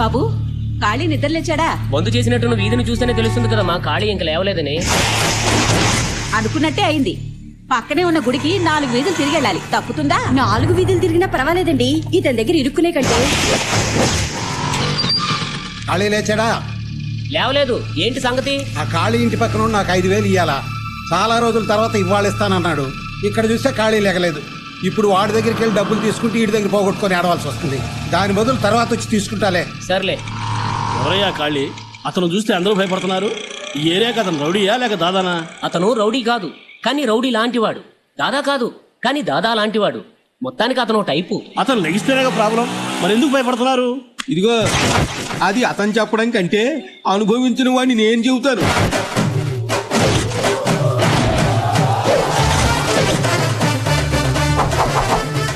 బాబు ఖాళీ నిద్రలేచాడా? మందు చేసినట్టు వీధిని చూస్తేనే తెలుస్తుంది కదమ్మా ఖాళీ ఇంక లేవలేదని. అనుకున్నట్టే అయింది. పక్కనే ఉన్న గుడికి 4 వీధులు తిరిగి వెళ్ళాలి. తప్పుతుందా? 4 వీధులు తిరిగినా పర్వాలేదండి, ఇతని దగ్గర ఇరుక్కునే కంటే. ఖాళీ లేచాడా? లేవలేదు. ఏంటి సంగతి? ఆ ఖాళీ ఇంటి పక్కన నాకు 5,000 ఇయ్యాలా? చాలా రోజుల తర్వాత ఇవాళ ఇస్తానన్నాడు. ఇక్కడ చూస్తే ఖాళీ లేగలేదు. ఇప్పుడు వాడి దగ్గరికి వెళ్ళి డబ్బులు తీసుకుంటే వీడి దగ్గర పోగొట్టుకొని ఆడవలసి వస్తుంది. దాని బదులు తర్వాత వచ్చి తీసుకుంటాలే. సర్లే. ఎవరయ్యా ఖాళీ? అతను చూస్తే అందరూ భయపడుతున్నారు. ఈ ఏరియాకి అతను రౌడీయా లేక దాదానా? అతను రౌడీ కాదు, కానీ రౌడీ లాంటివాడు. దాదా కాదు, కానీ దాదా లాంటివాడు. మొత్తానికి అతను టైపు. అతను లెగిస్తేనే ప్రాబ్లం. మరి ఎందుకు భయపడుతున్నారు? ఇదిగో అది అతను చెప్పడం కంటే అనుభవించిన వాడిని నేను చెబుతాను.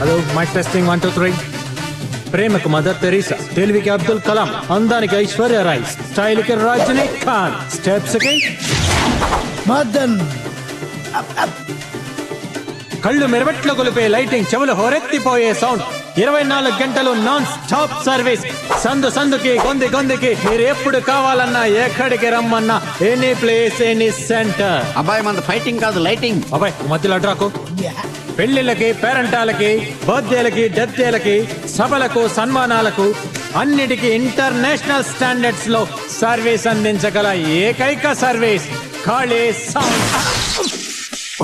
Hello mike testing 1 2 3. ప్రేమకు మదర్ తెరీసా, తెలివికి అబ్దుల్ కలాం, అందానికి ఐశ్వర్య రాయ్, స్టైల్ కి రజనీ ఖాన్, స్టెప్స్ కి మదన్, కళ్ళు మెరవెట్లో గొలిపే లైటింగ్, చెవులు హోరెత్తిపోయే సౌండ్, 24 గంటలు నాన్ స్టాప్ సర్వీస్. సందు సందుకి గొంది గొందికి మీరు ఎప్పుడు కావాలన్నా ఎక్కడికి రమ్మన్నా ఎనీ ప్లేస్ ఎనీ సెంటర్. అబ్బాయి మన ఫైటింగ్ కాదు లైటింగ్. అబ్బాయి మధ్యలో అడ్రాకు. పెళ్లిళ్ళకి, పేరంటాలకి, బర్త్డేలకి, డెత్డేలకి, సభలకు, సన్మానాలకు అన్నిటికీ ఇంటర్నేషనల్ స్టాండర్డ్స్ లో సర్వీస్ అందించగల ఏకైక సర్వీస్ ఖాళీ సౌండ్.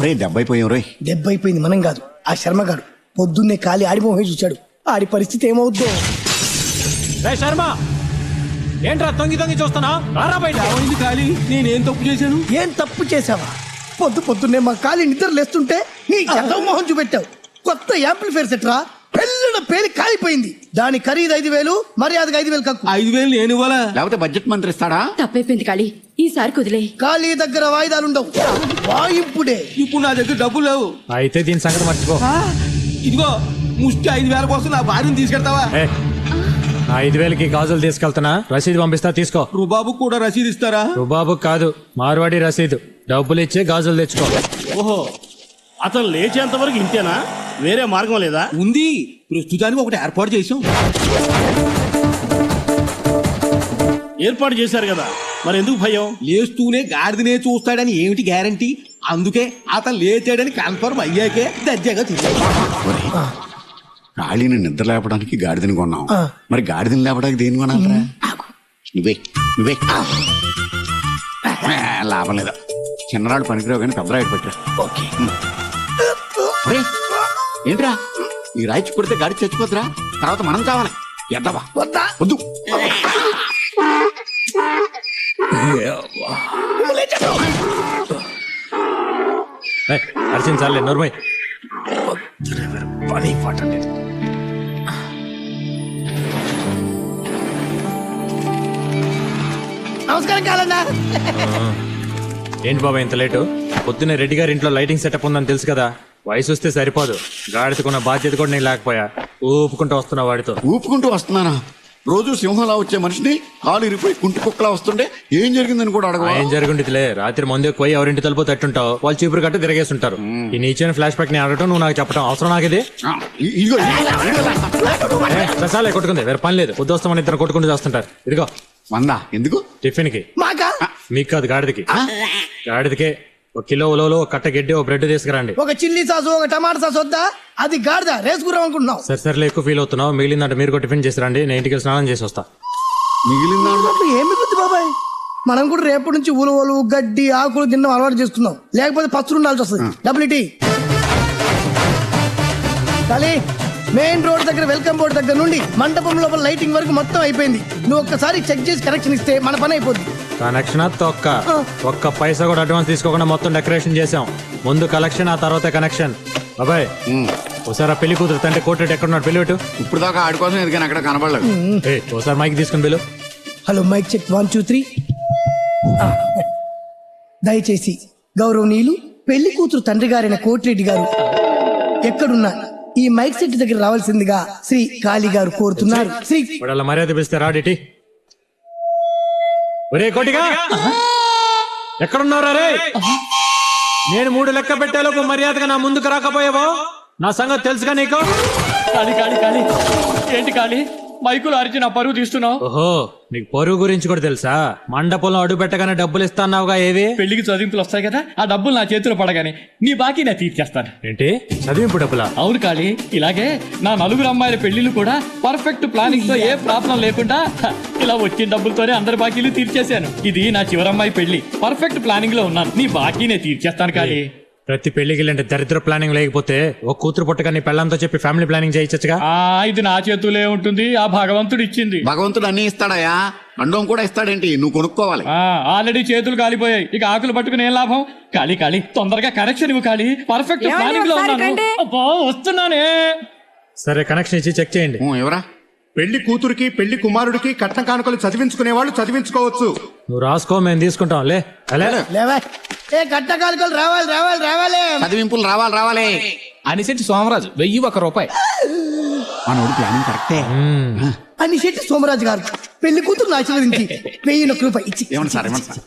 ఒరే దెబ్బైపోయాం రోయ్. దెబ్బైపోయింది మనం కాదు, ఆ శర్మగాడు పొద్దున్నే ఖాళీ ఆడిపోయి చూశాడు. ఆడి పరిస్థితి ఏమవుద్దో. శర్మ ఏంట్రా తొంగి తొంగి చూస్తున్నా? రారా బయట. ఖాళీ నేనేం తప్పు చేశాను? ఏం తప్పు చేసావా? పొద్దున్నే మా ఖాళీ నిద్ర లేస్తుంటే నీ చదవ మొహం చూపెట్టావు. కొత్త యాంప్లిఫైర్ సెట్రా, పెళ్ళిన పేరు కాలిపోయింది. దాని ఖరీదు 5,000, మర్యాదగా 5,000 కక్కు. 5,000 నేను ఇవ్వాలా? లేకపోతే బడ్జెట్ మంత్రి ఇస్తాడా? తప్పైపోయింది ఖాళీ, ఈసారి కుదిలే. ఖాళీ దగ్గర వాయిదాలుండవు, వాయింపుడే. ఇప్పుడు నా దగ్గర డబ్బులు లేవు. అయితే దీని సంగతి మర్చిపో. ఇదిగో ముష్టి 5,000 కోసం నా భార్యను తీసుకెళ్తావా? 5,000కి గాజులు తీసుకెళ్తున్నా, రసీదు పంపిస్తా తీసుకో. రుబాబు కూడా రసీదు ఇస్తారా? రుబాబు కాదు, మార్వాడి రసీదు. డబ్బులు ఇచ్చి గాజులు తెచ్చుకో. ఓహో, అతను లేచేంత వరకు ఇంతేనా? వేరే మార్గం లేదా? ఉంది, ప్రస్తుతానికి ఒకటి ఏర్పాటు చేసాం. ఏర్పాటు చేశారు కదా, మరి ఎందుకు భయం? లేస్తూనే గాడిదనే చూస్తాడని ఏమిటి గ్యారంటీ? అందుకే అతను లేచాడని కన్ఫర్మ్ అయ్యాకే దర్జాగా తీసుకు. ఖాళీని నిద్ర లేపడానికి గాడిదని కొన్నాం, మరి గాడిదని లేపడానికి దేని కొనాలరా? నువ్వే నువ్వే లాభం లేదా. చిన్నరాడు పనికిరావు కానీ పెద్దరాడు పెట్టరా. ఏంట్రా ఈ రాయిచి కొడితే గాడి చచ్చిపోతురా? తర్వాత మనం కావాలి. ఎద్దవా వద్దు. అర్చన చాలే నోర్మై. పని పాట లేదు. నమస్కారం కాలన్నా. ఏంటి బాబా ఇంత లేటు? పొద్దున్నే రెడ్డి గారి ఇంట్లో లైటింగ్ సెటప్ ఉందని తెలుసు కదా. వయసు వస్తే సరిపోదు, గాడిదకున్న బాధ్యత కూడా నేను లేకపోయా. ఊపుకుంటూ వస్తున్నా వాడితో. ఊపుకుంటూ వస్తున్నానా? రోజు సింహంలా వచ్చే మనిషిని కాలు ఇరిపోయి కుంటి కుక్కలా వస్తుంటే ఏం జరిగిందని కూడా అడగ. ఏం జరుగుండిలే, రాత్రి మందు పోయి ఎవరింటి తలుపు తట్టుంటావు, వాళ్ళు చీపురు కట్టి తిరిగేస్తుంటారు. ఈ నీచైన ఫ్లాష్ బ్యాక్ ని అడగటం, నువ్వు నాకు చెప్పడం అవసరం? నాకు ఇది రసాలే కొట్టుకుంది, వేరే పని లేదు. పొద్దుస్తామని ఇద్దరు కొట్టుకుంటూ చేస్తుంటారు. ఇదిగో 100 ఎందుకు? టిఫిన్ కి. మీకు కాదు, గాడిదకి. గాడిదకే 1 కిలో ఉలవలు, 1 కట్ట గడ్డి, 1 బ్రెడ్ తీసుకురండి. ఒక చిల్లీ సాసు, ఒక టమాటా సాసు వద్దా? అది గాడిద రేసుకురాం అనుకుంటున్నావు. సరే ఎక్కువ ఫీల్ అవుతున్నావు. మిగిలిందంటే మీరు కూడా టిఫిన్ చేసి రండి, నేను ఇంటికి స్నానం చేసి వస్తా. మిగిలిందా? ఏమి బుద్ధి బాబాయ్, మనం కూడా రేపటి నుంచి ఉలవలు, గడ్డి, ఆకులు తినడం అలవాటు చేసుకుందాం. లేకపోతే పచ్చులు ఉండాల్సి వస్తుంది. డబ్బులు ఇటీ. కానీ మెయిన్ రోడ్ దగ్గర వెల్కమ్ బోర్డు దగ్గర నుండి మండపం లోపల లైటింగ్ వరకు మొత్తం అయిపోయింది. నువ్వు ఒక్కసారి చెక్ చేసి కనెక్షన్ ఇస్తే మన పని అయిపోద్ది. కనెక్షన్ ఒక్క పైసా కూడా అడ్వాన్స్ తీసుకోకుండా మొత్తం డెకరేషన్ చేసాం. ముందు కలెక్షన్, ఆ తర్వాత కనెక్షన్. బాబాయ్ ఒకసారి పెళ్లి కూతురు తండ్రి కోర్టు ఎక్కడున్నాడు? పెళ్లి పెట్టు. ఇప్పుడు దాకా ఆడి కోసం ఎదిగాను, అక్కడ కనబడలేదు. ఒకసారి మైక్ తీసుకుని పిలు. Hello mic check 1 2 3. దయచేసి గౌరవనీయులు పెళ్లి కూతురు తండ్రి గారైన కోటిరెడ్డి గారు ఎక్కడున్నా ఈ మైక్ సెట్ దగ్గర రావాల్సిందిగా శ్రీ కాళీ గారు కోరుతున్నారు. శ్రీ మర్యాద పిలిస్తే రాడిటి. ఒరే కోటిగా, ఎక్కడున్నారా రే? నేను 3 లెక్క పెట్టేలోపు మర్యాదగా నా ముందుకు రాకపోయావో నా సంగతి తెలుసుగా నీకు? కాళీ కాళీ కాళీ ఏంటి కాళీ? మైకులు అరిచి నా పరువు తీస్తున్నావు? ఓహో నీకు పొరుగు గురించి కూడా తెలుసా? మండపంలో అడుగు పెట్టగానే డబ్బులు ఇస్తాన్నావుగా, ఏవి? పెళ్లికి చదివింపులు వస్తాయి కదా, ఆ డబ్బులు నా చేతిలో పడగానే నీ బాకీ నేను తీర్చేస్తాను. ఏంటి చదివింపు డబ్బులా? అవును కాళీ, ఇలాగే నా నలుగురు అమ్మాయిల పెళ్లిళ్ళు కూడా పర్ఫెక్ట్ ప్లానింగ్ తో ఏ ప్రాబ్లం లేకుండా ఇలా వచ్చిన డబ్బులతోనే అందరి బాకీలు తీర్చేశాను. ఇది నా చివరమ్మాయి పెళ్లి, పర్ఫెక్ట్ ప్లానింగ్ లో ఉన్నాను. నీ బాకీ నేను తీర్చేస్తాను కాళీ. ప్రతి పెళ్లికి అంటే దరిద్ర ప్లానింగ్ లేకపోతే ఒక కూతురు పుట్టగా నీ పెళ్ళంతో చెప్పి ఫ్యామిలీ ప్లానింగ్ చేయొచ్చుగా. ఇది నా చేతులే ఉంటుంది, ఆ భగవంతుడు ఇచ్చింది. భగవంతుడు అన్ని ఇస్తాడయా, అండం కూడా ఇస్తాడేంటి, నువ్వు కొనుక్కోవాలి. ఆల్రెడీ చేతులు కాలిపోయాయి, ఇక ఆకులు పట్టుకుని ఏం లాభం? కాళీ కాళీ తొందరగా కనెక్షన్ ఇవ్వు కాళీ, పర్ఫెక్ట్ ప్లానింగ్ లో ఉన్నాను. అబ్బా, వస్తున్నానే. సరే కనెక్షన్ ఇచ్చి చెక్ చేయండి. ఎవరా? పెళ్లి కూతురికి పెళ్లి కుమారుడికి కట్న కానుకలు చదివించుకునే వాళ్ళు చదివించుకోవచ్చు. నువ్వు రాసుకో, మేము తీసుకుంటాం. లేవా ఏ కట్ట కాలుకలు రావాలి రావాలి రావాలి, చదివింపులు రావాలి రావాలి. అనిశెట్టి సోమరాజు 1001 రూపాయి. మనోడు ప్లానింగ్ కరెక్టే. అని శెట్టి సోమరాజు గారు పెళ్లి కూతురు ఆశీర్వదించి 1001 రూపాయి ఇచ్చి. ఏమన్నా సార్, ఏమన్నా సార్?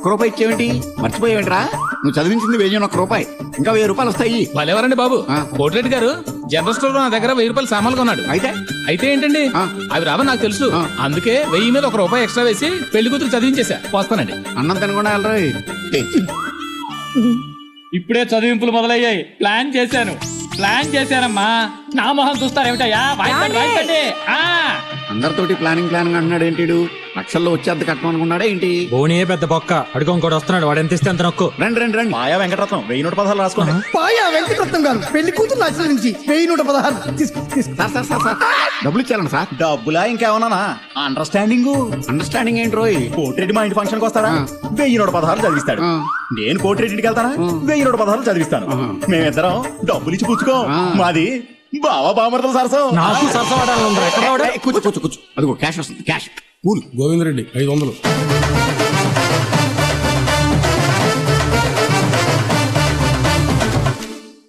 ₹1 ఇచ్చేవేంటి? మర్చిపోయావేంట్రా? నువ్వు చదివించింది 1001 రూపాయి, ఇంకా 1000 రూపాయలు వస్తాయి. వాళ్ళెవరండి బాబు? కోటిరెడ్డి గారు జనరల్ స్టోర్ లో నా దగ్గర 1000 రూపాయలు సామాన్లు కొన్నాడు. అయితే ఏంటండి, అవి రావని నాకు తెలుసు, అందుకే 1000 మీద ₹1 ఎక్స్ట్రా వేసి పెళ్లి కూతురు చదివించేసా. పోస్తానండి. అన్నం తినకుండా వెళ్ళరా? ఇప్పుడే చదివింపులు మొదలయ్యాయి. ప్లాన్ చేశానమ్మా. నా మొహం చూస్తారేమిటయ్యా? అందరితోటి ప్లానింగ్ అంటున్నాడు ఏంటి? లక్షల్లో వచ్చేద్ది కట్టం అనుకున్నాడా ఏంటి? బోనియే పెద్ద బొక్క, అడుగుకోడు వస్తున్నాడు. వాడు ఎంత ఇస్తే అంత నొక్కు. రండి. మాయా వెంకటరత్నం 1116 రాసుకోండి. పాయా వెంకటరత్నం గారు పెళ్లి కూతురు ఆశీర్వదించి 1116 తీసుకో. సార్ డబ్బులు ఇచ్చారండి సార్. డబ్బులా ఇంకేమన్నా? అండర్స్టాండింగ్ ఏంటి రోయ్? కోటిరెడ్డి మా ఇంటి ఫంక్షన్ కి వస్తారా? 1116 చదివిస్తాడు. నేను కోటిరెడ్డికి వెళ్తానా? 1116 చదివిస్తాను. మేమిద్దరం డబ్బులు ఇచ్చి పుచ్చుకో. మాది బావా బామర్తల సరసం. నాకు సరసం ఆడాలి. కూర్చో. అదిగో క్యాష్ వస్తుంది, క్యాష్. గోవిందరెడ్డి 500.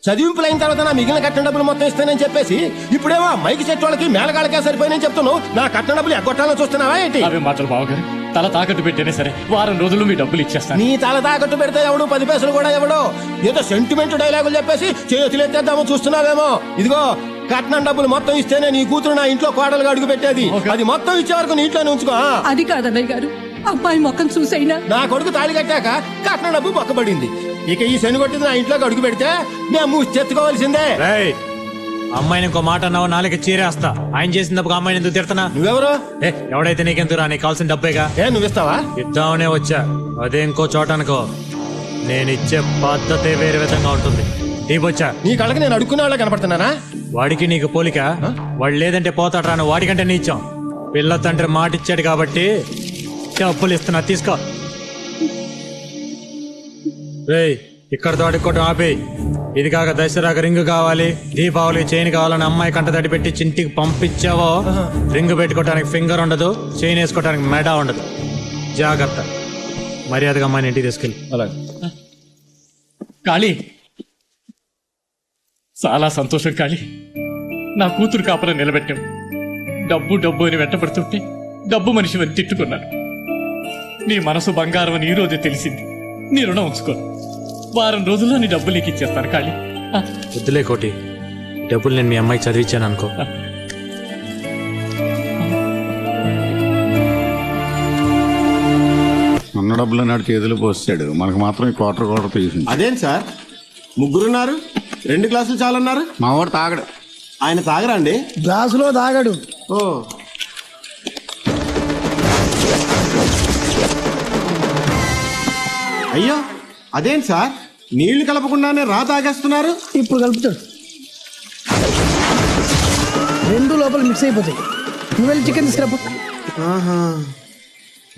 చదివింపులు అయిన తర్వాత నా మిగిలిన కట్టిన డబ్బులు మొత్తం ఇస్తానని చెప్పేసి ఇప్పుడేమో మైకి చెట్టు వాళ్ళకి మేళగాళ్ళకే సరిపోయినని చెప్తున్నావు. నా కట్టిన డబ్బులు ఎగ్గొట్టాలని చూస్తున్నావా ఏంటి? అవి మాటలు బావగారు, తల తాకట్టు పెట్టేనే సరే వారం రోజులు మీ డబ్బులు ఇచ్చేస్తాను. నీ తల తాకట్టు పెడితే ఎవడు 10 పైసలు కూడా ఎవడో ఏదో సెంటిమెంట్ డైలాగులు చెప్పేసి చేతులు ఎత్తేద్దామో చూస్తున్నావేమో. ఇదిగో కట్నం డబ్బులు మొత్తం ఇస్తేనే నీ కూతురు నా ఇంట్లో కోడలుగా అడుగు పెట్టేది. అది మొత్తం ఇచ్చే వరకు నీ ఇంట్లోనే ఉంచుకో. అది కాదన్నయ్య గారు, అబ్బాయి మొక్కం చూసైనా నా కొడుకు తాళి కట్టాక కట్నం డబ్బు పక్కబడింది. ఇక ఈ శని కొట్టింది నా ఇంట్లోకి అడుగు పెడితే మేము చెత్తుకోవాల్సిందే. అమ్మాయిని ఇంకో మాట అన్నావు, నాలుగు చీరేస్తా. ఆయన చేసినప్పుడు అమ్మాయిని ఎందుకు తిడతానా? నువ్వెవరు? ఎవడైతే నీకెందుకు రా, నీకు కావాల్సిన డబ్బేగా. నువ్విస్తావా? ఇద్దామనే వచ్చా, అదే ఇంకో చోట అనుకో. నేను ఇచ్చే పద్ధతే వేరే విధంగా ఉంటుంది. వచ్చా నీ కళ్ళకి నేను అడుక్కునే వాళ్ళ కనపడుతున్నానా? వాడికి నీకు పోలిక. వాడు లేదంటే పోతాడు రాను, వాడికంటే నీచాం. పిల్ల తండ్రి మాట ఇచ్చాడు కాబట్టి డబ్బులు ఇస్తున్నా, తీసుకో. రేయ్, ఇక్కడతో అడుక్కోవటం ఆపే. ఇది కాక దసరాకు రింగు కావాలి, దీపావళి చైన్ కావాలని అమ్మాయి కంట తడి పెట్టి చింటికి పంపించావో రింగు పెట్టుకోవడానికి ఫింగర్ ఉండదు, చైన్ వేసుకోవడానికి మెడ ఉండదు. జాగ్రత్త. మర్యాదగా అమ్మాయిని ఇంటికి తీసుకెళ్ళి. అలాగే. కాళీ, చాలా సంతోషం కాళీ. నా కూతురు కాపురం నిలబెట్టావు. డబ్బు అని వెంటబడుతుంటే డబ్బు మనిషి అని తిట్టుకున్నాను. నీ మనసు బంగారం అని ఈ రోజే తెలిసింది. నీ రుణం ఉంచుకో. వారం రోజుల్లో నీ డబ్బులు నీకు ఇచ్చేస్తాను కాళీ. వద్దులే కోటి, డబ్బులు నేను మీ అమ్మాయికి చదివించాను అనుకో. ఉన్న డబ్బులు నాడు చేతులు పోస్తాడు, మనకు మాత్రం ఈ క్వార్టర్ తీసింది. అదేంటి సార్, ముగ్గురున్నారు, 2 గ్లాసులు చాలన్నారు. మా వాడు తాగడు. ఆయన తాగరా అండి? గ్లాసులో తాగడు. ఓ, అయ్యో అదేంటి సార్, నీళ్లు కలపకుండానే రా తాగేస్తున్నారు. ఇప్పుడు కలుపుతాడు, 2 లోపల మిక్స్ అయిపోతాయి. నువ్వు వెళ్ళి చికెన్ తీసుకురాపో.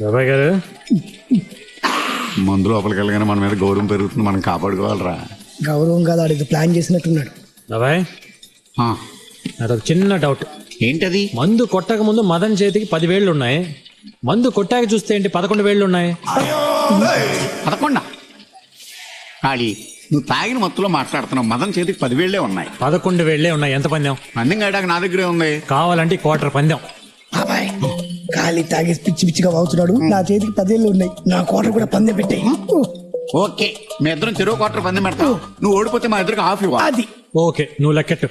బాబాయ్ గారు, మందు లోపలికి వెళ్ళగానే మన మీద గౌరవం పెరుగుతుంది, మనం కాపాడుకోవాలరా. గౌరవం కాదు, ఆడికి ప్లాన్ చేసినట్టున్నాడు. బాబాయ్, నాదొక చిన్న డౌట్. ఏంటది? మందు కొట్టక ముందు మదన్ చేతికి 10 వేళ్ళు ఉన్నాయి, మందు కొట్టాక చూస్తే ఏంటి 11 వేళ్ళు ఉన్నాయి? 11? ఖాళీ, నువ్వు తాగిన మత్తులో మాట్లాడుతున్నావు. మదన్ చేతికి 10 వేళ్లే ఉన్నాయి. 11 వేళ్లే ఉన్నాయి. ఎంత పందెం? పందెం కాయడానికి నా దగ్గరే ఉంది. కావాలంటే క్వార్టర్ పందెం. బాబాయ్, ఖాళీ తాగేసి పిచ్చిగా వాగుతున్నాడు. నా చేతికి 10 వేళ్ళు ఉన్నాయి, నా కోట కూడా పందెం పెట్టాయి. ఓకే, మీ ఇద్దరం చెరువు క్వార్టర్ పందెం పెడతావు. నువ్వు ఓడిపోతే మా ఇద్దరికి హాఫ్ ఇవ్వాలి. అది ఓకే నువ్వు లెక్కెట్టు.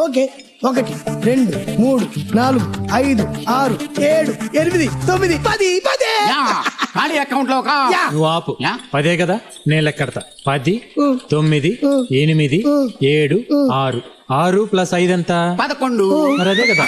ఓకే 1 2 3 4 5 6 7 8 9 10 10 యా, ఖాళీ అకౌంట్ లో ఒక నువ్వు ఆపు. యా. 10 కదా, నేను లెక్కెడతా. 10 9 8 7 6 6 ప్లస్ 5 ఎంత? 11. మరి అదే కదా.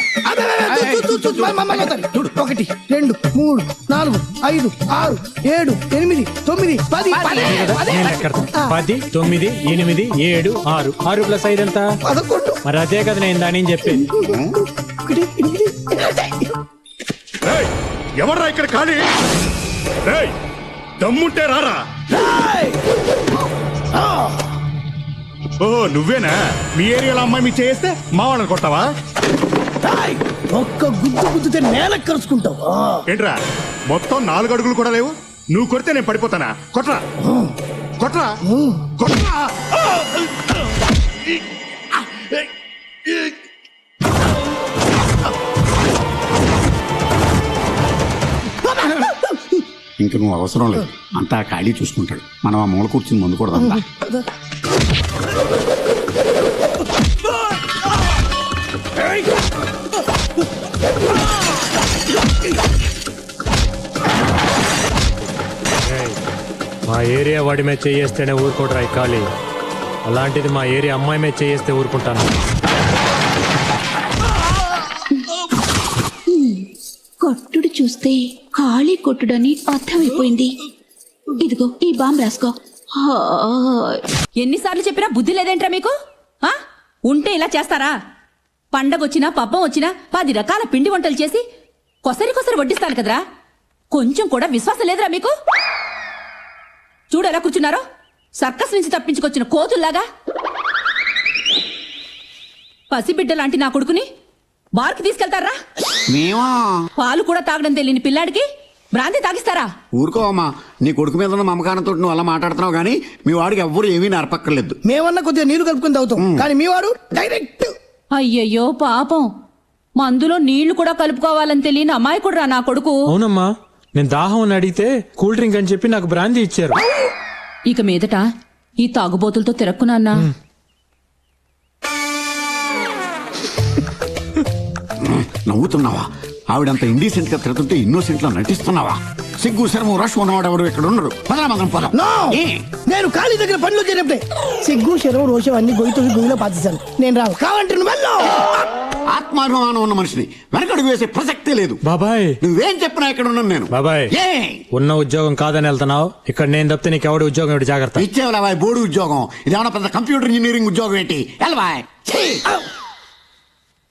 చూడు 1 2 3 4 5 6 7 8 9 10 అదే కదా, నేను లెక్కెడతా. 10 9 8 7 6 6 ప్లస్ 5 ఎంత? 11. మరి అదే కదా నేను దాని చెప్పేది. ఎవర్రా ఇక్కడ ఖాళీ? రేయ్, దమ్ముంటే రారా. ఓహో నువ్వేనా? మీ ఏరియాలో అమ్మాయి మీ చేస్తే మా వాళ్ళని కొట్టావా? ఒక్క గుద్దుతే నేల కరుచుకుంటావు. ఏంట్రా మొత్తం 4 అడుగులు కూడా లేవు? నువ్వు కొడితే నేను పడిపోతానా? కొట్రా కొట్రా కొట్రా. ఇంక నువ్వు అవసరం లేదు, అంతా ఖాళీ చూసుకుంటాడు. మనం ఆ మూల కూర్చుని ముందు కూడా అంతా. మా ఏరియా వాడి మీద చేయేస్తేనే ఊరుకోడరా ఈ ఖాళీ. అలాంటిది మా ఏరియా అమ్మాయి మీద చేయేస్తే ఊరుకుంటాను. కొట్టుడు చూస్తే ఖాళీ కొట్టుడని అర్థమైపోయింది. ఇదిగో ఈ బాంబు రాసుకో. ఎన్నిసార్లు చెప్పినా బుద్ధి లేదేంట్రా మీకు? ఉంటే ఇలా చేస్తారా? పండగొచ్చినా పబ్బం వచ్చినా 10 రకాల పిండి వంటలు చేసి కొసరి వడ్డిస్తాను కదరా. కొంచెం కూడా విశ్వాసం లేదురా మీకు? చూడు ఎలా కూర్చున్నారో, సర్కస్ నుంచి తప్పించుకొచ్చిన కోతుల్లాగా. పసిబిడ్డ లాంటి నా కొడుకుని బార్కి తీసుకెళ్తారా? మేమా? పాలు కూడా తాగడం తెలియని పిల్లాడికి బ్రాంతి తాగిస్తారా? ఊరుకోవమ్మా, నీ కొడుకు మీద ఉన్న మమకారంతో నువ్వు అలా మాట్లాడుతున్నావు కానీ మీ వాడికి ఎవ్వరు ఏమీ నరపక్కర్లేదు. మేమన్నా కొద్దిగా నీళ్లు కలుపుకొని తాగుతాం, కానీ మీ వాడు డైరెక్ట్. అయ్యయ్యో పాపం, మందులో నీళ్లు కూడా కలుపుకోవాలని తెలియని అమాయకుడురా నా కొడుకు. అవునమ్మా, నేను దాహం అని అడిగితే కూల్ డ్రింక్ అని చెప్పి నాకు బ్రాందీ ఇచ్చారు. ఇక మీదట ఈ తాగుబోతులతో తిరక్కునా. నవ్వుతున్నావా? ఆవిడంత ఇండీసెంట్ గా తిరుగుతుంటే ఇన్నోసెంట్ లా నటిస్తున్నావా? సిగ్గు శరము రష్ ఉన్నవాడు ఎవరు ఇక్కడ ఉండడు. మనం పదం. నేను ఖాళీ దగ్గర పనిలో చేరినప్పుడే సిగ్గు శరం రోషం అన్ని గొయ్యి గొయ్యిలో పాతిస్తాను. నేను రావు కావంటే ఆత్మాభిమానం ఉన్న మనిషిని వెనకడుగు వేసే ప్రసక్తే లేదు. బాబాయ్ నువ్వేం చెప్పినా ఇక్కడ ఉన్నాను నేను. బాబాయ్ ఉన్న ఉద్యోగం కాదని వెళ్తున్నావు. ఇక్కడ నేను తప్పితే నీకు ఎవడి ఉద్యోగం ఏంటి? జాగ్రత్త. ఇచ్చేవాళ్ళ బోర్డు ఉద్యోగం ఇదేమన్నా పెద్ద కంప్యూటర్ ఇంజనీరింగ్ ఉద్యోగం ఏంటి? వెళ్ళబాయ్.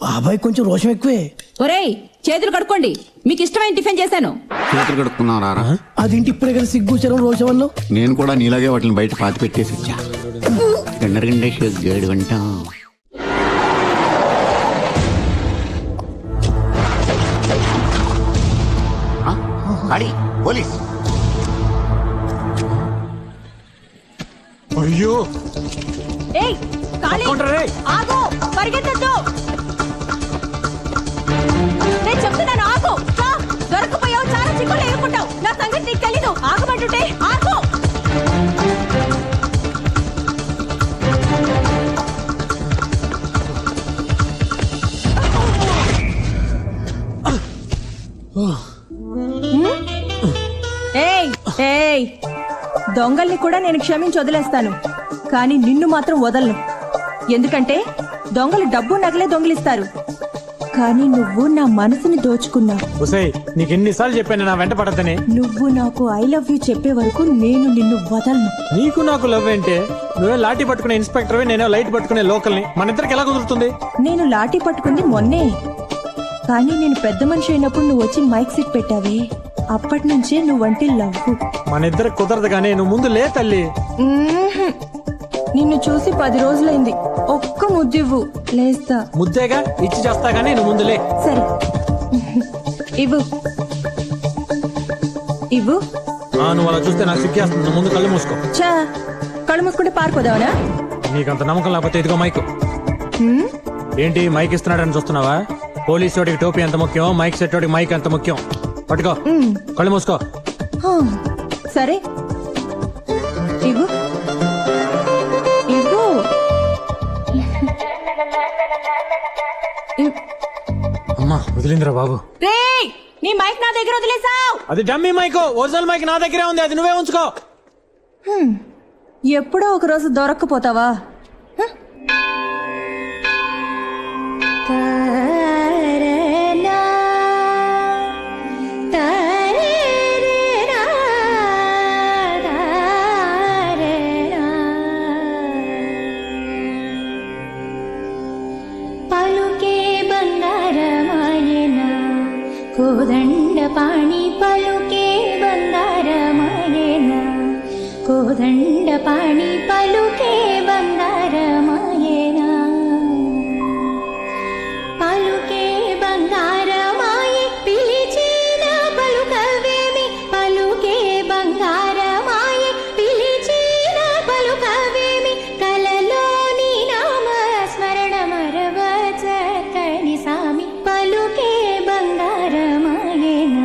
బాబాయ్ కొంచెం రోషం ఎక్కువే. ఒరేయ్ చేతులు కడుక్కోండి, మీకు ఇష్టమైన టిఫిన్ చేశాను. చేతులు కడుక్కున్నారా? అదేంటి ఇప్పుడే కదా సిగ్గు శరం రోషం అన్నావు? నేను కూడా నీలాగే వాటిని బయట పాతి పెట్టేసి వచ్చా. గండేడు గంట పోలీస్. అయ్యో ఏయ్ కాళీ, ఆగు, పరిగెత్తొద్దు. నేను చెప్తున్నాను ఆగు. దొరకపోయావు, చాలా చిక్కులు ఎదుర్కొంటావు. నా సంగతి నీకు తెలీదు. ఆగమంటుంటే ఆగు. ఏయ్ దొంగల్ని కూడా నేను క్షమించి వదిలేస్తాను, కానీ నిన్ను మాత్రం వదలను. ఎందుకంటే దొంగలు డబ్బు నగలే దొంగిలిస్తారు, కానీ నువ్వు నా మనసుని దోచుకున్నావు. నీకు ఎన్నిసార్లు చెప్పాను నా వెంట పడద్దని? నువ్వు నాకు ఐ లవ్ యూ చెప్పే వరకు నేను నిన్ను వదలను. నీకు నాకు లవ్ ఏంటే? నువ్వే లాఠీ పట్టుకునే ఇన్స్పెక్టర్, నేనే లైట్ పట్టుకునే లోకల్ని. మన ఇద్దరికి ఎలా కుదురుతుంది? నేను లాఠీ పట్టుకుంది మొన్నే, కానీ నేను పెద్ద మనిషి అయినప్పుడు నువ్వు వచ్చి మైక్ సెట్ పెట్టావే, అప్పటి నుంచే నువ్వంటే లవ్. మన ఇద్దరికి కుదరదు కానీ నువ్వు ముందు లే తల్లి. నిన్ను చూసి 10 రోజులైంది. ఒక్క ముద్దివ్వు, లేస్తా. ముద్దేగా ఇచ్చి చేస్తా గానీ నువ్వు ముందులే. సరే ఇవ్వు ఇవ్వు. నువ్వు అలా చూస్తే నాకు సిగ్గేస్తుంది. నువ్వు ముందు కళ్ళు మూసుకో. చా, కళ్ళు మూసుకుంటే పారిపోదావనా? నీకంత నమ్మకం లేకపోతే ఇదిగో మైక్. ఏంటి మైక్ ఇస్తున్నాడని చూస్తున్నావా? పోలీసు వాడికి టోపీ ఎంత ముఖ్యం, మైక్ సెట్ వాడికి మైక్ ఎంత ముఖ్యం. పట్టుకో, కళ్ళు మూసుకో. సరే ఇవ్వు ఇవ్వు. అమ్మా వదిలిందిరా బాబు. రేయ్ నీ మైక్ నా దగ్గర వదిలేసావు. అది డమ్మీ మైక్, ఒరిజినల్ మైక్ నా దగ్గరే ఉంది, అది నువ్వే ఉంచుకో. ఎప్పుడో ఒక రోజు దొరక్కపోతావా? కోదండ పాణి పలుకే బంగారమాయన, కోదండ పాణి పలుకే బంగారమాయన, పలుకే బంగారమాయే పిలిచిన పలుకవేమి, పలుకే బంగారమాయే పిలిచిన పలుకవేమి, కలలోని నామ స్మరణ మరవచక్కని సామి, పలుకే బంగారమాయన,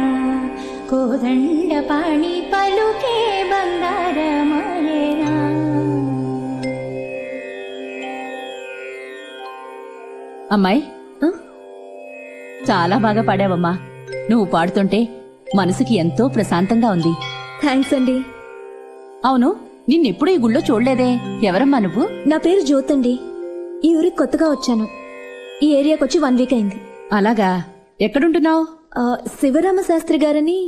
కోదండ పాణి పలుకే బంగారమాయన. అమ్మాయి చాలా బాగా పాడావమ్మా. నువ్వు పాడుతుంటే మనసుకి ఎంతో ప్రశాంతంగా ఉంది. థ్యాంక్స్ అండి. అవును, నిన్నెప్పుడు ఈ గుళ్ళో చూడలేదే. ఎవరమ్మా నువ్వు? నా పేరు జ్యోతండి. ఈ ఊరికి కొత్తగా వచ్చాను. ఈ ఏరియాకి వచ్చి 1 వీక్ అయింది. అలాగా, ఎక్కడుంటున్నావు? శివరామ శాస్త్రి గారని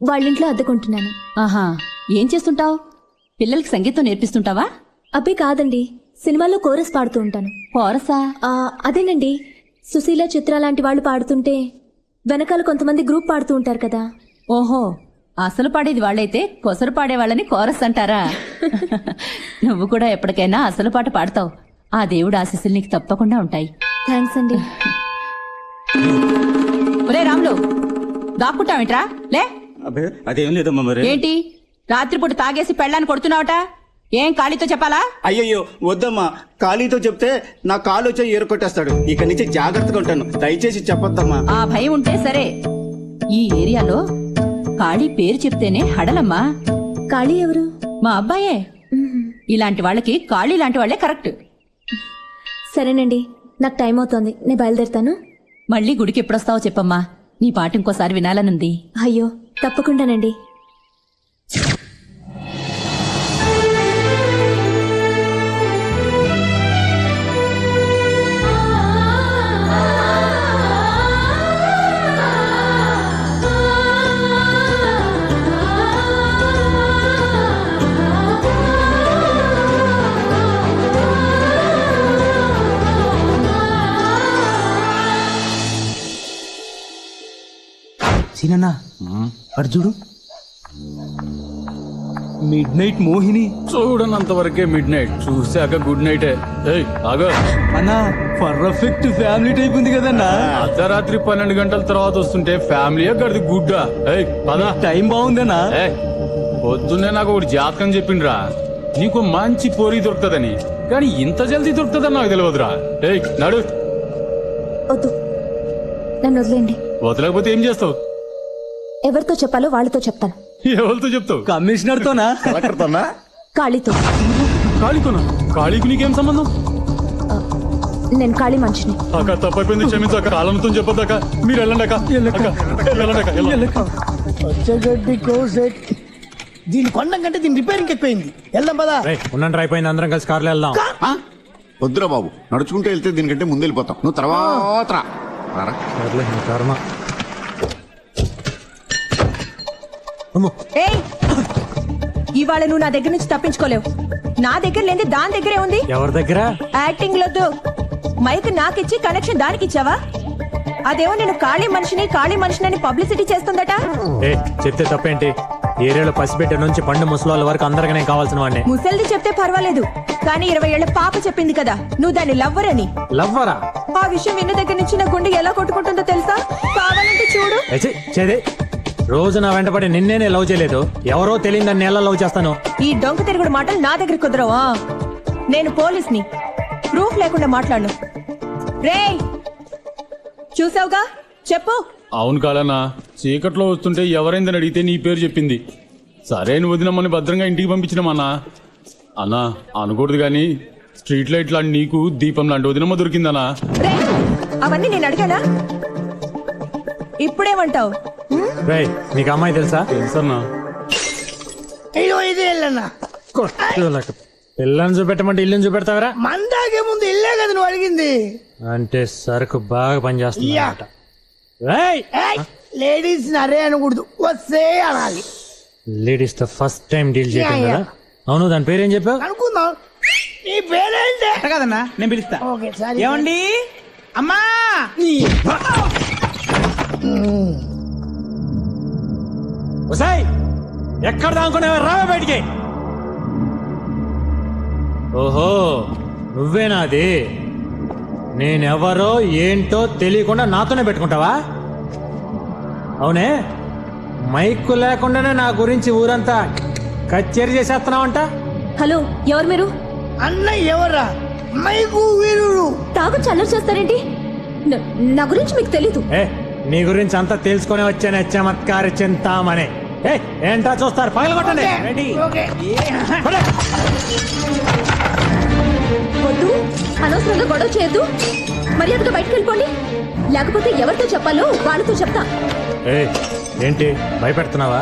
వాళ్ళింట్లో అద్దెకుంటున్నాను. ఆహా, ఏం చేస్తుంటావు? పిల్లలకి సంగీతం నేర్పిస్తుంటావా? అబ్బే కాదండి, సినిమాల్లో కోరస్ పాడుతూ ఉంటాను. కోరసా? అదేనండి, సుశీల, చిత్ర లాంటి వాళ్ళు పాడుతుంటే వెనకాల కొంతమంది గ్రూప్ పాడుతూ ఉంటారు కదా. ఓహో, అసలు పాడేది వాళ్ళైతే కొసరు పాడేవాళ్ళని కోరస్ అంటారా? నువ్వు కూడా ఎప్పటికైనా అసలు పాట పాడతావు. ఆ దేవుడు ఆశీస్సులు నీకు తప్పకుండా ఉంటాయి. థ్యాంక్స్ అండి. ఒరే రాములు, దాక్కుంటావేంట్రా? లే. అబ్బే అదేం లేదమ్మా. మరి ఏంటి రాత్రిపూట తాగేసి పెళ్ళాన్ని కొడుతున్నావట? ఏం ఖాళీతో చెప్పాలా? అయ్యయ్యో వద్దమ్మా, ఖాళీతో చెప్తే నా కాలు వచ్చి ఏరుకొట్టేస్తాడు. ఇక నుంచి జాగ్రత్తగా ఉంటాను, దయచేసి చెప్పొద్దమ్మా. ఆ భయం ఉంటే సరే. ఈ ఏరియాలో ఖాళీ పేరు చెప్తేనే హడలమ్మా. ఖాళీ ఎవరు? మా అబ్బాయే. ఇలాంటి వాళ్ళకి ఖాళీ లాంటి వాళ్ళే కరెక్ట్. సరేనండి, నాకు టైం అవుతోంది, నేను బయలుదేరుతాను. మళ్ళీ గుడికి ఎప్పుడొస్తావో చెప్పమ్మా. నీ పాట ఇంకోసారి వినాలనుంది. అయ్యో తప్పకుండానండి. సీనన్నా అర్జుడు మిడ్ నైట్ మోహిని చూడనంత వరకే మిడ్ నైట్, చూసాక గుడ్ నైట్. అన్నా పర్ఫెక్ట్ ఫ్యామిలీ టైప్ ఉంది కదన్నా. అర్ధరాత్రి 12 గంటల తర్వాత వస్తుంటే ఫ్యామిలీయే గడిది గుడ్డా. టైం బాగుందన్నా. పొద్దున్నే నాకు ఒకటి జాతకం చెప్పిండ్రా, నీకు మంచి పోరి దొరుకుతుందని. కానీ ఇంత జల్దీ దొరుకుతుందని నాకు తెలియదురా. నడు. వద్దు, నన్ను వదిలేండి. వదలకపోతే ఏం చేస్తావు? ఎవరితో చెప్పాలో వాళ్ళతో చెప్తాను. ఎవరితో చెప్తావు? కమిషనర్ తోనా? కలెక్టర్తోనా? ఖాళీతో. ఖాళీతోనా? ఖాళీకి నీకేం సంబంధం? నేను ఖాళీ మనిషిని. అక్క తప్పైపోయింది, క్షమించాక. కాలంతో చెప్పొద్దాక. మీరు వెళ్ళండి అక్క. పచ్చగడ్డి కోసెట్. దీని కొండం కంటే దీని రిపేరింగ్ ఎక్కువైంది. వెళ్దాం పదా. ఉండండి, అయిపోయింది, అందరం కలిసి కార్లో వెళ్దాం. వద్దురా బాబు, నడుచుకుంటూ వెళ్తే దీనికంటే ముందు వెళ్ళిపోతాం. నువ్వు తర్వాత రా. కర్మ. ఏయ్, ఇవాళ నువ్వు నా దగ్గర నుంచి తప్పించుకోలేవు. నా దగ్గర లేని దాని దగ్గరే ఉంది. ఎవరి దగ్గర? యాక్టింగ్ లొద్దు. మైక్ నాకిచ్చి కనెక్షన్ దానికి ఇచ్చావా? అదేమో నేను ఖాళీ మనిషిని పబ్లిసిటీ చేస్తుందట. చెప్తే తప్పేంటి? ఏరియాలో పసిబిడ్డ నుంచి పండు ముసలాళ్ళ వరకు అందరికీ నేను కావాల్సిన వాడిని. ముసల్ది చెప్తే పర్వాలేదు, కానీ 20 ఏళ్ల పాప చెప్పింది కదా నువ్వు దాన్ని లవ్వర్ అని. లవ్వరా? ఆ విషయం విన్న దగ్గర నుంచి నా గుండె ఎలా కొట్టుకుంటుందో తెలుసా? కావాలంటే చూడు. రోజు నా వెంటపడి నిన్నేనే లవ్ చేయలేదు, ఎవరో తెలియదు నన్ను ఎలా లవ్ చేస్తాను. ఈ డొంక తిరుగుడు మాటలు నా దగ్గర కుదరవా? నేను పోలీస్ని, ప్రూఫ్ లేకుండా మాట్లాడను. రేయ్, చూసావుగా, చెప్పు. అవును కాదన్నా, చీకట్లో వస్తుంటే ఎవరైందని అడిగితే నీ పేరు చెప్పింది. సరే నువ్వు వదినమ్మని భద్రంగా ఇంటికి పంపించినామన్నా. అన్నా అనకూడదు గాని స్ట్రీట్ లైట్ లాంటి నీకు దీపం లాంటి వదినమ్మ దొరికిందన్నా. అవన్నీ నేను అడిగానా? ఇప్పుడేమంటావు? రేయ్, నీకు అమ్మాయి తెలుసా? తెలుసన్నా. అయ్యో ఇదే వెళ్ళన్నా పిల్లని చూపెట్టమంటే ఇల్లుని చూపెడతావరా? మందాకే ముందు ఇల్లే కదా నువ్వు అడిగింది. అంటే సరుకు బాగా పనిచేస్తుంది అన్నమాట. లేడీస్ నరే అనకూడదు, వస్తే అనాలి. లేడీస్ తో ఫస్ట్ టైం డీల్ చేయటం కదా. అవును, దాని పేరేం చెప్పావు? అనుకుందాం. నీ పేరేంటే కదన్నా, నేను పిలుస్తా. ఓకే సరే. ఏమండి అమ్మా? ఒసేయ్, ఎక్కడ దానుకునేవా? రావే బయటికి. ఓహో, నువ్వేనా అది? నేనెవరో ఏంటో తెలియకుండా నాతోనే పెట్టుకుంటావా? అవునే, మైకు లేకుండానే నా గురించి ఊరంతా కచేరీ చేసేస్తున్నావంట. హలో, ఎవరు మీరు? అన్న ఎవరా? మైకు వీరుడు. తాగు చల్లరు చేస్తారేంటి? నా గురించి మీకు తెలీదు. ఏ, నీ గురించి అంతా తెలుసుకొని వచ్చానే చమత్కారి చింతామని. ఏ, ఏంటా చూస్తారు? పగలగొట్టండి. రెడీ? పడే. వద్దు, అనవసరంగా గొడవ చేయొద్దు. మర్యాదగా బయటకు వెళ్ళిపోండి, లేకపోతే ఎవరితో చెప్పాలో వాళ్ళతో చెప్తా. ఏ, ఏంటి భయపెడుతున్నావా?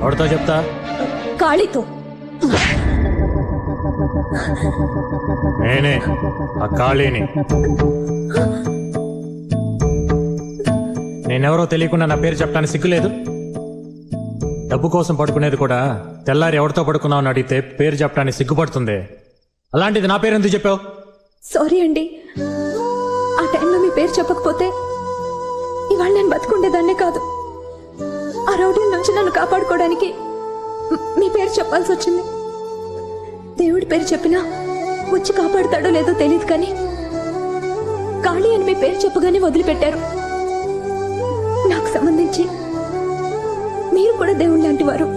ఎవరితో చెప్తా? కాళీతో. నేనే ఆ కాళీని. నేనెవరో తెలియకుండా నా పేరు చెప్పడానికి సిగ్గులేదు? డబ్బు కోసం పడుకునేది కూడా తెల్లారి ఎవరితో పడుకున్నావు అని అడిగితే పేరు చెప్పడానికి సిగ్గుపడుతుంది. అలాంటిది నా పేరు ఎందుకు చెప్పావు? సారీ అండి, ఆ టైంలో మీ పేరు చెప్పకపోతే ఇవాళ నేను బతుకుండేదాన్నే కాదు. ఆ రౌడీ నుంచి నన్ను కాపాడుకోవడానికి మీ పేరు చెప్పాల్సి వచ్చింది. దేవుడి పేరు చెప్పినా వచ్చి కాపాడుతాడో లేదో తెలియదు, కానీ కాళీ అని మీ పేరు చెప్పగానే వదిలిపెట్టారు. నాకు సంబంధించి మీరు కూడా దేవుడు లాంటి వారు.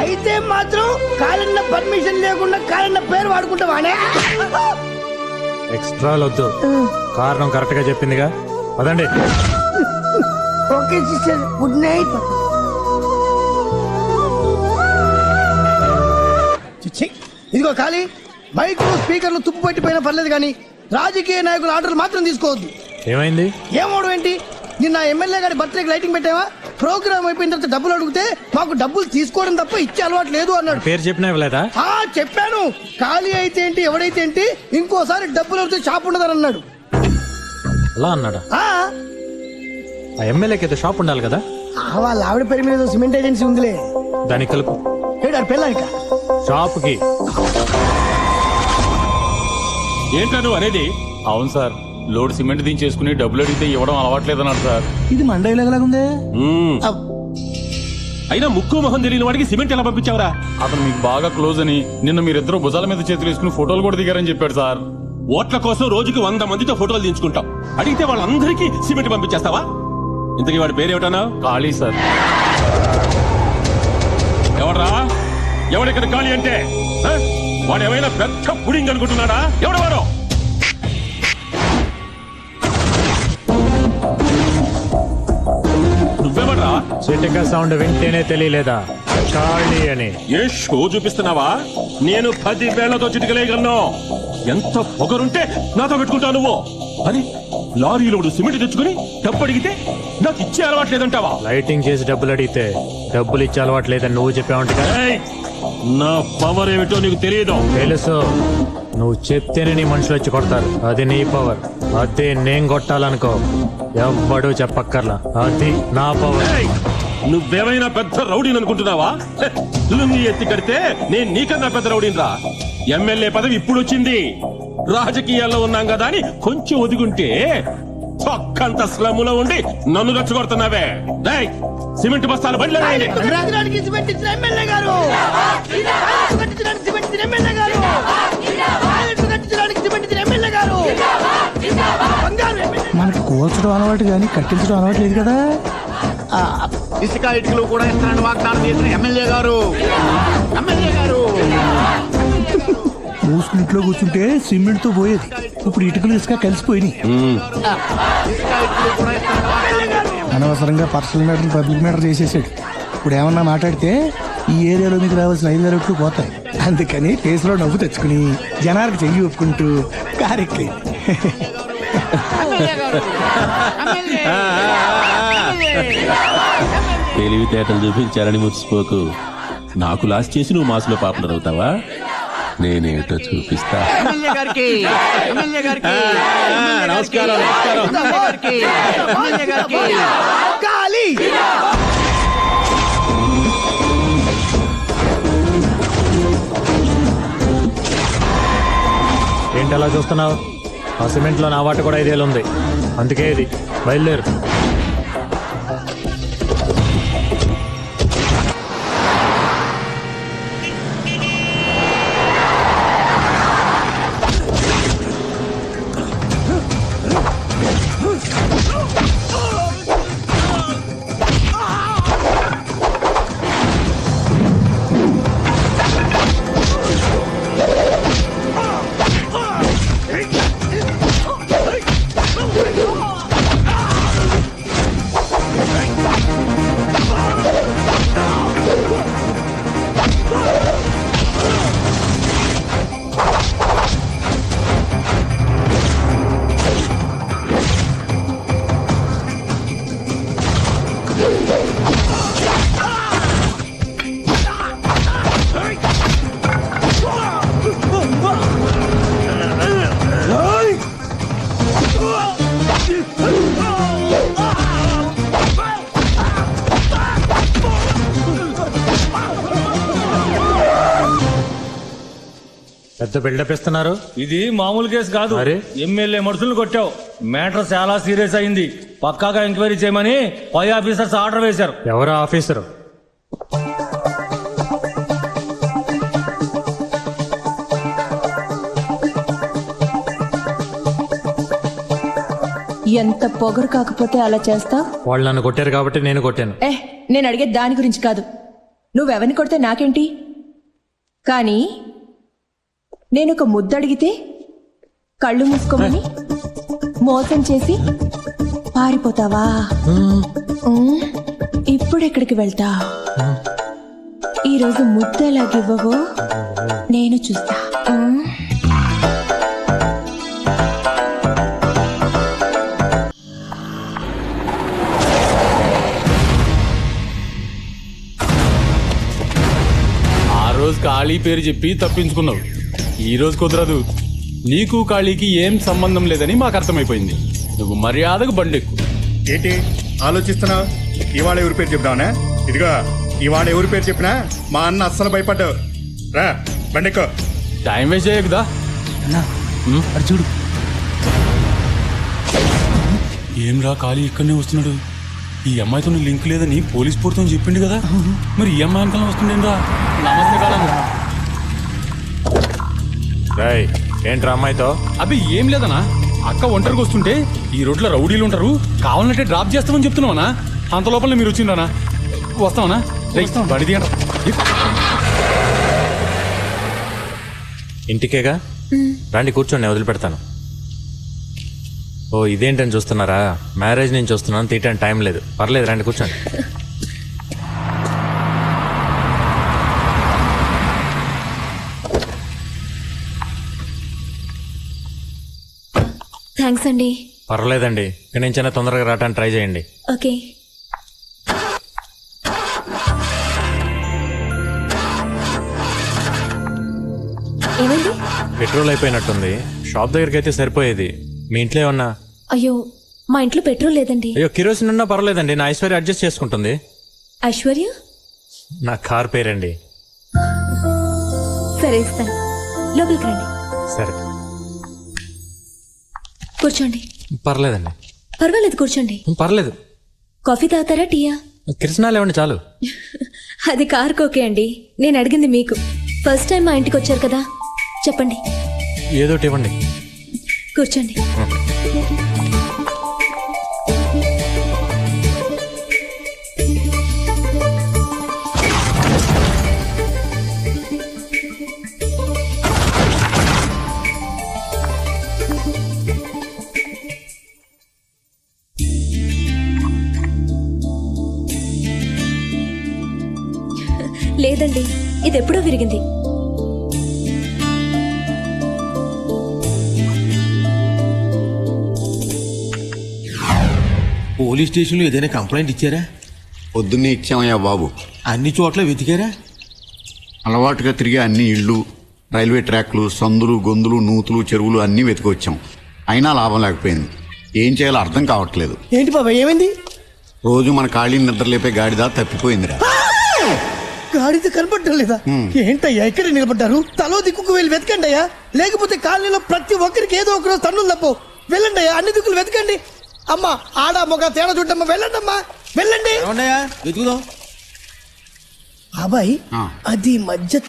అయితే మాత్రం కాలన్న పర్మిషన్ లేకుండా కాలన్న పేరు వాడుకుంటావానే? ఎక్స్ట్రా వద్దు, కారణం కరెక్ట్ గా చెప్పిందిగా. పదండి. Okay sister, good night. ఇదిగో ఖాళీ, మైకు స్పీకర్లు తుప్పు పట్టిపోయినా పర్లేదు, కానీ రాజకీయ నాయకుల ఆర్డర్లు మాత్రం తీసుకోవద్దు. ఏమైంది? ఏమోడు ఏంటి? నిన్న ఎమ్మెల్యే గారి బర్త్డేకి లైటింగ్ పెట్టావా? ప్రోగ్రామ్ అయిపోయిన తర్వాత డబ్బులు అడిగితే మాకు డబ్బులు తీసుకోవడం తప్ప ఇచ్చే అలవాటు లేదు అన్నాడు. పేరు చెప్పినా ఇవ్వలేదా? చెప్పాను. ఖాళీ అయితే ఏంటి, ఎవడైతే ఏంటి, ఇంకోసారి డబ్బులు అడిగితే షాప్ ఉండదని అన్నాడు. అలా అన్నాడా? ఆ ఎమ్మెల్యేకి ఏదో షాప్ ఉండాలి కదా. వాళ్ళ ఆవిడ పేరు మీద సిమెంట్ ఏజెన్సీ ఉందిలే. దానికి కలుపు. పెళ్ళానిక షాప్ కి. ఏంటా నువ్వు అనేది? అవును సార్, లోడ్ సిమెంట్ దించేసుకుని డబ్బులు అడిగితే ఇవ్వడం అలవాట్లేదన్నాడు సార్. ఇది మండలాగుందే. అయినా ముక్కు మొహం తెలియని వాడికి సిమెంట్ ఎలా పంపించావరా? అతను మీకు బాగా క్లోజ్ అని నిన్న మీరిద్దరు భుజాల మీద చేతులు వేసుకుని ఫోటోలు కూడా దిగారని చెప్పాడు సార్. ఓట్ల కోసం రోజుకి 100 మందితో ఫోటోలు దించుకుంటాం. అడిగితే వాళ్ళందరికీ సిమెంట్ పంపించేస్తావా? ఇంతకీ వాడి పేరేమిటన్నా? ఖాళీ సార్. ఎవడ్రా? ఎవడిక్కడ ఖాళీ అంటే? వాడు ఏమైనా పెద్ద పుడింగ్ అనుకుంటున్నాడా? ఎవడెవరో? నువ్వెవడ్రా? చిటిక సౌండ్ వింటేనే తెలియలేదా ఖాళీ అని? ఏ షో చూపిస్తున్నావా? నేను 10 వేళ్లతో చిటికలేయగలను. ఎంత పొగరుంటే నాతో పెట్టుకుంటావు నువ్వు? అని లారీలోడు సిమెంట్ తెచ్చుకుని డబ్బు అడిగితే నాకు ఇచ్చే అలవాట్లేదంటావా? లైటింగ్ చేసి డబ్బులు అడిగితే డబ్బులు ఇచ్చే అలవాట్లేదని నువ్వు చెప్పావంట. నా పవర్ ఏమిటో నీకు తెలియదు. తెలుసు, నువ్వు చెప్తేనే నీ మనుషులు వచ్చి కొడతారు. అది నీ పవర్. అదే నేను కొట్టాలనుకో ఎవ్వడూ చెప్పక్కర్లా. అది నా పవర్. నువ్వేమైనా పెద్ద రౌడీని అనుకుంటున్నావా? లుంగి ఎత్తి కడితే నేను నీకన్నా పెద్ద రౌడీని. ఎమ్మెల్యే పదవి ఇప్పుడు వచ్చింది. రాజకీయాల్లో ఉన్నాం కదా అని కొంచెం ఒదిగుంటే పక్కంత స్లమ్ములో ఉండి నన్ను రెచ్చగొడుతున్నావే. సిమెంట్ బస్తాలు బండ్లు సిమెంట్ ఇచ్చిన ఎమ్మెల్యే గారు, సిమెంట్ ఇచ్చిన ఎమ్మెల్యే గారు, సిమెంట్ ఇచ్చిన ఎమ్మెల్యే గారు. మనకి కూల్చడం అలవాటు కానీ కట్టించడం అలవాటు లేదు కదా. ఇసుక ఇటుకలు కూడా ఇస్తానని వాగ్దానం చేసిన ఎమ్మెల్యే గారు. మూసుకుని ఇంట్లో కూర్చుంటే సిమెంట్ తో పోయేది, ఇప్పుడు ఇటుకలు ఇసుక కలిసిపోయినాయి. అనవసరంగా పర్సనల్ మ్యాటర్ పబ్లిక్ మ్యాటర్ చేసేసాడు. ఇప్పుడు ఏమన్నా మాట్లాడితే ఈ ఏరియాలో మీకు రావాల్సిన 5,000 రూపాయలు పోతాయి. అందుకని ఫేస్లో నవ్వు తెచ్చుకుని జనాలకు చెయ్యి ఒప్పుకుంటూ కారెక్కి తెలివితేటలు చూపించారని మురిసిపోకు. నాకు లాస్ట్ చేసి నువ్వు మాసులో పాపులర్ అవుతావా? నేనేటో చూపిస్తా. నమస్కారం. కాళీ ఏంటి అలా చూస్తున్నావు? ఆ సిమెంట్లో నా వాట కూడా 5,000 ఉంది. అందుకే ఇది బయలుదేరు. పెద్ద బిల్డప్ ఇస్తున్నారు. ఇది మామూలు కేసు కాదు. ఎమ్మెల్యే మనుషులను కొట్టావు. మ్యాటర్ చాలా సీరియస్ అయింది. పక్కాగా ఎంక్వైరీ చేయమని పై ఆఫీసర్స్ ఆర్డర్ వేశారు. ఎవరు ఆఫీసరు? ఎంత పొగరు కాకపోతే అలా చేస్తా? వాళ్ళు నన్ను కొట్టారు కాబట్టి నేను కొట్టాను. నేను అడిగే దాని గురించి కాదు. నువ్వెవరిని కొడితే నాకేంటి? కానీ నేను ఒక ముద్దడిగితే కళ్ళు మూసుకోమని మోసం చేసి పారిపోతావా? ఇప్పుడెక్కడికి వెళ్తా? ఈరోజు ముద్ద ఎలాగివ్వవో నేను చూస్తా. ఆ రోజు ఖాళీ పేరు చెప్పి తప్పించుకున్నావు. ఈ రోజు కుదరదు. నీకు ఖాళీకి ఏం సంబంధం లేదని మాకు అర్థమైపోయింది. నువ్వు మర్యాదకు బండెక్కు. ఏంటి ఆలోచిస్తున్నావు? ఇవాళ ఎవరి పేరు చెప్దావునా? ఇదిగో ఇవాళ ఎవరి పేరు చెప్పినా మా అన్న అస్సలు భయపడ్డావు. రా బండెక్కో. Time waste చేయకుదా. చూడు ఏం రా ఖాళీ ఇక్కడనే వస్తున్నాడు. ఈ అమ్మాయితో లింక్ లేదని పోలీస్ పూర్తం చెప్పిండు కదా. మరి ఈ అమ్మాయి అంకలం వస్తుండేంరా. నమస్తే కాలం. ఏంట్రా అమ్మాయితో? అబ్బి ఏం లేదనా. అక్క ఒంటరికి వస్తుంటే ఈ రోడ్లో రౌడీలు ఉంటారు, కావాలంటే డ్రాప్ చేస్తామని చెప్తున్నావనా. అంత లోపల మీరు వచ్చిండ్రానా? వస్తామనా? బడి తీయండి. ఇంటికేగా రండి, కూర్చోండి, వదిలిపెడతాను. ఓ ఇదేంటని చూస్తున్నారా? మ్యారేజ్ నుంచి వస్తున్నాను, తీయటానికి టైం లేదు. పర్లేదు రండి, కూర్చోండి. థ్యాంక్స్ అండి. పర్లేదండి, ఇక్కడి నుంచైనా తొందరగా రావడానికి ట్రై చేయండి. ఓకే. ఏమైంది? పెట్రోల్ అయిపోయినట్టుంది. షాప్ దగ్గరికి అయితే సరిపోయేది. మీ ఇంట్లో ఏమన్నా? అయ్యో మా ఇంట్లో పెట్రోల్ లేదండి. అయ్యో కిరోసిన్ ఉన్నా పర్లేదండి, నా ఐశ్వర్య అడ్జస్ట్ చేసుకుంటుంది. ఐశ్వర్య? నా కార్ పేరండి. సరే ఇస్తాను, లోపలికి రండి. సరే కూర్చోండి. పర్లేదండి. పర్వాలేదు కూర్చోండి. పర్లేదు. కాఫీ తాగుతారా, టీయా? కిరసనాలు ఇవ్వండి చాలు. అది కార్కి ఓకే అండి. నేను అడిగింది మీకు. ఫస్ట్ టైం మా ఇంటికి వచ్చారు కదా, చెప్పండి. ఏదోటి ఇవ్వండి. కూర్చోండి. లేదండి, ఇది ఎప్పుడో విరిగింది. పోలీస్ స్టేషన్లో ఏదైనా కంప్లైంట్ ఇచ్చారా? పొద్దున్నే ఇచ్చామయ్యా బాబు. అన్ని చోట్ల వెతికారా? అలవాటుగా తిరిగే అన్ని ఇళ్ళు, రైల్వే ట్రాక్లు, సందులు, గొంతులు, నూతులు, చెరువులు అన్నీ వెతికొచ్చాం. అయినా లాభం లేకపోయింది. ఏం చేయాలో అర్థం కావట్లేదు. ఏంటి బాబాయ్ ఏమైంది? రోజు మన ఖాళీ నిద్రలేపే గాడిద తప్పిపోయిందిరా. గాడిద కనపడటం లేదా? ఏంటయ్యా ఎక్కడ నిలబడ్డారు? తలో దిక్కుకు వెళ్ళి వెతకండి అయ్యా, లేకపోతే కాలనీలో ప్రతి ఒక్కరికి ఏదో ఒకరోజు తన్నులు తప్పు. వెళ్ళండి అయ్యా, అన్ని దిక్కులు వెతకండి. అమ్మా ఆడ మొగ తేడా చూడమ్మా, వెళ్ళండి అమ్మా వెళ్ళండి. వెతుకుదాం. బాబాయ్ అది మధ్య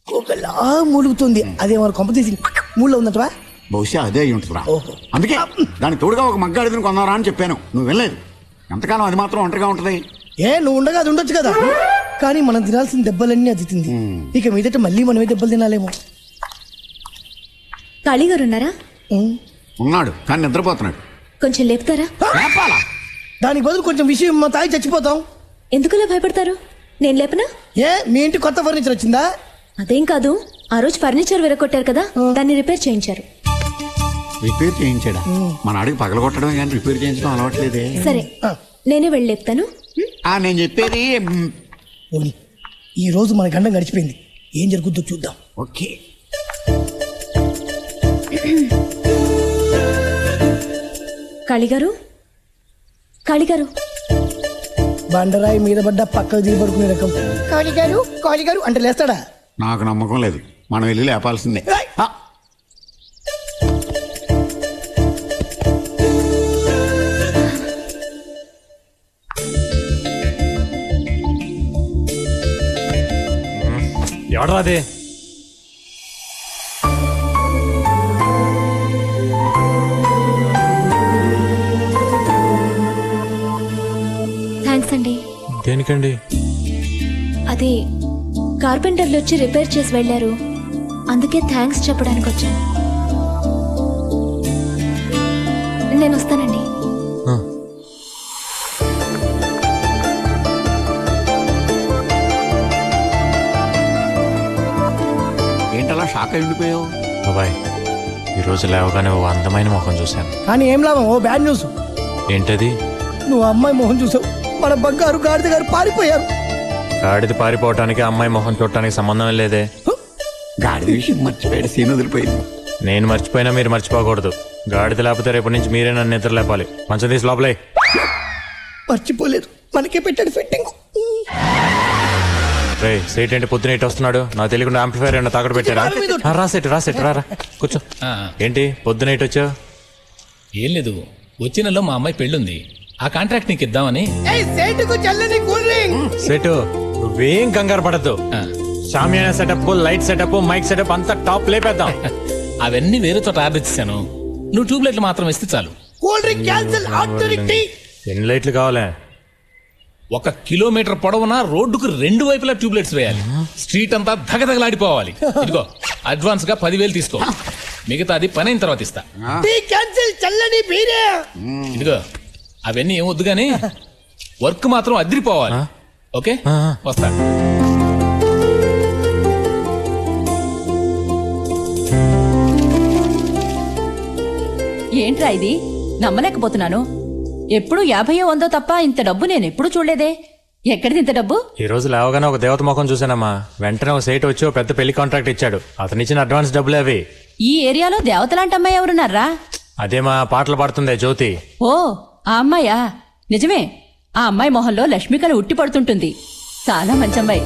ఒకలా మూలుగుతుంది, అదేమో కొంప తీసి మూడులో ఉందంటవా? బహుశా అదే అయి ఉంటుందిరా. అందుకే దానికి తోడుగా ఒక మగ్గాడిదని కొన్నారా అని చెప్పాను. నువ్వు వెళ్ళలేదు. ఎంతకాలం అది మాత్రం ఒంటరిగా ఉంటది? ఏ నువ్వు ఉండగా అది ఉండొచ్చు కదా. కానీ మనం తినాల్సిన దెబ్బలన్నీ అది తింది. ఇక మీదట మళ్ళీ మనమే దెబ్బలు తినాలేమో. కాళీగారు ఉన్నారా? ఉన్నాడు, కానీ నిద్రపోతున్నాడు. కొంచెం లేపుతారా? దానికి బదులు కొంచెం విషయం మా తాగి చచ్చిపోతాం. ఎందుకలా భయపడతారు? నేను లేపనా? ఏ మీ ఇంటి కొత్త ఫర్నిచర్ వచ్చిందా? అదేం కాదు, ఆ రోజు ఫర్నిచర్ విరగొట్టారు కదా, దాన్ని రిపేర్ చేయించారు. రిపేర్ చేయించాడా? మన అడిగి పగలగొట్టడమే కానీ రిపేర్ చేయించడం అలవాట్లేదే. సరే నేనే వెళ్ళి లేపుతాను. నేను చెప్పేది ఈ రోజు మన గండం గడిచిపోయింది, ఏం జరుగుతుందో చూద్దాం. ఓకే. కాళీగారు, కాళీగారు. బండరాయి మీద పడ్డ పక్కకు దిగి పడుకునే రకం. కాళీగారు కాళీగారు అంటే లేస్తాడా? నాకు నమ్మకం లేదు, మనం వెళ్ళి లేపాల్సిందే. ఎవడరా అదే? థ్యాంక్స్ అండి. దేనికండి? అది కార్పెంటర్లు వచ్చి రిపేర్ చేసి వెళ్ళారు, అందుకే థ్యాంక్స్ చెప్పడానికి వచ్చాను. నేను వస్తానండి. ఏంటలా షాక్ అయి ఉండిపోయావు? బాబాయ్, ఈరోజు లేవగానే ఓ అందమైన మొహం చూశాను. కానీ ఏం లాభం, ఓ బ్యాడ్ న్యూస్. ఏంటది? నువ్వు అమ్మాయి మొహం చూసావు, మన బంగారు గాడిద గారు పారిపోయారు. గాడిద పారిపోవటానికి అమ్మాయి మొహం చూడటానికి సంబంధం లేదే. గాడిద విషయం మర్చిపోయాడు, సీన్ వదిలిపోయింది. నేను మర్చిపోయినా మీరు మర్చిపోకూడదు. గాడిద లేకపోతే రేపటి నుంచి మీరే నన్ను నిద్ర లేపాలి. మంచం తీసి లోపలే. మర్చిపోలేదు, మనకే పెట్టాడు ఫిట్టింగ్. రే సీట్ ఏంటి పొద్దున ఇటు వస్తున్నాడు? నాకు తెలియకుండా ఆంప్లిఫైర్ ఏమన్నా తాకట్టు పెట్టారా? రాసేట్ రా కూర్చో. ఏంటి పొద్దున ఇటు వచ్చావు? ఏం లేదు, వచ్చే నెలలో మా అమ్మాయి పెళ్ళుంది, ఆ కాంట్రాక్ట్ నీకు ఇద్దామని. సెటు నువ్వేం కంగారు పడద్దు. Shamiana setup, light setup, mic setup అంతా టాప్ లేపేద్దాం. అవన్నీ వేరే చోట ఆర్డర్ ఇచ్చాను, నువ్వు ట్యూబ్ లైట్లు మాత్రం ఇస్తే చాలు. ఎన్ని లైట్లు కావాలే? 1 కిలోమీటర్ పొడవున రోడ్డుకు 2 వైపులా ట్యూబ్ లైట్స్ వేయాలి. స్ట్రీట్ అంతా ధగధగలాడిపోవాలి. ఇదిగో అడ్వాన్స్ గా 10,000 తీసుకో, మిగతాది పని అయిన తర్వాత ఇస్తా. ఇదిగో అవన్నీ ఏం వద్దు గానీ వర్క్ మాత్రం అదిరిపోవాలి. ఓకే, వస్తా. ఏంట్రా ఇది? నమ్మలేకపోతున్నాను. ఎప్పుడు 50 100 తప్ప ఇంత డబ్బు నేను ఎప్పుడు చూడలేదే. ఎక్కడిది ఇంత డబ్బు? ఈ రోజు లేవగానే ఒక దేవత ముఖం చూసానమ్మా. వెంటనే ఒక సైట్ వచ్చి ఒక పెద్ద పెళ్లి కాంట్రాక్ట్ ఇచ్చాడు. అతను ఇచ్చిన అడ్వాన్స్ డబ్బులు అవి. ఈ ఏరియాలో దేవతలాంటి అమ్మాయి ఎవరున్నారా? అదేమా పాటలు పాడుతుందే జ్యోతి. ఓ ఆ అమ్మాయా? నిజమే, ఆ అమ్మాయి మొహంలో లక్ష్మికలు ఉట్టి పడుతుంటుంది. చాలా మంచి అమ్మాయి.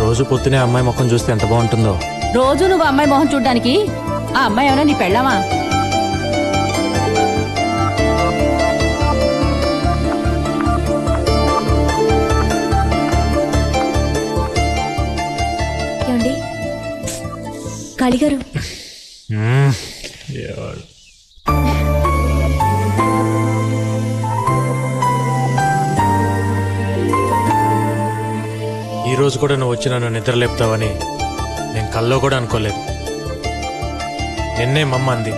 రోజు పొద్దునే అమ్మాయి ముఖం చూస్తే ఎంత బాగుంటుందో. రోజు నువ్వు అమ్మాయి మొహం చూడ్డానికి ఆ అమ్మాయి ఏమైనా నీ పెళ్ళామా? ఏమండి కాళీగారు? ఈ రోజు కూడా నువ్వు వచ్చి నన్ను నిద్ర లేపుతావని నేను కల్లో కూడా అనుకోలేదు. నిన్నే మమ్మ అంది,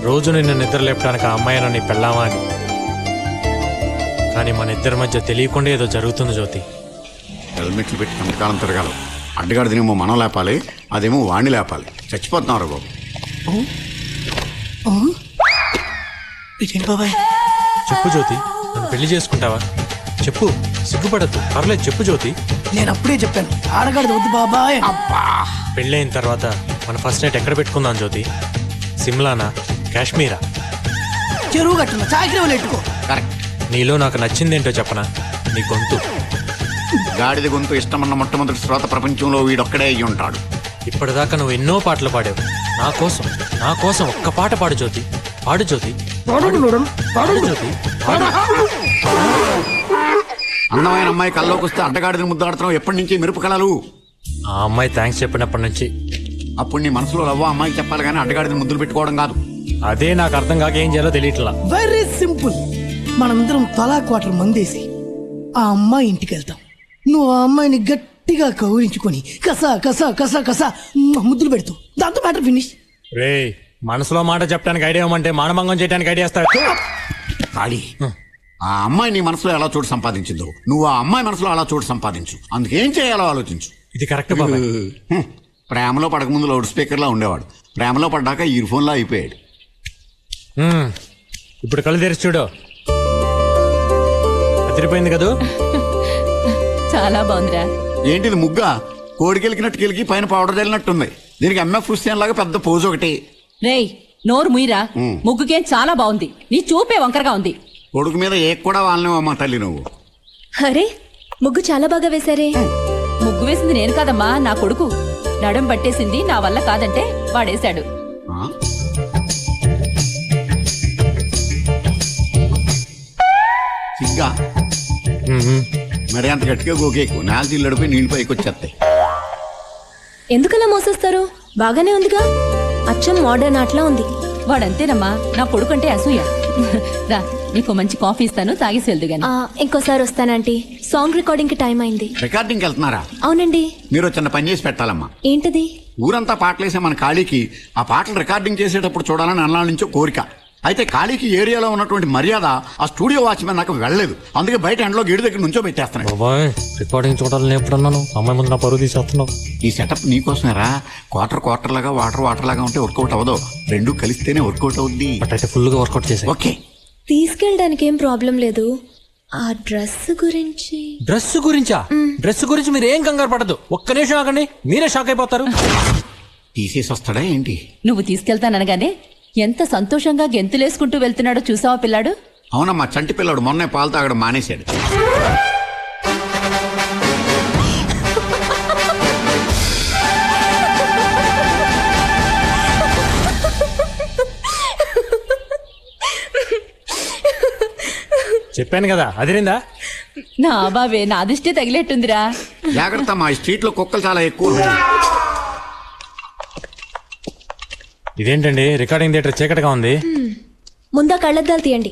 రోజు నిన్ను నిద్ర లేపడానికి ఆ అమ్మాయి నన్ను పెళ్ళామా అని. కానీ మన ఇద్దరి మధ్య తెలియకుండా ఏదో జరుగుతుంది జ్యోతి. హెల్మెట్లు పెట్టి కంతకాలం తిరగాలి. అడ్డగాడిదేమో మనం లేపాలి, అదేమో వాణ్ణి లేపాలి. చచ్చిపోతున్నావు రా బాబు. బాబాయ్ చెప్పు జ్యోతి, నన్ను పెళ్లి చేసుకుంటావా? చెప్పు, సిగ్గుపడద్దు, పర్లేదు చెప్పు జ్యోతి. నేను అప్పుడే చెప్పాను ఆడగాడిది వద్దు బాబాయ్. పెళ్ళైన తర్వాత మన ఫస్ట్ నైట్ ఎక్కడ పెట్టుకుందాం జ్యోతి? సిమ్లానా, కాశ్మీరా? చెరువు కట్టున్నా చాకరీ ఎట్టుకో. కరెక్ట్. నీలో నాకు నచ్చిందేంటో చెప్పనా? నీ గొంతు. గాడిద గొంతు ఇష్టమన్న మొట్టమొదటి శ్రోత ప్రపంచంలో వీడొక్కడే అయ్యి ఉంటాడు. ఇప్పటిదాకా నువ్వు ఎన్నో పాటలు పాడావు. నా కోసం ఒక్క పాట పాడు జ్యోతి. పాడు జ్యోతి, పాడు జ్యోతి. అందమైన అమ్మాయి కల్లోకి వస్తే అడ్డగాడిదని ముద్దాడుతున్నావు. ఎప్పటి నుంచి మెరుపు కళలు? ఆ అమ్మాయి థ్యాంక్స్ చెప్పినప్పటి నుంచి. అప్పుడు నీ మనసులో లవ్వ అమ్మాయికి చెప్పాలి కానీ అడ్డగాడిని ముద్దులు పెట్టుకోవడం కాదు. అదే నాకు అర్థం కాక ఏం చేయాలో తెలియట్లా. Very simple. మనందరం తలా క్వార్టర్ మందేసి ఆ అమ్మాయి ఇంటికి వెళ్తాం. నువ్వు ఆ అమ్మాయిని గట్టిగా కౌరించుకొని కసా కసా కసా కసా ముద్దులు పెడతావు. దాంతో మ్యాటర్ ఫినిష్. రే, మనసులో మాట చెప్పడానికి ఐడియా ఇవ్వమంటే మానభంగం చేయడానికి ఐడియా ఇస్తాడు. ఖాళీ. ఆ అమ్మాయి నీ మనసులో ఎలా చోటు సంపాదించిందో నువ్వు ఆ అమ్మాయి మనసులో అలా చోటు సంపాదించు. అందుకేం చేయాలో ఆలోచించు. ఇది కరెక్ట్ బాబాయ్. ప్రేమలో పడకముందు లౌడ్ స్పీకర్లా ఉండేవాడు, ప్రేమలో పడ్డాక ఇయర్ ఫోన్లా అయిపోయాడు. ఇప్పుడు కళ్ళు తెరిచి చూడు. అదిరిపోయింది కదూ? చాలా బాగుందిరా. ఏంటిది ముగ్గా? కోడికెలికినట్టు కెలికి పైన పౌడర్ చల్లినట్టుంది. దీనికి ఎంఎఫ్ హుస్సేన్ లాగా పెద్ద పోజు ఒకటి. రేయ్, నోరు ముయిరా. ముగ్గుకేం చాలా బాగుంది, నీ చూపే వంకరగా ఉంది. కొడుకు మీద ఏ కూడా వాళ్ళనేవమ్మా తల్లి నువ్వు. అరే, ముగ్గు చాలా బాగా వేశారే. ముగ్గు వేసింది నేను కాదమ్మా, నా కొడుకు. నడుం పట్టేసింది నా వల్ల కాదంటే వాడేశాడు. సిగ్గా మరి అంత గట్టిగా గోకేకు. నేల చిల్లడిపోయి నీళ్ళు పైకి వచ్చేస్తాయి. ఎందుకలా మోసేస్తారు? బాగానే ఉందిగా, అచ్చం మోడర్న్ ఆటలా ఉంది. వాడంతేనమ్మా, నా కొడుకంటే అసూయ. రా, నీకు మంచి కాఫీ ఇస్తాను, తాగేసి వెళ్దు గాని. ఇంకోసారి వస్తానంటీ. సాంగ్ రికార్డింగ్ కి టైం అయింది. రికార్డింగ్ వెళ్తున్నారా? అవునండి. మీరు చిన్న పని చేసి పెట్టాలమ్మా. ఏంటది? ఊరంతా పాటలేసే మన ఖాళీకి ఆ పాటలు రికార్డింగ్ చేసేటప్పుడు చూడాలని అన్నాళ్ళ నుంచో కోరిక. అయితే ఖాళీకి ఏరియాలో ఉన్నటువంటి మర్యాద ఆ స్టూడియో వాచ్మెన్ నాకు వెళ్ళలేదు. అందుకే బయట ఎండలో గేటు దగ్గర నుంచో పెట్టేస్తున్నాను. రికార్డింగ్ చూడాలని ఎప్పుడన్నాను? అమ్మాయి ముందు నా పరువు తీసేస్తున్నావు. ఈ సెటప్ నీకోసమేరా. క్వార్టర్ లాగా వాటర్ లాగా ఉంటే వర్కౌట్ అవ్వదు. రెండు కలిస్తేనే వర్కౌట్ అవుద్ది. అయితే ఫుల్ గా వర్కౌట్ చేసే. ఓకే, తీసుకెళ్ళడానికి ఏం ప్రాబ్లం లేదు. ఆ డ్రెస్ గురించి. డ్రెస్ గురించా? డ్రెస్ గురించి మీరు ఏం కంగారు పడదు. ఒక్క నిమిషం ఆగండి, మీరే షాక్ అయిపోతారు. తీసేసి వస్తాడా ఏంటి? నువ్వు తీసుకెళ్తాననగానే ఎంత సంతోషంగా గెంతులేసుకుంటూ వెళ్తున్నాడో చూసావా పిల్లాడు? అవునమ్మా, చంటి పిల్లాడు మొన్నే పాలు తాగడం మానేశాడు. చెప్పాను కదా, అదిరిందా? నా బావే, నా దృష్టి తగిలేట్టుందిరా. జాగ్రత్త, మా స్ట్రీట్ లో కుక్కలు చాలా ఎక్కువ. ఇదేంటండి రికార్డింగ్ థియేటర్ చీకటిగా ఉంది? ముందా కళ్ళద్దాలు తీయండి.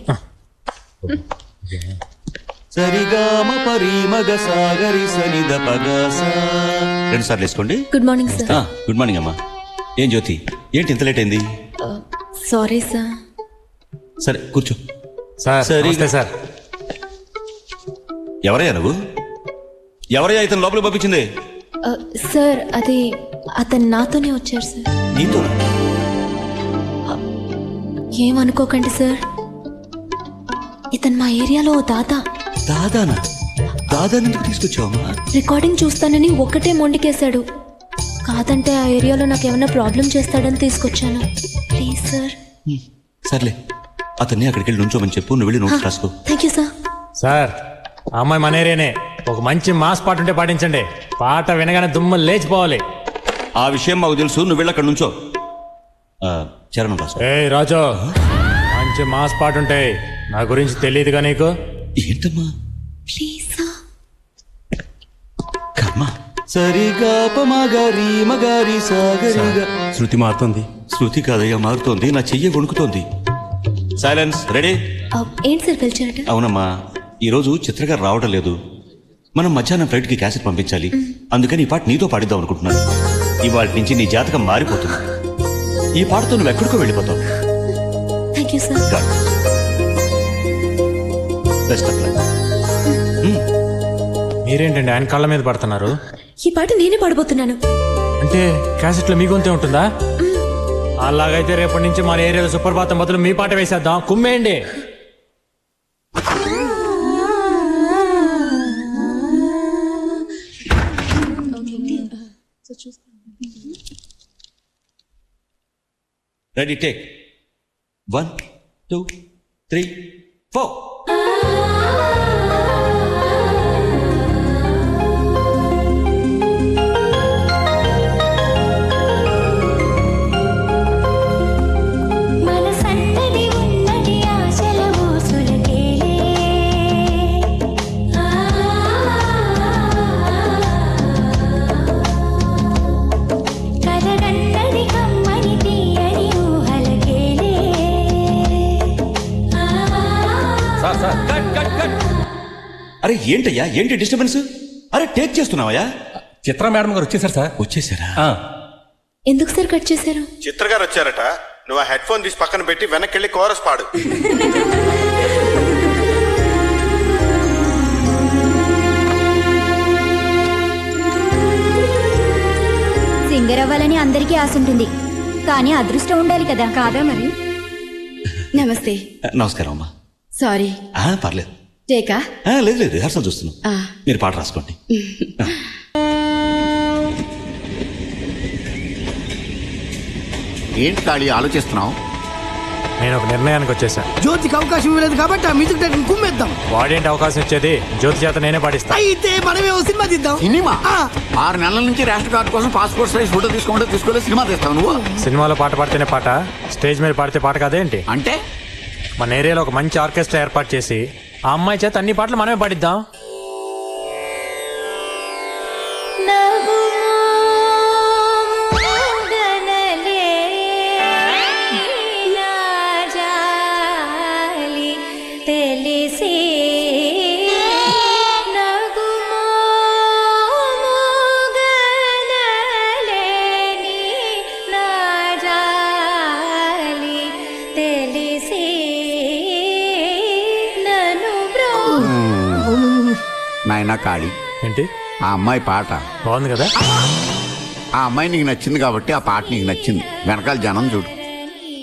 సరిగామ పరిమగ సాగరి సనిద పగస. రెండు సార్లు వేసుకోండి. Good morning sir. Good morning అమ్మా. ఏం జ్యోతి, ఏంటి ఇంత లేట్ అయింది? Sorry sir. సరే కూర్చో. సార్, ఎవరయ్యా నువ్వు? ఎవరయ్యా ఇతను లోపలికి పంపించింది? సార్, అది అతను నాతోనే వచ్చారు సార్. నీతో? ఏమనుకోకండి సార్, ఇతను మా ఏరియాలో దాదా. దాదానా? దాదాని ఎందుకు తీసుకొచ్చావమ్మా? రికార్డింగ్ చూస్తానని ఒక్కటే మొండికేశాడు. కాదంటే ఆ ఏరియాలో నాకు ఏమైనా ప్రాబ్లం చేస్తాడని తీసుకొచ్చాను. Please sir. సర్లే, అతన్ని అక్కడికి వెళ్ళి నుంచోమని చెప్పు. నువ్వు వెళ్ళి నోట్స్ రాసుకో. Thank you sir. సార్, ఆ అమ్మాయి మన ఏరియానే. ఒక మంచి మాస్ పాట ఉంటే పాటించండి. పాట వినగానే దుమ్ము లేచిపోవాలి. ఆ విషయం మాకు తెలుసు. నువ్వు వెళ్ళి అక్కడ నుంచో. చరణం రాసుకో. ఏ రాజు, మంచి మాస్ పాట ఉంటాయి. నా గురించి తెలియదుగా నీకు? ఏంటమ్మా? Please sir. కర్మ. సరిగా మగరి మగరి సాగరిగా. శృతి మారుతుంది. శృతి కాదయ్యా, మారుతోంది. నా చెయ్యి వణుకుతోంది. సైలెన్స్. రెడీ? ఏంటి సార్ పిలిచారట? అవునమ్మా, ఈరోజు చిత్రగారు రావడం లేదు. మనం మధ్యాహ్నం ఫ్లైట్ కి క్యాసెట్ పంపించాలి. అందుకని ఈ పాట నీతో పాడిద్దాం అనుకుంటున్నాను. ఇవాళ నుంచి నీ జాతకం మారిపోతుంది. ఈ పాటతో నువ్వు ఎక్కడికో వెళ్ళిపోతావు. Thank you sir. Best of luck. మీరేంటండి ఆయన కళ్ళ మీద పడుతున్నారు? ఈ పాట నేనే పాడబోతున్నాను. అంటే క్యాసెట్లో మీ గొంతే ఉంటుందా? అలాగైతే రేపటి నుంచి మన ఏరియాలో సుప్రభాతం బదులు మీ పాట వేసేద్దాం. కుమ్మేయండి. Ready take 1 2 3 4. అరే ఏంటయ్యా, ఏంటి డిస్టర్బెన్స్? అరే టేక్ చేస్తున్నావయ్యా? చిత్ర మేడం గారు వచ్చేసారు సార్. వచ్చేసారా? ఎందుకు సార్ కట్ చేశారు? చిత్ర గారు వచ్చారట. నువ్వు ఆ హెడ్ ఫోన్ తీసి పక్కన పెట్టి వెనక్కి వెళ్ళి కోరస్ పాడు. సింగర్ అవ్వాలని అందరికీ ఆశ ఉంటుంది, కానీ అదృష్టం ఉండాలి కదా. కాదా మరి? నమస్తే. నమస్కారం అమ్మా. సారీ. పర్లేదు. టేకా? లేదు లేదు, రిహార్సల్ చూస్తున్నాం. మీరు పాట రాసుకోండి. ఏంటి కాళీ ఆలోచిస్తున్నావు? నేను ఒక నిర్ణయానికి వచ్చేసా. జ్యోతికి అవకాశం ఇవ్వలేదు కాబట్టి ఆ మ్యూజిక్ డైరెక్టర్ కుమ్మేద్దాం. వాడేంటి అవకాశం ఇచ్చేది? జ్యోతి చేత నేనే పాటిస్తా. అయితే మనమే ఓ సినిమా తీద్దాం. సినిమా? 6 నెలల నుంచి రేషన్ కార్డు కోసం పాస్పోర్ట్ సైజ్ ఫోటో తీసుకోమంటే తీసుకోలేదు, సినిమా తీస్తావు నువ్వు? సినిమాలో పాట పాడితేనే పాట, స్టేజ్ మీద పాడితే పాట కాదేంటి? అంటే మన ఏరియాలో ఒక మంచి ఆర్కెస్ట్రా ఏర్పాటు చేసి ఆ అమ్మాయి చేత అన్ని పాటలు మనమే పాడిద్దాం. నాయనా కాళీ, ఏంటి ఆ అమ్మాయి పాట బాగుంది కదా? ఆ అమ్మాయి నీకు నచ్చింది కాబట్టి ఆ పాట నీకు నచ్చింది. వెనకాల జనం చూడు.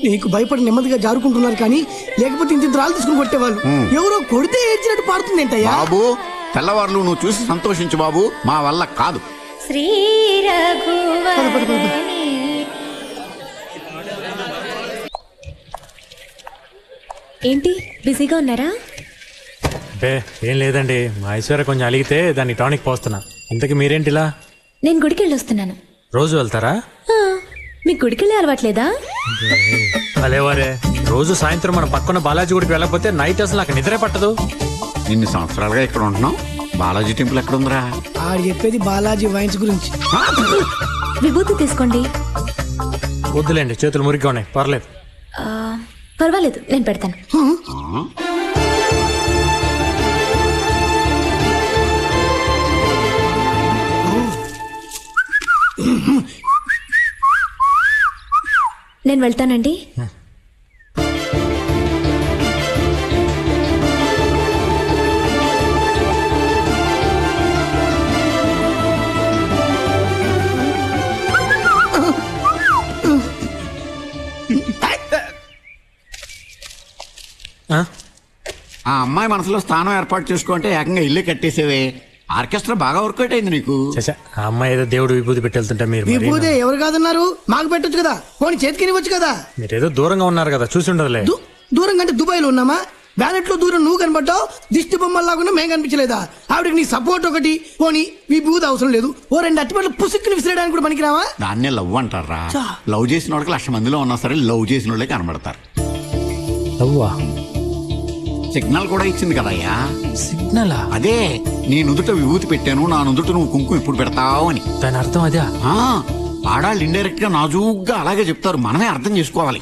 నీకు భయపడి నెమ్మదిగా జారుకుంటున్నారు కానీ లేకపోతే ఇంత రాళ్ళు తీసుకుని కొట్టేవాళ్ళు. ఎవరో కొడితే ఏడ్చినట్టు పాడుతుంది ఏంటయ్యా? బాబు, తెల్లవారులు నువ్వు చూసి సంతోషించు బాబు, మా వల్ల కాదు. శ్రీ ఏంటి బిజీగా ఉన్నారా? బే ఏం లేదండి, మా ఐశ్వర్య కొంచెం అలిగితే దాన్ని టానిక్ పోస్తున్నా. ఇంతకీ మీరేంటిలా? నేను గుడికి వెళ్ళొస్తున్నాను. రోజు వెళ్తారా? మీకు గుడికి వెళ్ళే అలవాట్లేదా? అలేవారే, రోజు సాయంత్రం మన పక్కన బాలాజీ గుడికి వెళ్ళకపోతే నైట్ అసలు నాకు నిద్రే పట్టదు. ఇన్ని సంవత్సరాలుగా ఇక్కడ ఉంటున్నాం, బాలాజీ టెంపుల్ ఎక్కడ ఉందిరా? ఆడు చెప్పేది బాలాజీ వైన్స్ గురించి. విభూతి తీసుకోండి. వద్దులేండి, చేతులు మురిగ్గా ఉన్నాయి, పర్లేదు. పర్వాలేదు, నేను పెడతాను. నేను వెళ్తానండి. ఆ అమ్మాయి మనసులో స్థానం ఏర్పాటు చేసుకుంటే ఏకంగా ఇల్లు కట్టేసేవే. ఆర్కెస్ట్రా బాగా వర్కౌట్ అయింది నీకు. ఆ అమ్మాయి ఏదో దేవుడు విభూతి పెట్టి వెళ్తుంటే మీరు విభూతి ఎవరు కాదన్నారు? మాకు పెట్టొచ్చు కదా, పోనీ చేతికి ఇవ్వచ్చు కదా. మీరేదో దూరంగా ఉన్నారు కదా, చూసి ఉండదులే. దూరం కంటే దుబాయ్ లో ఉన్నామా? బ్యానెట్ లో దూరం నువ్వు కనబడ్డావు, దిష్టి బొమ్మలాగా మేము కనిపించలేదా? ఆవిడకి నీ సపోర్ట్ ఒకటి, పోనీ విభూతి అవసరం లేదు. ఓ 2 అట్టిపట్లు పుసుక్కుని విసిరేయడానికి కూడా పనికిరావా? దాన్నే లవ్ అంటారా? లవ్ చేసిన వాళ్ళకి 1,00,000 మందిలో ఉన్నా సరే లవ్ చేసిన వాళ్ళే కనబడతారు. సిగ్నల్ కూడా ఇచ్చింది కదయ్యా. సిగ్నల్? అదే, నీ నుదుట విభూతి పెట్టాను, నా నుదుట నువ్వు కుంకుమ ఇప్పుడు పెడతావు అని. దాని అర్థం అదే. ఆడాళ్ళు ఇండైరెక్ట్ గా నాజూగ్గా అలాగే చెప్తారు, మనమే అర్థం చేసుకోవాలి.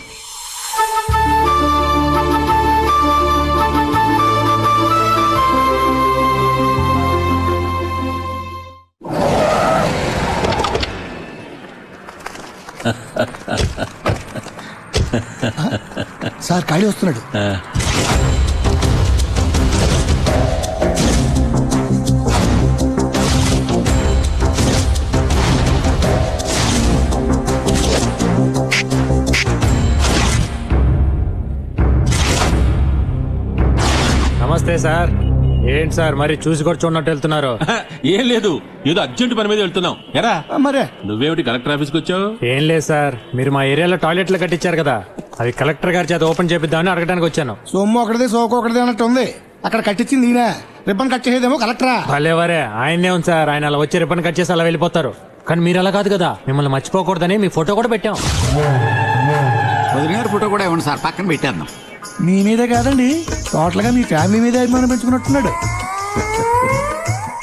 సార్ కాళీ వస్తున్నాడు. సార్. ఏంటి సార్ మరి చూసి కూడా చూడనట్టు వెళ్తున్నారు? ఏం లేదు, ఏదో అర్జెంట్ పని మీద వెళ్తున్నాం. ఎరా మరే నువ్వేమిటి కలెక్టర్ ఆఫీస్కి వచ్చావు? ఏం లేదు సార్, మీరు మా ఏరియాలో టాయిలెట్లు కట్టించారు కదా, అవి కలెక్టర్ గారి చేత ఓపెన్ చేపిద్దామని అడగడానికి వచ్చాను. సొమ్ము ఒకటిది సోకు ఒకటిది అన్నట్టు ఉంది. అక్కడ కట్టించింది ఈయన, రిబ్బన్ కట్ చేసేదేమో కలెక్టరా. భలేవరే, ఆయన్నే ఉంది సార్. ఆయన అలా వచ్చి రిబ్బన్ కట్ చేసి అలా వెళ్ళిపోతారు. కానీ మీరు అలా కాదు కదా, మిమ్మల్ని మర్చిపోకూడదని మీ ఫోటో కూడా పెట్టాం. వదిన గారి ఫోటో కూడా ఇవ్వండి సార్, పక్కన పెట్టేద్దాం. మీ మీదే కాదండి, టోటల్ గా మీ ఫ్యామిలీ మీదే అభిమానం పెంచుకున్నట్టున్నాడు.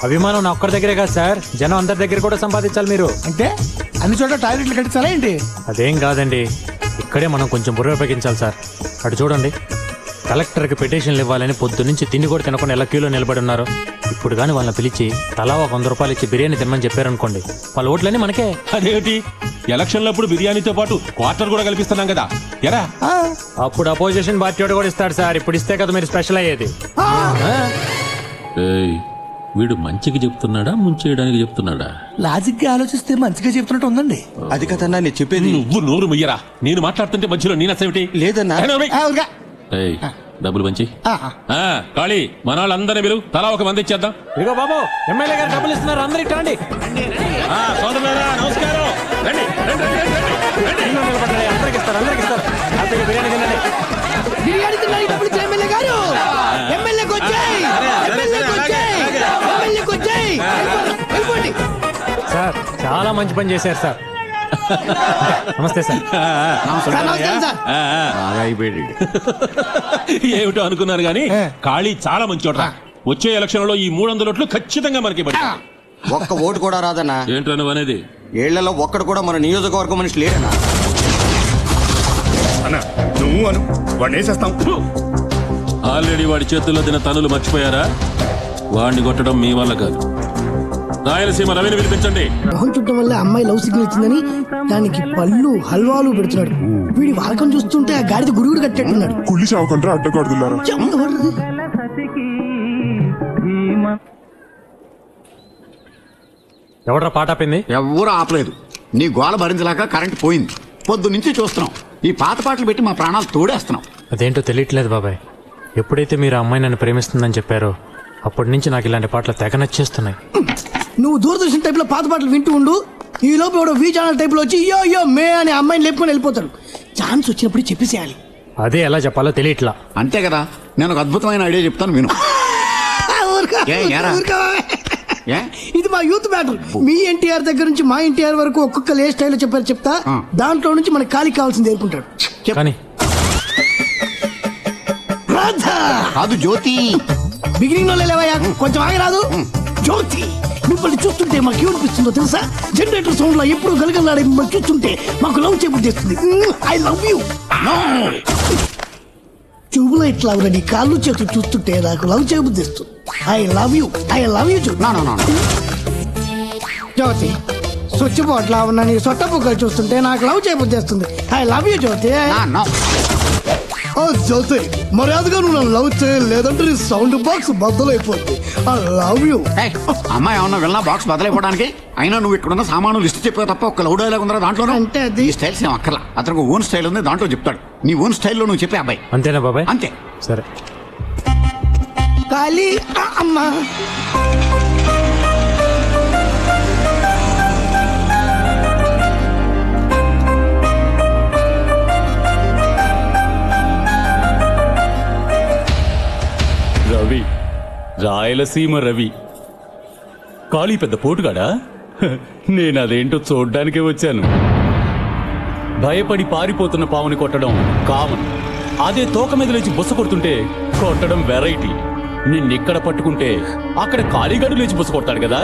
అభిమానం నా ఒక్కరి దగ్గరే కాదు సార్, జనం అందరి దగ్గర కూడా సంపాదించాలి మీరు. అంటే అన్ని చోట్ల టాయిలెట్లు కట్టించాలా ఏంటి? అదేం కాదండి, ఇక్కడే మనం కొంచెం బుర్ర ఉపయోగించాలి సార్. అటు చూడండి, కలెక్టర్కి పిటిషన్లు ఇవ్వాలని పొద్దు నుంచి తిండి కూడా తినకుండా ఎలా క్యూలో నిలబడి ఉన్నారు. ఇప్పుడు కానీ వాళ్ళని పిలిచి తలా ఒక 100 రూపాయలు ఇచ్చి బిర్యానీ తినమని చెప్పారనుకోండి, వాళ్ళ ఓట్లన్నీ మనకే. అదేమిటి, ఎలక్షన్లప్పుడు బిర్యానీతో పాటు క్వార్టర్ కూడా కల్పిస్తున్నాం కదా. ఎరా అప్పుడు అపోజిషన్ పార్టీ వాడు కూడా ఇస్తాడు సార్, ఇప్పుడు ఇస్తే కదా మీరు స్పెషల్ అయ్యేది. వీడు మంచికి చెప్తున్నాడా ముంచేయడానికి చెప్తున్నాడా? లాజిక్ గా ఆలోచిస్తే మంచిగా చెప్తున్నట్టు ఉందండి. అది కదన్నా నేను చెప్పేది. నువ్వు నోరు ముయ్యరా, నేను మాట్లాడుతుంటే మధ్యలో నేను అసలు లేదన్నా. డబ్బులు పంచి కాళీ మన వాళ్ళందరినీ పిలువు, తలా ఒక మంది ఇచ్చేద్దాం. ఇదిగో బాబు, ఎమ్మెల్యే గారు డబ్బులు ఇస్తున్నారు, అందరూ ఇట్టండి. నమస్కారం. అందరికి ఇస్తారు, అందరికి ఇస్తారు. బిర్యానీ తినండి. బిర్యానీ తిన్నాడు డబ్బులు ఇచ్చిన ఎమ్మెల్యే గారు. ఎమ్మెల్యేకి వచ్చాయి, ఎమ్మెల్యేకి వచ్చాయి, ఎమ్మెల్యేకి వచ్చాయి. వెళ్ళిపోండి సార్, చాలా మంచి పని చేశారు సార్. నమస్తే సార్. నమస్కారం సార్. ఏమిటో అనుకున్నారు గానీ కాళీ చాలా మంచి చోట. వచ్చే ఎలక్షన్ లో ఈ 300 ఓట్లు ఖచ్చితంగా మనకి పడి. ఒక్క ఓటు కూడా రాదన్నా. ఏంటో నువ్వు అనేది? ఏళ్లలో ఒక్కడు కూడా మన నియోజకవర్గం మనిషి లేడన్నా. అన్న నువ్వు అను, వాడిని వేసేస్తాం. ఆల్రెడీ వాడి చేతుల్లో తిన తనులు మర్చిపోయారా? వాడిని కొట్టడం మీ వల్ల కాదు. రాయలసీమ రవిని వినిపించండి. మొహం చుట్టం వల్ల అమ్మాయి లవ్ సిగ్నల్ ఇచ్చిందని దానికి పళ్ళు హల్వాలు పెడుతున్నాడు. వీడి వారకం చూస్తుంటే ఆ గాడిద గురుగుడు కట్టేట్టున్నాడు. కుళ్ళి చావకుండా అడ్డగాడుతున్నారు. ఎవడ్రా పాట ఆపింది? ఎవరు ఆపలేదు. నీ గోల భరించలేక కరెంట్ పోయింది. పొద్దు నుంచి చూస్తున్నాం. ఈ పాత పాటలు పెట్టి మా ప్రాణాలు తోడేస్తున్నాం. అదేంటో తెలియట్లేదు బాబాయ్. ఎప్పుడైతే మీరు ఆ అమ్మాయి నన్ను ప్రేమిస్తుందని చెప్పారో అప్పటి నుంచి నాకు ఇలాంటి పాటలు తెగ నచ్చేస్తున్నాయి. నువ్వు దూరదర్శన్ టైప్ లో పాత పాటలు వింటూ ఉండు. ఈ లోపు ఎవడో వి ఛానల్ టైప్ లో వచ్చి యో యో మే అని అమ్మాయిని లేపుకొని వెళ్ళిపోతాడు. ఛాన్స్ వచ్చినప్పుడు చెప్పేసేయాలి. అదే ఎలా చెప్పాలో తెలియట్లా. అంతే కదా, నేను ఒక అద్భుతమైన ఐడియా చెప్తాను విను. ఇది మా యూత్ మ్యాటర్. మీ ఎన్టీఆర్ దగ్గర నుంచి మా ఎన్టీఆర్ వరకు ఒక్కొక్కరు ఏ స్టైల్లో చెప్పారు చెప్తా. దాంట్లో నుంచి మనకి ఖాళీ కావాల్సింది ఏర్పుంటాడు. కానీ కాదు జ్యోతి, బిగినింగ్ లో లేవయ్యా, కొంచెం ఆగరాదు. జ్యోతి, మిమ్మల్ని చూస్తుంటే మాకు ఏమనిపిస్తుందో తెలుసా? జనరేటర్ సౌండ్ లో ఎప్పుడు గలగలాడే మిమ్మల్ని చూస్తుంటే మాకు లవ్ చేస్తుంది. I love you. ట్యూబ్లో ఇట్లా నీ కాళ్ళు చేతులు చూస్తుంటే నాకు లవ్ చేయబుద్ధిస్తుంది. I love you, I love you. Jyothi, switch board లా ఉన్న నీ సొట్ట బుగ్గలు చూస్తుంటే నాకు లవ్ చేయబుద్ధిస్తుంది. I love you Jyothi. Jyothi, మర్యాదగా నువ్వు నన్ను లవ్ చేయలేదంటే నీ సౌండ్ బాక్స్ బద్దలైపోతుంది. I love you. అమ్మాయి ఏమన్నా వెళ్ళినా బాక్స్ బదలైపోవడానికి? అయినా నువ్వు ఇక్కడున్న సామాను లిస్ట్ చెప్పే తప్ప ఒక్క లౌడ్ డైలాగ్ ఉందా దాంట్లో? అంటే ఈ స్టైల్స్ ఏం అక్కర్లా. అతనికి ఓన్ స్టైల్ ఉంది, దాంట్లో చెప్తాడు. నీ ఓన్ స్టైల్లో నువ్వు చెప్పే అబ్బాయి. అంతేనా బాబాయ్? అంతే. సరే. ఖాళీ అమ్మా. రవి, రాయలసీమ రవి. కాళీ పెద్ద పోటుగాడా? నేను అదేంటో చూడ్డానికే వచ్చాను. భయపడి పారిపోతున్న పావుని కొట్టడం కామన్. అదే తోక మీద లేచి బుస కొడుతుంటే కొట్టడం వెరైటీ. నిన్నెక్కడ పట్టుకుంటే అక్కడ కాళీగాడు లేచి బుస కొడతాడు కదా.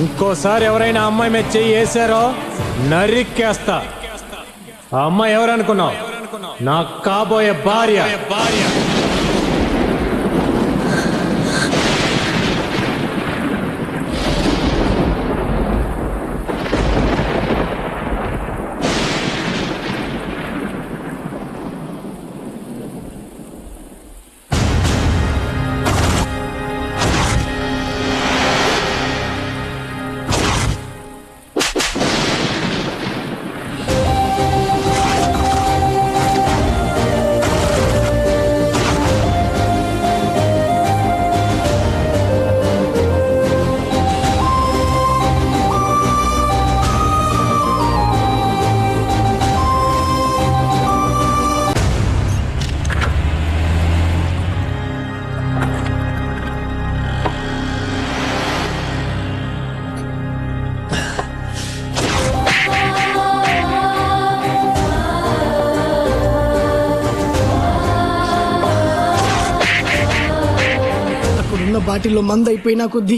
ఇంకోసారి ఎవరైనా అమ్మాయి మీద చెయ్యి వేసారో నరికేస్తా. ఆ అమ్మాయి ఎవరనుకున్నావు? నా కాబోయే భార్య. బాటిల్లో మందు అయిపోయినా కొద్ది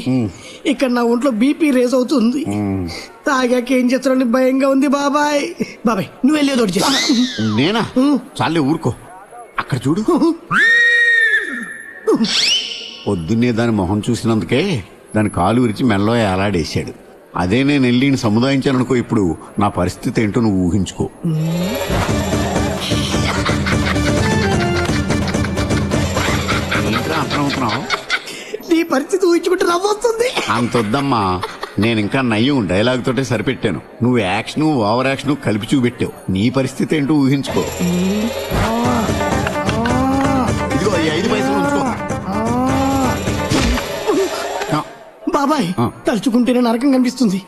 ఇక్కడ నా ఒంట్లో బీపీ రేస్ అవుతుంది. తాగాక ఏం చేస్తారని భయంగా ఉంది. బాబాయ్ నువ్వు వెళ్ళేదోటి నేనా? చాలే ఊరుకో. అక్కడ చూడు, పొద్దున్నే దాని మొహం చూసినందుకే దాని కాలు విరిచి మెల్లో ఏలాడేశాడు. అదే నేను వెళ్ళి సముదాయించాననుకో, ఇప్పుడు నా పరిస్థితి ఏంటో నువ్వు ఊహించుకో. ఏంట్రా అర్థమవుతున్నావు? నీ పరిస్థితి ఊహించుకుంటే నవ్వొస్తుంది. అంతొద్దమ్మా, నేను ఇంకా నయ్యం డైలాగ్ తోటే సరిపెట్టాను. నువ్వు యాక్షన్ ఓవర్ యాక్షన్ కలిపి చూపెట్టావు. నీ పరిస్థితి ఏంటో ఊహించుకో. ఇదిగో ఈ 5 పైసలు ఉంచుకో. బాబాయ్ తలుచుకుంటేనే నరకం కనిపిస్తుంది.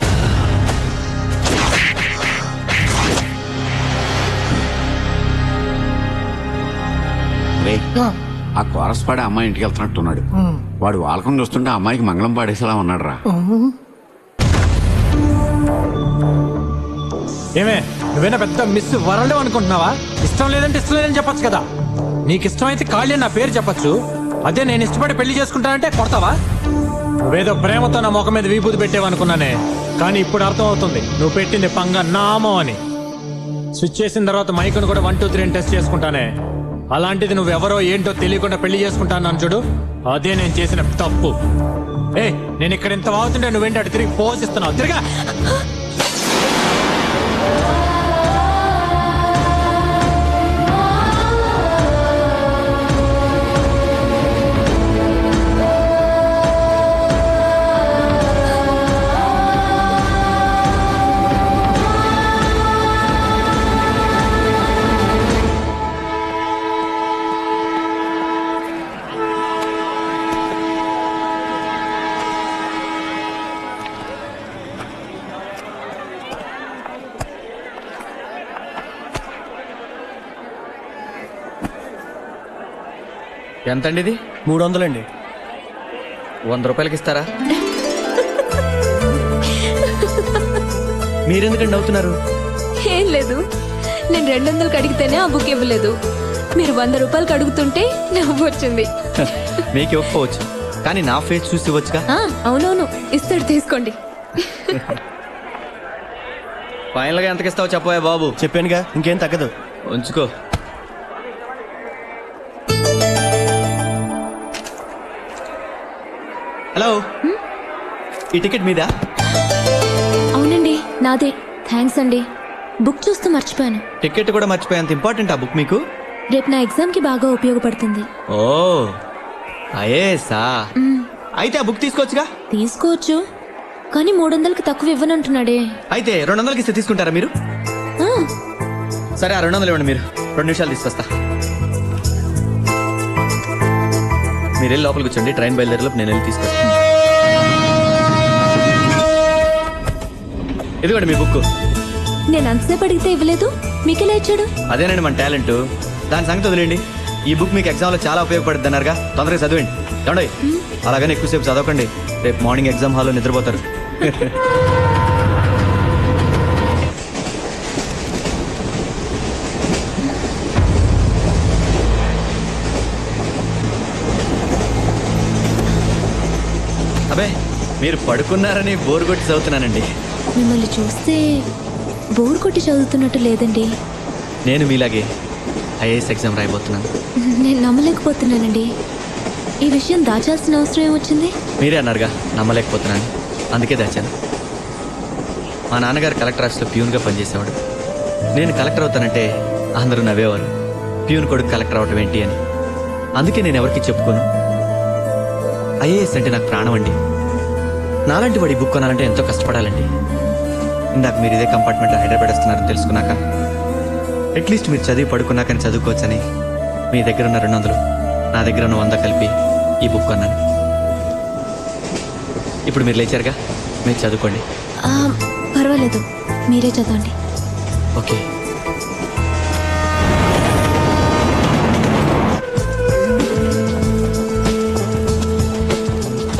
ఆ కోరస్ పాడే అమ్మాయి ఇంటికి వెళ్తున్నట్టున్నాడు. వాడు వాలకం చూస్తుంటే అమ్మాయికి మంగళం పాడేసేలా ఉన్నాడు రా. ఏమే, నువ్వేనా పెద్ద మిస్ వరల్డ్ అనుకుంటున్నావా? ఇష్టం లేదంటే ఇష్టం లేదని చెప్పొచ్చు కదా. నీకు ఇష్టమైతే ఖాళీ నా పేరు చెప్పొచ్చు. అదే నేను ఇష్టపడి పెళ్లి చేసుకుంటానంటే కొడతావా? నువ్వేదో ప్రేమతో నా ముఖం మీద విభూతి పెట్టేవనుకున్నానే, కానీ ఇప్పుడు అర్థం అవుతుంది నువ్వు పెట్టింది పంగ నామం అని. స్విచ్ చేసిన తర్వాత మైకును కూడా 1 2 3 టెస్ట్ చేసుకుంటానే. అలాంటిది నువ్వెవరో ఏంటో తెలియకుండా పెళ్లి చేసుకుంటాను చూడు, అదే నేను చేసిన తప్పు. నేను ఇక్కడ ఇంత వాగుతుంటే నువ్వేంటి అటు తిరిగి పోషిస్తున్నావు? తిరిగా ఎంతండి ఇది? 300 అండి. 100 రూపాయలకి ఇస్తారా? మీరెందుకండి అవుతున్నారు? ఏం లేదు, నేను 200కి అడిగితేనే ఆ బుక్ ఇవ్వలేదు. మీరు 100 రూపాయలకి అడుగుతుంటే నవ్వు వచ్చింది. మీకు ఇవ్వకపోవచ్చు, కానీ నా ఫేస్ చూసి ఇవ్వచ్చుగా. అవునవును, ఇస్తాడు, తీసుకోండి. ఫైనల్ గా ఎంతకి ఇస్తావు చెప్పవా బాబు? చెప్పానుగా, ఇంకేం తగ్గదు. ఉంచుకో. హలో, ఈ టికెట్ మీదా? అవునండి, నాదే. థ్యాంక్స్ అండి. బుక్ చూస్తూ మర్చిపోయాను. టికెట్ కూడా మర్చిపోయేంత ఇంపార్టెంట్ ఆ బుక్ మీకు? రేపు నా ఎగ్జామ్ కి బాగా ఉపయోగపడుతుంది. ఓ అయేసా, అయితే ఆ బుక్ తీసుకోవచ్చుగా. తీసుకోవచ్చు, కానీ 300కి తక్కువ ఇవ్వనంటున్నాడే. అయితే 200కి ఇస్తే తీసుకుంటారా మీరు? సరే, ఆ 200 ఇవ్వండి. మీరు 2 నిమిషాలు తీసుకొస్తా. మీరు వెళ్ళి లోపలికి కూర్చోండి, ట్రైన్ బయలుదేరేలోపు నేను వెళ్ళి తీసుకొస్తాను. ఇదిగోండి మీ బుక్. నేను అంతసేపు అడిగితే ఇవ్వలేదు, మీకెలా ఇచ్చాడు? అదేనండి మన టాలెంట్. దాని సంగతి వదిలేండి. ఈ బుక్ మీకు ఎగ్జామ్ లో చాలా ఉపయోగపడుతుంది అన్నారుగా, తొందరగా చదివండి. ఏమండి, అలాగని ఎక్కువసేపు చదవకండి, రేపు మార్నింగ్ ఎగ్జామ్ హాల్లో నిద్రపోతారు. అబే మీరు పడుకున్నారని బోర్ కొట్టి చదువుతున్నానండి. మిమ్మల్ని చూస్తే బోర్ కొట్టి చదువుతున్నట్టు లేదండి. నేను మీలాగే ఐఏఎస్ ఎగ్జామ్ రాయబోతున్నాను. నేను నమ్మలేకపోతున్నానండి. ఈ విషయం దాచాల్సిన అవసరం ఏమొచ్చింది? మీరే అన్నారుగా నమ్మలేకపోతున్నాను, అందుకే దాచాను. మా నాన్నగారు కలెక్టర్ ఆఫీస్లో ప్యూన్గా పనిచేసేవాడు. నేను కలెక్టర్ అవుతానంటే అందరూ నవ్వేవారు, ప్యూన్ కొడుకు కలెక్టర్ అవటం ఏంటి అని. అందుకే నేను ఎవరికి చెప్పుకోను. ఐఏఎస్ అంటే నాకు ప్రాణం అండి. నాలాంటి వాడి బుక్ కొనాలంటే ఎంతో కష్టపడాలండి. ఇందాక మీరు ఇదే కంపార్ట్మెంట్లో హైదరాబాద్ వస్తున్నారని తెలుసుకున్నాక అట్లీస్ట్ మీరు చదివి పడుకున్నాకని చదువుకోవచ్చని మీ దగ్గర ఉన్న 200 నా దగ్గర ఉన్న 100 కలిపి ఈ బుక్ కొన్నాను. ఇప్పుడు మీరు లేచారుగా, మీరు చదువుకోండి. పర్వాలేదు, మీరే చదవండి. ఓకే.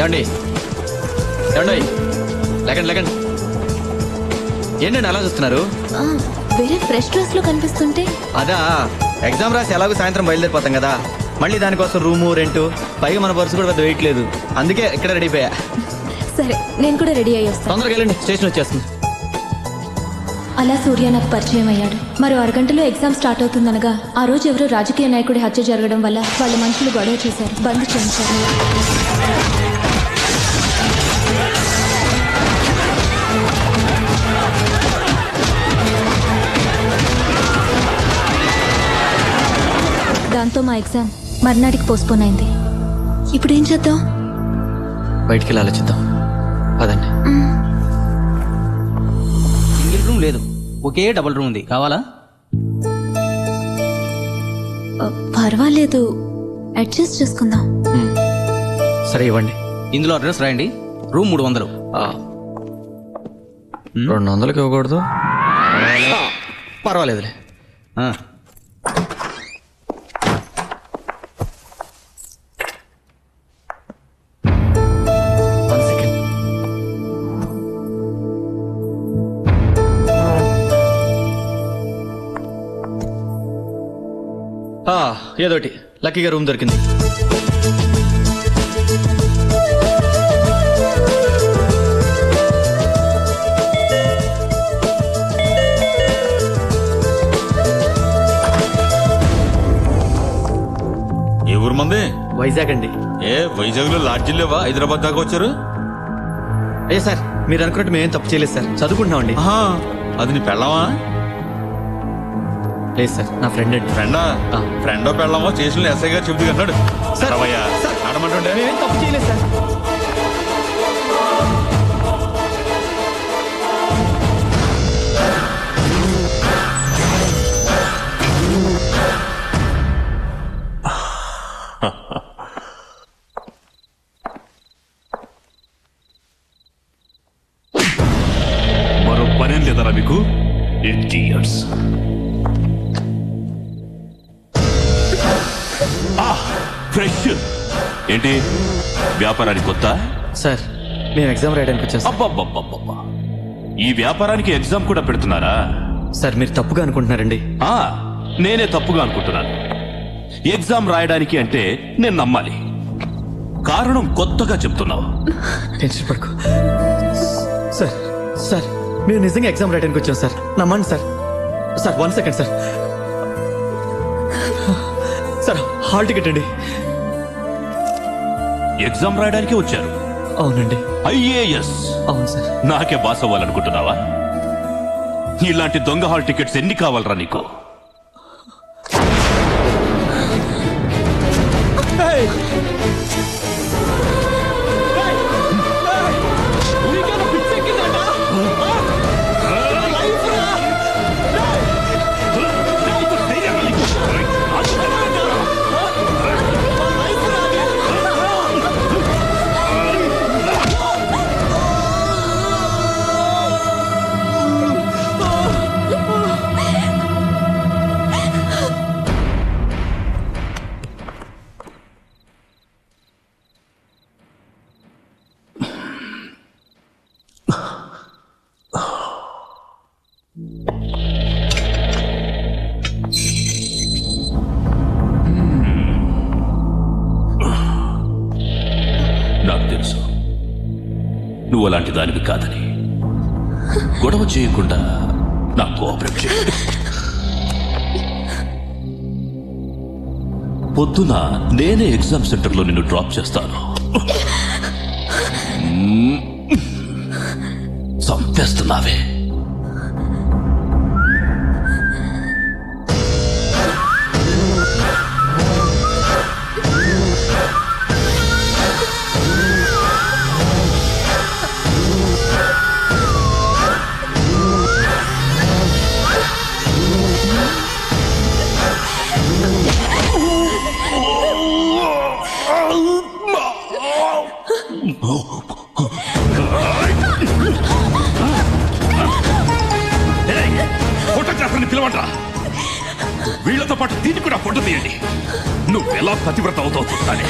ఏమండి ఏమండి, లేకండి లేకండి. ఏంటండి అలా చూస్తున్నారు? వేరే ఫ్రెష్ డ్రెస్ లో కనిపిస్తుంటే అదా, ఎగ్జామ్ రాసి ఎలాగో సాయంత్రం బయలుదేరిపోతాం కదా, మళ్ళీ దానికోసం రూము రెంటు, పైగా మన పర్సు కూడా పెద్ద వెయిట్ లేదు, అందుకే ఇక్కడ రెడీ అయిపోయా. సరే, నేను కూడా రెడీ అయ్యి వస్తాను. తొందరగా వెళ్ళండి, స్టేషన్ వచ్చేస్తుంది. అలా సూర్య నాకు పరిచయం అయ్యాడు. మరో అరగంటలో ఎగ్జామ్ స్టార్ట్ అవుతుందనగా ఆ రోజు ఎవరో రాజకీయ నాయకుడి హత్య జరగడం వల్ల వాళ్ళ మనుషులు గొడవ చేశారు, బంద్ చేయించారు. దాంతో మా ఎగ్జామ్ మర్నాటికి పోస్ట్పోన్ అయింది. ఇప్పుడు ఏం చేద్దాం? బయటికి వెళ్ళి ఆలోచిద్దాం, పదండి. సింగిల్ రూమ్ లేదు, ఒకే డబుల్ రూమ్ ఉంది, కావాలా? పర్వాలేదు, అడ్జస్ట్ చేసుకుందాం. సరే ఇవ్వండి. ఇందులో అడ్రస్ రాయండి. రూమ్ 300. 200కి ఇవ్వకూడదు? పర్వాలేదులే. ఏదోటి లక్కీగా రూమ్ దొరికింది. ఏ ఊరు మంది? వైజాగ్ అండి. వైజాగ్ లో లాడ్జిలు లేవా? హైదరాబాద్ దాకా వచ్చారు? అయ్యా సార్, మీరు అనుకున్నట్టు మేమేం తప్పు చేయలేదు సార్, చదువుకుంటున్నామండి. అది నీ పెళ్ళామా? లేదు సార్, నా ఫ్రెండ్ అండి. ఫ్రెండా? ఫ్రెండో పెళ్ళామో చేసిన ఎస్ఐ గారు చెబుతూ అన్నాడు. ఆడమంటుండే తప్పు చేయలేదు సార్. మరో పనేం లేదరా మీకు? ఇడియట్స్. ఫ్రెష్ ఏంటి వ్యాపారానికి కొత్త? సార్, మేము ఎగ్జామ్ రాయడానికి వచ్చాం. అబ్బబ్బబ్బబ్బబ్బా, ఈ వ్యాపారానికి ఎగ్జామ్ కూడా పెడుతున్నారా? సార్, మీరు తప్పుగా అనుకుంటున్నారండి. నేనే తప్పుగా అనుకుంటున్నాను. ఎగ్జామ్ రాయడానికి అంటే నేను నమ్మాలి. కారణం కొత్తగా చెప్తున్నావు. టెన్షన్ పడుకో సార్. సార్, మేము నిజంగా ఎగ్జామ్ రాయడానికి వచ్చాం సార్, నమ్మండి sir. Sir 1 second sir. Sir, hall ticket అండి. ఎగ్జామ్ రాయడానికి వచ్చారు? అవునండి. ఐఏఎస్? అవును సార్. నాకే బాస్ అవ్వాలనుకుంటున్నావా? ఇలాంటి దొంగ హాల్ టికెట్స్ ఎన్ని కావాలరా నీకు? నువ్వు అలాంటి దానివి కాదని. గొడవ చేయకుండా నా కోఆపరేట్ చేయి. పొద్దున నేనే ఎగ్జామ్ సెంటర్లో నిన్ను డ్రాప్ చేస్తాను. చంపేస్తున్నావే. ఫోటోగ్రాఫర్ని పిలవండ్రా. వీళ్లతో పాటు దీన్ని కూడా ఫోటో తీయండి. నువ్వెలా పతివ్రత అవుతావు చూస్తానే.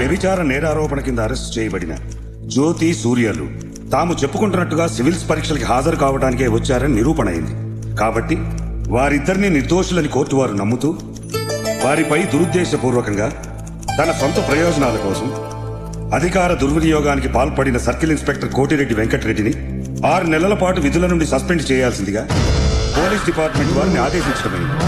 వ్యభిచార నేరారోపణ కింద అరెస్ట్ చేయబడిన జ్యోతి సూర్యలు తాము చెప్పుకుంటున్నట్టుగా సివిల్స్ పరీక్షలకి హాజరు కావడానికే వచ్చారని నిరూపణ అయింది. కాబట్టి వారిద్దరిని నిర్దోషులని కోర్టు వారు నమ్ముతూ వారిపై దురుద్దేశపూర్వకంగా తన సొంత ప్రయోజనాల కోసం అధికార దుర్వినియోగానికి పాల్పడిన సర్కిల్ ఇన్స్పెక్టర్ కోటిరెడ్డి వెంకటరెడ్డిని 6 నెలల పాటు విధుల నుండి సస్పెండ్ చేయాల్సిందిగా పోలీస్ డిపార్ట్మెంట్ వారిని ఆదేశించడమైంది.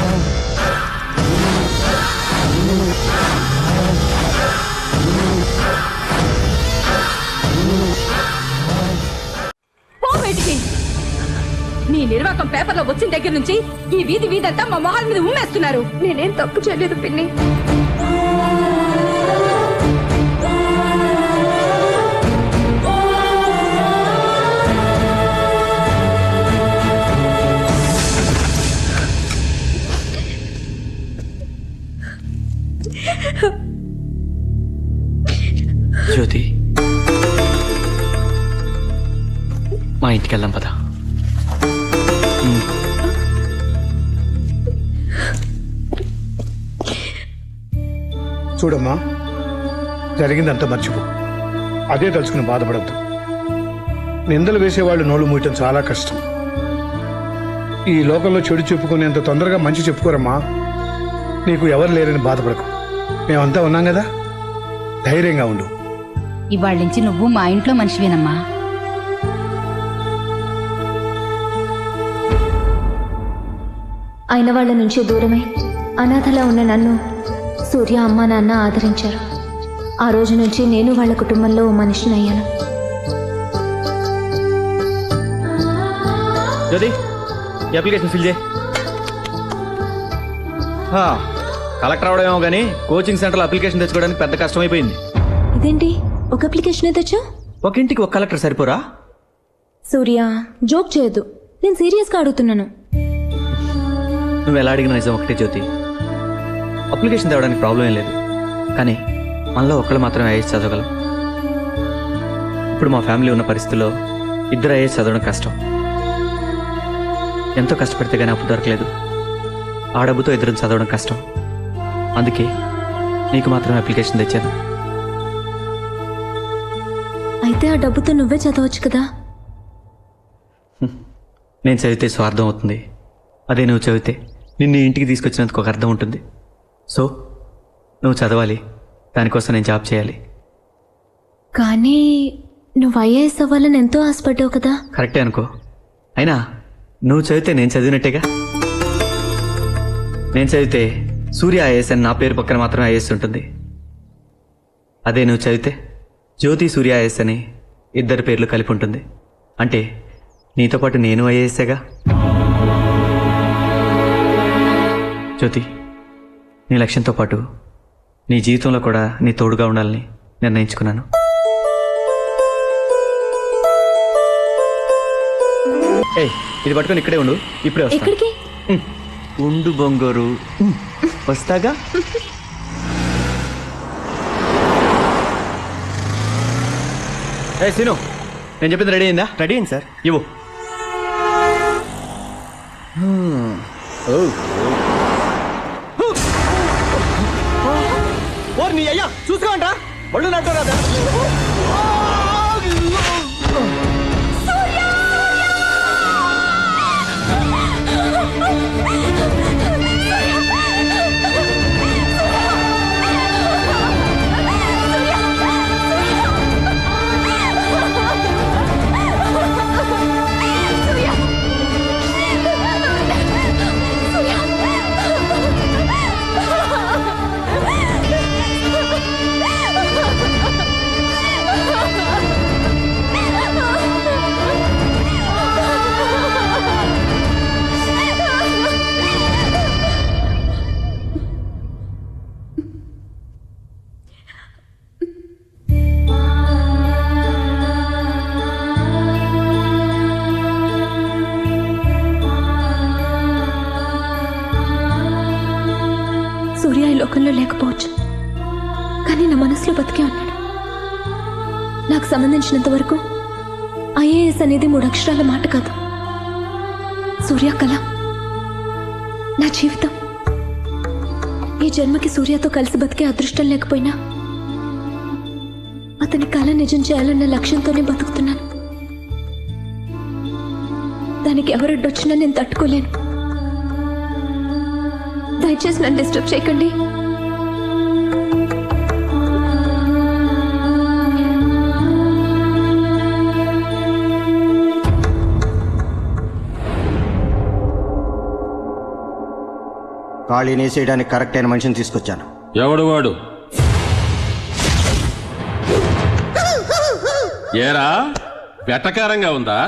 నీ నిర్వాకం పేపర్లో వచ్చిన దగ్గర నుంచి ఈ వీధి వీధంతా మా మొహాల మీద ఉమ్మేస్తున్నారు. నేనేం తప్పు చేయలేదు పిన్ని. జ్యోతి, మా ఇంటికి వెళ్దాం పద. చూడమ్మా, జరిగిందంతా మర్చిపో. అదే తలుచుకుని బాధపడద్దు. నిందలు వేసేవాళ్ళు నోళ్ళు మూయటం చాలా కష్టం. ఈ లోకంలో చెడు చెప్పుకునేంత తొందరగా మంచి చెప్పుకోరమ్మా. నీకు ఎవరు లేరని బాధపడకు. మేమంతా ఉన్నాం కదా, ధైర్యంగా ఉండు. ఇవాళ నుంచి నువ్వు మా ఇంట్లో మనిషివేనమ్మా. అయిన వాళ్ళ నుంచి దూరమై అనాథలా ఉన్న నన్ను సూర్య అమ్మ నాన్న ఆదరించారు. ఆ రోజు నుంచి నేను వాళ్ళ కుటుంబంలో మనిషిని అయ్యాను. జ్యోతి, ఈ అప్లికేషన్ ఫిల్ చేయి. కలెక్టర్ అవడమేమో కానీ కోచింగ్ సెంటర్లో అప్లికేషన్ తెచ్చుకోవడానికి పెద్ద కష్టమైపోయింది. ఇదేంటి ఒక అప్లికేషన్ తెచ్చా? ఒక ఇంటికి ఒక కలెక్టర్ సరిపోరా? సూర్య, జోక్ చేయొద్దు. నేను సీరియస్గా అడుగుతున్నాను. నువ్వు ఎలా అడిగిన నిజం ఒకటే జ్యోతి. అప్లికేషన్ తేవడానికి ప్రాబ్లం ఏం లేదు, కానీ మనలో ఒకళ్ళు మాత్రమే ఐఏఎస్ చదవగలం. ఇప్పుడు మా ఫ్యామిలీ ఉన్న పరిస్థితుల్లో 2 ఐఏఎస్ చదవడం కష్టం. ఎంతో కష్టపడితే కానీ అప్పు దొరకలేదు. ఆ డబ్బుతో 2 చదవడం కష్టం. అందుకే నీకు మాత్రమే అప్లికేషన్ తెచ్చాను. అయితే ఆ డబ్బుతో నువ్వే చదవచ్చు కదా. నేను చదివితే స్వార్థం అవుతుంది. అదే నువ్వు చదివితే నిన్ను ఇంటికి తీసుకొచ్చినందుకు ఒక అర్థం ఉంటుంది. సో నువ్వు చదవాలి, దానికోసం నేను జాబ్ చేయాలి. కానీ నువ్వు ఐఏఎస్ అవ్వాలని ఎంతో ఆశపడ్డావు కదా. కరెక్టే అనుకో. అయినా నువ్వు చదివితే నేను చదివినట్టేగా. నేను చదివితే సూర్య ఐఏఎస్ అని నా పేరు పక్కన మాత్రమే ఐఏఎస్ ఉంటుంది. అదే నువ్వు చదివితే జ్యోతి సూర్య ఐఏఎస్ అని 2 పేర్లు కలిపి ఉంటుంది. అంటే నీతో పాటు నేను ఐఏఎస్సేగా. జ్యోతి, నీ లక్ష్యంతో పాటు నీ జీవితంలో కూడా నీ తోడుగా ఉండాలని నిర్ణయించుకున్నాను. ఏయ్, ఇది పట్టుకొని ఇక్కడే ఉండు. ఇప్పుడే వస్తా. ఎక్కడికి? ఉండు బొంగోరు, వస్తాగా. ఏ సీను, నేను చెప్పింది రెడీ అయిందా? రెడీ అయింది సార్. ఇవ్వు. ఓ నీ అయ్యా చూసుకోండి ఒళ్ళు నట్టు రాదా. సూర్య ఈ లోకంలో లేకపోవచ్చు, కానీ నా మనసులో బతికే ఉన్నాడు. నాకు సంబంధించినంత వరకు ఐఏఎస్ అనేది 3 అక్షరాల మాట కాదు. సూర్య కళ నా జీవితం. ఈ జన్మకి సూర్యతో కలిసి బతికే అదృష్టం లేకపోయినా అతని కళ నిజం చేయాలన్న లక్ష్యంతోనే బతుకుతున్నాను. దానికి ఎవరడ్డొచ్చినా నేను తట్టుకోలేను. దయచేసి నన్ను డిస్టర్బ్ చేయకండి. ఖాళీని వేసేయడానికి కరెక్ట్ అయిన మనిషిని తీసుకొచ్చాను. ఎవడు వాడు? ఏరా వెటకారంగా ఉందా?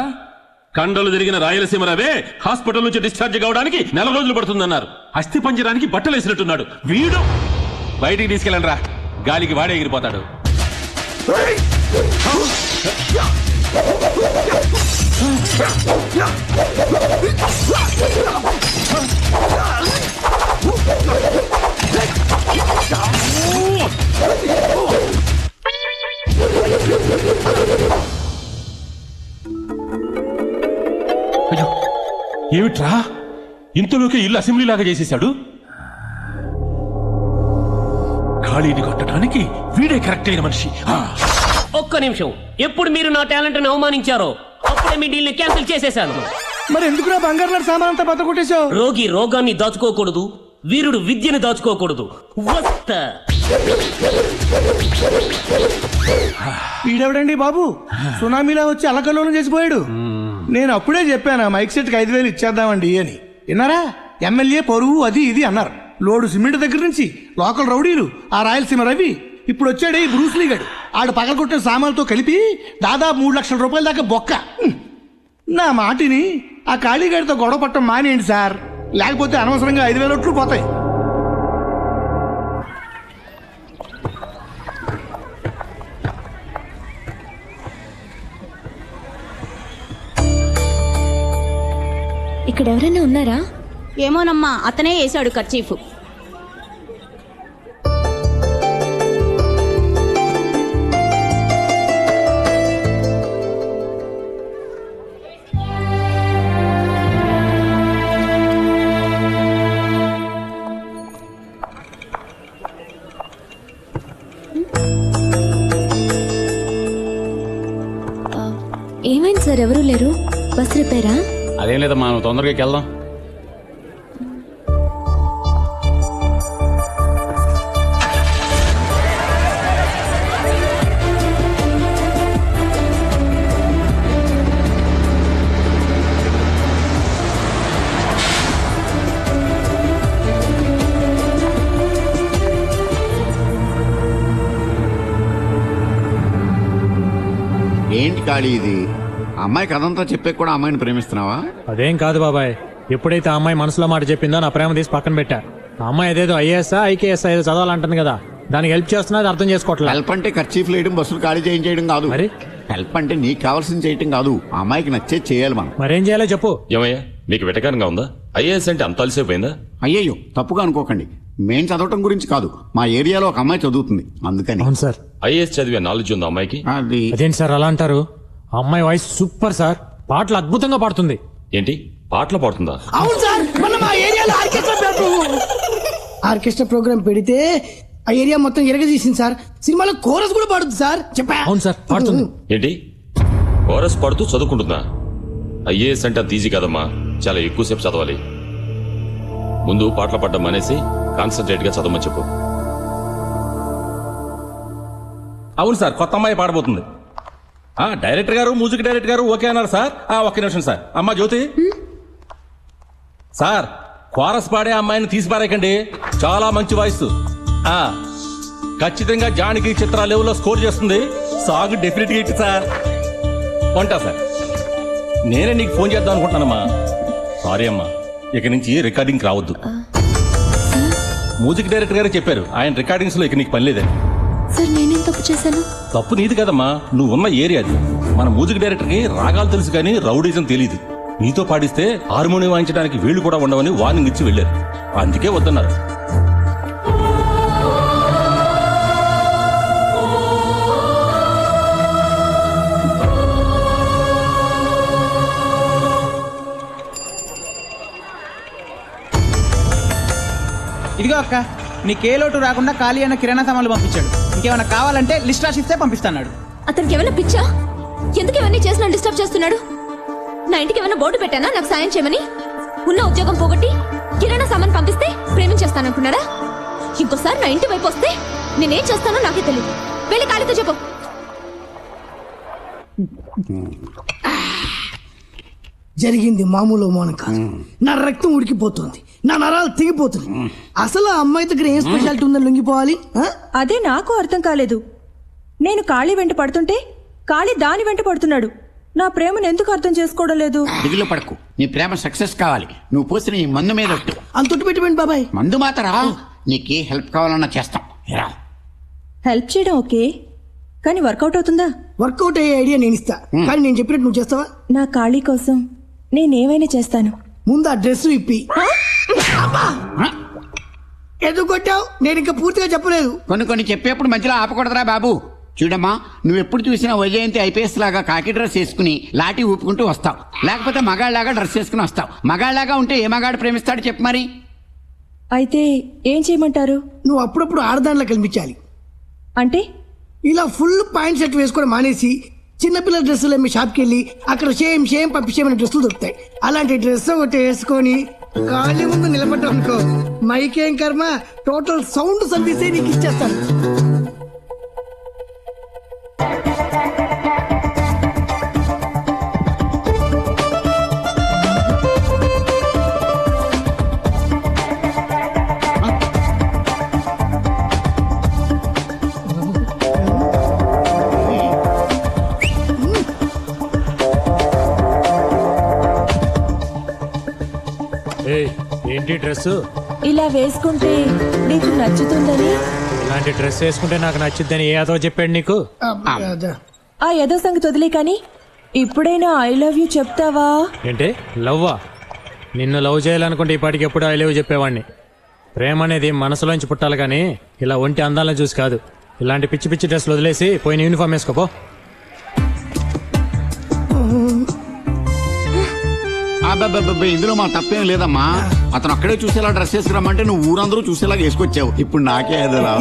కండలు తిరిగిన రాయలసీమ రవే హాస్పిటల్ నుంచి డిశ్చార్జ్ కావడానికి 4 రోజులు పడుతుందన్నారు. అస్థి పంజరానికి బట్టలు వేసినట్టున్నాడు వీడు. బయటికి తీసుకెళ్ళండి రా, గాలికి వాడే ఎగిరిపోతాడు. అయ్యో ఏమిట్రా, ఇంతలోకి ఇల్లు అసెంబ్లీ లాగా చేసేశాడు. ఖాళీని కొట్టడానికి వీడే కరెక్ట్ అయిన మనిషి. ఒక్క నిమిషం, ఎప్పుడు మీరు నా టాలెంట్ ని అవమానించారో అప్పుడే మీ డీల్ ని క్యాన్సిల్ చేసేశాను. మరి ఎందుకురా బంగారు సామాన్ అంతా బద్ద కొట్టేశావు? రోగి రోగాన్ని దాచుకోకూడదు, వీరుడు విద్యను దాచుకోకూడదు. వస్తా. వీడెవడండి బాబు, సునామీలా వచ్చి అలకల్లోనం చేసిపోయాడు. నేను అప్పుడే చెప్పాను మైక్ సెట్కి 5,000 ఇచ్చేద్దామండి అని. విన్నారా? ఎమ్మెల్యే పరువు అది ఇది అన్నారు. లోడు సిమెంట్ దగ్గర నుంచి లోకల్ రౌడీలు, ఆ రాయలసీమ రవి, ఇప్పుడు వచ్చాడు ఈ బ్రూస్లీ గడు. ఆడు పగలగొట్టిన సామాన్లతో కలిపి దాదాపు 3 లక్షల రూపాయల దాకా బొక్క. నా మాటిని ఆ ఖాళీగాడితో గొడవ పట్టం మానేయండి సార్, లేకపోతే అనవసరంగా 5,000 ఒట్లు పోతాయి. ఇక్కడ ఎవరైనా ఉన్నారా? ఏమోనమ్మా, అతనే వేశాడు కర్చీఫ్. ఏమైంది సార్, ఎవరూ లేరు? బస్ రిపేరా? అదేం లేదమ్మా, నువ్వు తొందరగా వెళ్దాం. ఏంటి ఖాళీ ఇది? అమ్మాయి కథంతా చెప్పే కూడా అమ్మాయిని ప్రేమిస్తున్నావా? అదేం కాదు బాబాయ్, ఎప్పుడైతే ఆ అమ్మాయి మనసులో మాట చెప్పిందో నా ప్రేమ తీసి పక్కన పెట్టా. ఆ అమ్మాయి ఏదేదో ఐఏఎస్ఆ ఐకేఎస్ ఏదో చదవాలంటుంది కదా, దానికి హెల్ప్ చేస్తున్నది అర్థం చేసుకోవట్లేదు. హెల్ప్ అంటే ఖర్చీఫ్ లేయడం, బస్సులు ఖాళీ చేయించేయడం కాదు. మరి హెల్ప్ అంటే నీకు కావాల్సింది చేయటం కాదు, ఆ అమ్మాయికి నచ్చే చేయాలి మనం. మరేం చేయాలో చెప్పు. ఏమయ్యా మీకు వెటకారంగా ఉందా? ఐఏఎస్ అంటే అంత అలసిపోయిందా? అయ్యయ్యో తప్పుగా అనుకోకండి, మేం చదవటం గురించి కాదు, మా ఏరియాలో ఒక అమ్మాయి చదువుతుంది అందుకని. అవును సార్. ఐఏఎస్ చదివే నాలెడ్జ్ ఉందా అమ్మాయికి? అది అదేంటి సార్ అలా అంటారు? అమ్మాయి వాయిస్ సూపర్ సార్, పాటలు అద్భుతంగా పాడుతుంది. ఏంటి పాటలు పాడుతుందా? అవును సార్, మన మా ఏరియాలో ఆర్కెస్ట్రా ప్రోగ్రామ్ పెడితే ఆ ఏరియా మొత్తం ఎరగదీసింది సార్. సినిమాలో కోరస్ కూడా పాడుతుంది సార్. చెప్పా. అవును సార్, పాడుతుంది. ఏంటి కోరస్ పాడుతూ చదువుకుంటుందా? ఐఏఎస్ అంటే అంత ఈజీ కాదమ్మా, చాలా ఎక్కువసేపు చదవాలి. ముందు పాటలు పాడడం మానేసి కాన్సన్ట్రేట్ గా చదవమని చెప్పు. అవును సార్, కొత్త అమ్మాయి పాడబోతుంది. డైరెక్టర్ గారు, మ్యూజిక్ డైరెక్టర్ గారు ఓకే అన్నారు సార్. ఒక్క నిమిషం సార్. అమ్మా జ్యోతి సార్, కోరస్ పాడే అమ్మాయిని తీసి పారేకండి, చాలా మంచి వాయిస్. ఖచ్చితంగా జానకి చిత్ర లెవెల్లో స్కోర్ చేస్తుంది. సాంగ్ డెఫినెట్ గా ఇట్ సార్. ఉంటా సార్, నేనే నీకు ఫోన్ చేద్దాం అనుకుంటున్నానమ్మా. సారీ అమ్మా, ఇక నుంచి రికార్డింగ్ రావద్దు. మ్యూజిక్ డైరెక్టర్ గారే చెప్పారు, ఆయన రికార్డింగ్స్ లో ఇక నీకు పని లేదని. సార్ నేనేం తప్పు చేశాను? తప్పు నీది కదమ్మా, నువ్వు ఉన్న ఏరియా అది. మన మ్యూజిక్ డైరెక్టర్ కి రాగాలు తెలుసు కానీ రౌడీజం తెలియదు. నీతో పాడిస్తే హార్మోనియం వాయించడానికి వీళ్లు కూడా ఉండవని వార్నింగ్ ఇచ్చి వెళ్లారు. అందుకే వద్దన్నారు. ఇదిగో అక్క, నీకే లోటు రాకుండా ఖాళీ అయిన కిరాణా సామాన్లు పంపించాడు. ఇంకేమైనా కావాలంటే లిస్ట్ రాసిస్తే పంపిస్తాడు. అతనికి ఏమైనా పిచ్చా? ఎందుకు ఇవన్నీ చేసి నన్ను డిస్టర్బ్ చేస్తున్నాడు? నా ఇంటికి ఏమైనా బోర్డు పెట్టానా నాకు సాయం చేయమని? ఉన్న ఉద్యోగం పోగొట్టి కిరాణా సామాన్ పంపిస్తే ప్రేమించేస్తాననుకున్నాడా? ఇంకోసారి నా ఇంటి వైపు వస్తే నేనేం చేస్తానో నాకే తెలియదు. వెళ్ళి ఖాళీతో చెప్పు. జరిగింది మామూలు మౌనం కాదు. నా రక్తం ఉడికిపోతుంది, నా నరాలు తెగిపోతుంది. అసలు ఆ అమ్మాయి దగ్గర ఏం స్పెషాలిటీ ఉందని లొంగిపోవాలి? అదే నాకు అర్థం కాలేదు. నేను కాళీ వెంట పడుతుంటే కాళీ దాని వెంట పడుతున్నాడు. నా ప్రేమను ఎందుకు అర్థం చేసుకోవడం లేదు? దిగులు పడకు, నీ ప్రేమ సక్సెస్ కావాలి. నువ్వు పోసిన ఈ మందు మీద అంత పెట్టుబడి బాబాయ్. మందు మాత్రం నీకే హెల్ప్ కావాలన్నా చేస్తాం. హెల్ప్ చేయడం ఓకే, కానీ వర్కౌట్ అవుతుందా? వర్కౌట్ అయ్యే ఐడియా నేను ఇస్తా, కానీ నేను చెప్పినట్టు నువ్వు చేస్తావా? నా కాళీ కోసం నేనేమైనా చేస్తాను. ముందు ఆ డ్రెస్ ఇప్పి. ఎందుకు కొట్టావు? నేను ఇంకా పూర్తిగా చెప్పలేదు. కొన్ని చెప్పేప్పుడు మధ్యలో ఆపకూడదురా బాబు. చూడమ్మా, నువ్వు ఎప్పుడు చూసినా వైజయంతి ఐపీఎస్ లాగా కాకి డ్రెస్ వేసుకుని లాఠీ ఊపుకుంటూ వస్తావు, లేకపోతే మగాళ్ళలాగా డ్రెస్ వేసుకుని వస్తావు. మగాళ్ళలాగా ఉంటే ఏ మగాడు ప్రేమిస్తాడు చెప్పు మరి? అయితే ఏం చేయమంటారు? నువ్వు అప్పుడప్పుడు ఆడదానిలో కనిపించాలి. అంటే ఇలా ఫుల్ పాయింట్ షర్ట్ వేసుకోవడం మానేసి చిన్నపిల్లల డ్రెస్సులు అమ్మి షాప్కి వెళ్ళి అక్కడ షేమ్ పంపించేమని డ్రెస్సులు దొరుకుతాయి. అలాంటి డ్రెస్ ఒకటి వేసుకొని ఖాళీ ముందు నిలబడ్డావు అనుకో, మైకేం కర్మ, టోటల్ సౌండ్ సర్వీసే నీకు ఇచ్చేస్తాను. ఏంటి డ్రెస్ ఇలా వేసుకుంటే నీకు నచ్చుతుందని? ఇలాంటి డ్రెస్ వేసుకుంటే నాకు నచ్చుద్దని ఏ అదో చెప్పాడు నీకు? ఆ ఏదో సంగతి వదిలే, కానీ ఇప్పుడైనా ఐ లవ్ యూ చెప్తావా? ఏంటి లవ్వా? నిన్ను లవ్ చేయాలనుకుంటే ఈ పాటికి ఎప్పుడు ఐ లవ్ చెప్పేవాడిని. ప్రేమ అనేది మనసులోంచి పుట్టాలి కానీ ఇలా ఒంటి అందాలను చూసి కాదు. ఇలాంటి పిచ్చి పిచ్చి డ్రెస్లు వదిలేసి పోయిన యూనిఫామ్ వేసుకోపో. ఇందులో మా తప్పేం లేదమ్మా. అతను అక్కడే చూసేలా డ్రెస్ వేసుకురమ్మంటే నువ్వు ఊరందరూ చూసేలా వేసుకొచ్చావు. ఇప్పుడు నాకే అదేలా.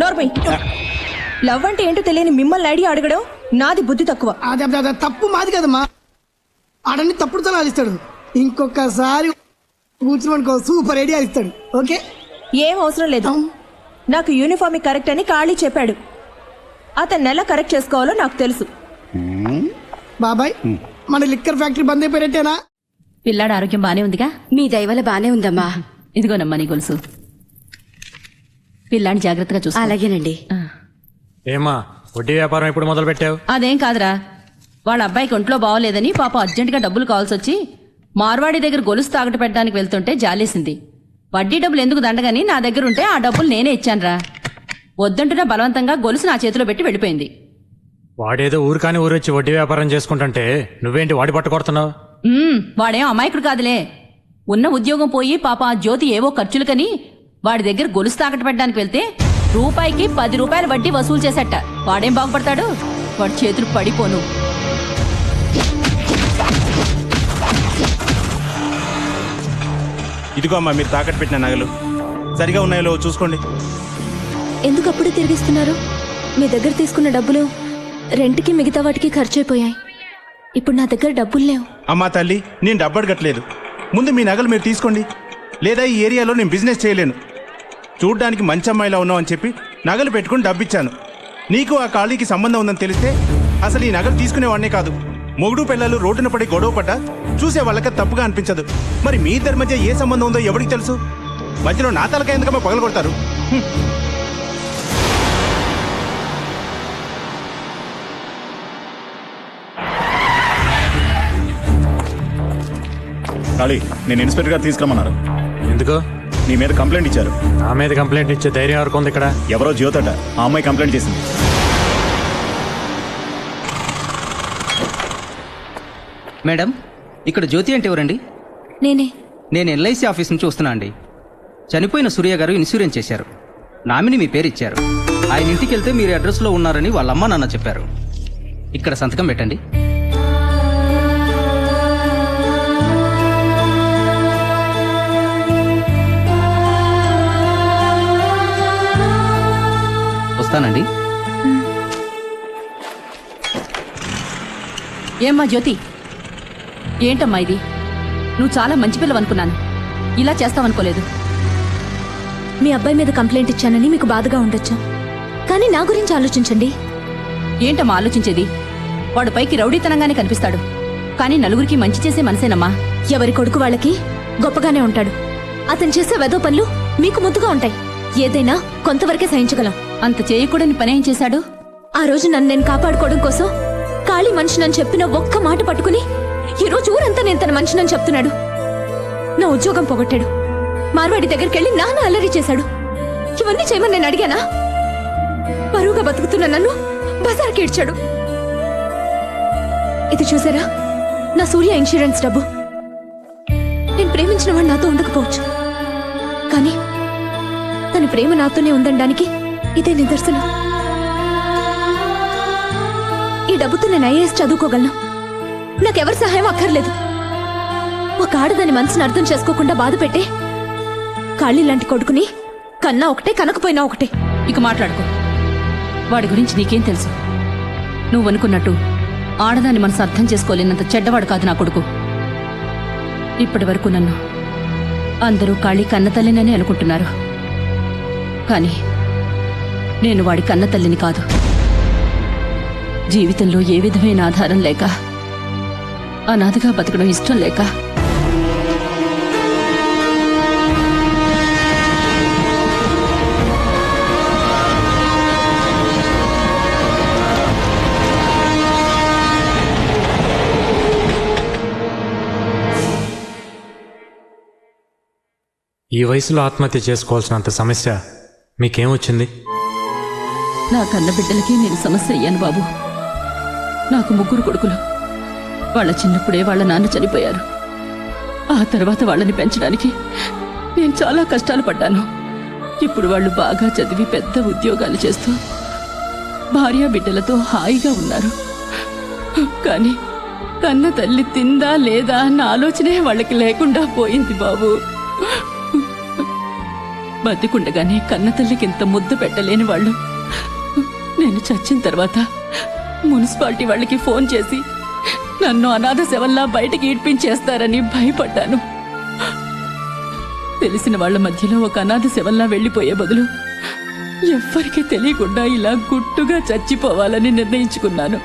నోర్మై, లవ్ అంటే ఏంటో తెలియని మిమ్మల్ని ఐడియా అడగడం నాది బుద్ధి తక్కువ. తప్పు మాది కదమ్మా, ఆడని తప్పుడు తలా ఇస్తాడు. ఇంకొకసారి కూర్చుని సూపర్ ఐడియా ఇస్తాడు. ఓకే, ఏం అవసరం లేదు. నాకు యూనిఫామ్ కరెక్ట్ అని ఖాళీ చెప్పాడు. అతన్ని ఎలా కరెక్ట్ చేసుకోవాలో నాకు తెలుసు. బాబాయ్, మన లిక్కర్ ఫ్యాక్టరీ బంద్ అయిపోయినట్టేనా? పిల్లాడు ఆరోగ్యం బానే ఉందిగా? మీ దయవల్ల బానే ఉందమ్మా. ఇదిగోనమ్మా నీ గొలుసు. పిల్లాన్ని జాగ్రత్తగా చూసుకో. అలాగేనండి. ఏమా వడ్డీ వ్యాపారం ఎప్పుడు మొదలు పెట్టావు? అదేం కాదురా, వాళ్ళ అబ్బాయికి ఒంట్లో బాగోలేదని పాప అర్జెంటుగా డబ్బులు కావాల్సి వచ్చి మార్వాడి దగ్గర గొలుసు తాకట్టు పెట్టడానికి వెళ్తుంటే జాలేసింది. వడ్డీ డబ్బులు ఎందుకు దండగని నా దగ్గర ఉంటే ఆ డబ్బులు నేనే ఇచ్చానురా. వద్దంటున్నా బలవంతంగా గొలుసు నా చేతిలో పెట్టి వెళ్ళిపోయింది. వాడేదో ఊరికాని ఊరొచ్చి వడ్డీ వ్యాపారం చేసుకుంటుంటే నువ్వేంటి వాడి పట్టుకొడుతున్నావు? వాడేం అమాయకుడు కాదులే. ఉన్న ఉద్యోగం పోయి పాప ఆ జ్యోతి ఏవో ఖర్చులకని వాడి దగ్గర గొలుసు తాకట్టు పెట్టడానికి వెళ్తే రూపాయికి 10 రూపాయల వడ్డీ వసూలు చేసేట. వాడేం బాగుపడతాడు? వాడి చేతులు పడిపోను. ఇదిగో అమ్మా మీరు తాకట్టు పెట్టిన నగలు సరిగా ఉన్నాయో చూసుకోండి. ఎందుకు అప్పుడే తిరిగిస్తున్నారు? మీ దగ్గర తీసుకున్న డబ్బులు రెంట్కి మిగతా వాటికి ఖర్చు అయిపోయాయి. ఇప్పుడు నా దగ్గర డబ్బులు లేవు. అమ్మా తల్లి, నేను డబ్బు అడగట్లేదు. ముందు మీ నగలు మీరు తీసుకోండి, లేదా ఈ ఏరియాలో నేను బిజినెస్ చేయలేను. చూడ్డానికి మంచి అమ్మాయిలా ఉన్నావు అని చెప్పి నగలు పెట్టుకుని డబ్బిచ్చాను. నీకు ఆ ఖాళీకి సంబంధం ఉందని తెలిస్తే అసలు ఈ నగలు తీసుకునేవాడినే కాదు. మొగుడు పిల్లలు రోడ్డున పడి గొడవ పడ్డా చూసే వాళ్ళకి తప్పుగా అనిపించదు. మరి మీ ఇద్దరి మధ్య ఏ సంబంధం ఉందో ఎవరికి తెలుసు? మధ్యలో నా తలకాయ ఎందుకమ్మా పగలగొడతారు? ఖాళీ, నేను ఇన్స్పెక్టర్ గారు తీసుకురమ్మన్నారు. ఎందుకు? నీ మీద కంప్లైంట్ ఇచ్చారు. నా మీద కంప్లైంట్ ఇచ్చే ధైర్యం ఎవరికి ఉంది ఇక్కడ? ఎవరో జ్యోతట ఆ అమ్మాయి కంప్లైంట్ చేసింది. మేడం, ఇక్కడ జ్యోతి అంటే ఎవరండి? నేనే. నేను ఎల్ఐసి ఆఫీస్ నుంచి వస్తున్నా అండి. చనిపోయిన సూర్య గారు ఇన్సూరెన్స్ చేశారు. నామిని మీ పేరు ఇచ్చారు. ఆయన ఇంటికి వెళ్తే మీరు అడ్రస్లో ఉన్నారని వాళ్ళ అమ్మ నాన్న చెప్పారు. ఇక్కడ సంతకం పెట్టండి. వస్తానండి. ఏమ్మా జ్యోతి, ఏంటమ్మా ఇది? నువ్వు చాలా మంచి పిల్లవనుకున్నాను, ఇలా చేస్తావనుకోలేదు. మీ అబ్బాయి మీద కంప్లైంట్ ఇచ్చానని మీకు బాధగా ఉండొచ్చు, కానీ నా గురించి ఆలోచించండి. ఏంటమ్మా ఆలోచించేది? వాడు పైకి రౌడీతనంగానే కనిపిస్తాడు, కానీ నలుగురికి మంచి చేసే మనసేనమ్మా. ఎవరి కొడుకు వాళ్ళకి గొప్పగానే ఉంటాడు. అతను చేసే వెధవ పనులు మీకు ముద్దుగా ఉంటాయి. ఏదైనా కొంతవరకే సహించగలం. అంత చేయకూడని పనేం చేశాడు? ఆ రోజు నన్ను నేను కాపాడుకోవడం కోసం ఖాళీ మనిషినని చెప్పిన ఒక్క మాట పట్టుకుని ఈ రోజు ఊరంతా నేను తన మనిషినని చెప్తున్నాడు. నా ఉద్యోగం పోగొట్టాడు. మార్వాడి దగ్గరికి వెళ్ళి నాన్న అల్లరి చేశాడు. ఇవన్నీ చేయమని నేను అడిగానా? పరువుగా బతుకుతున్న నన్ను బజార్కి ఇడ్చాడు. ఇది చూసారా? నా సూర్య ఇన్సూరెన్స్ డబ్బు. నేను ప్రేమించిన వాడు నాతో ఉండకపోవచ్చు, కానీ తన ప్రేమ నాతోనే ఉందనడానికి ఇదే నిదర్శనం. ఈ డబ్బుతో నేను ఐఏఎస్ చదువుకోగలను. నాకెవరి సహాయం అక్కర్లేదు. ఒక ఆడదాని మనసుని అర్థం చేసుకోకుండా బాధ పెట్టే ఖాళీ లాంటి కొడుకుని కన్నా ఒకటే, కనకపోయినా ఒకటే. ఇక మాట్లాడుకో. వాడి గురించి నీకేం తెలుసు? నువ్వు అనుకున్నట్టు ఆడదాని మనసు అర్థం చేసుకోలేనంత చెడ్డవాడు కాదు నా కొడుకు. ఇప్పటి వరకు నన్ను అందరూ ఖాళీ కన్నతల్లినని అనుకుంటున్నారు, కానీ నేను వాడి కన్నతల్లిని కాదు. జీవితంలో ఏ విధమైన ఆధారం లేక, అనాథగా బతకడం ఇష్టం లేక ఈ వయసులో ఆత్మహత్య చేసుకోవాల్సినంత సమస్య మీకేమొచ్చింది? నా కన్న బిడ్డలకి నేను సమస్య అయ్యాను బాబు. నాకు 3 కొడుకులు. వాళ్ళ చిన్నప్పుడే వాళ్ళ నాన్న చనిపోయారు. ఆ తర్వాత వాళ్ళని పెంచడానికి నేను చాలా కష్టాలు పడ్డాను. ఇప్పుడు వాళ్ళు బాగా చదివి పెద్ద ఉద్యోగాలు చేస్తూ భార్య బిడ్డలతో హాయిగా ఉన్నారు. కానీ కన్న తల్లి తిందా లేదా అన్న ఆలోచనే వాళ్ళకి లేకుండా పోయింది బాబు. బతికుండగానే కన్న తల్లికి ఇంత ముద్దు పెట్టలేని వాళ్ళు నేను చచ్చిన తర్వాత మున్సిపాలిటీ వాళ్ళకి ఫోన్ చేసి నన్ను అనాథ శవల్లా బయటికి ఈడ్పించేస్తారని భయపడ్డాను. తెలిసిన వాళ్ల మధ్యలో ఒక అనాథ శవల్లా వెళ్లిపోయే బదులు ఎవ్వరికీ తెలియకుండా ఇలా గుట్టుగా చచ్చిపోవాలని నిర్ణయించుకున్నాను.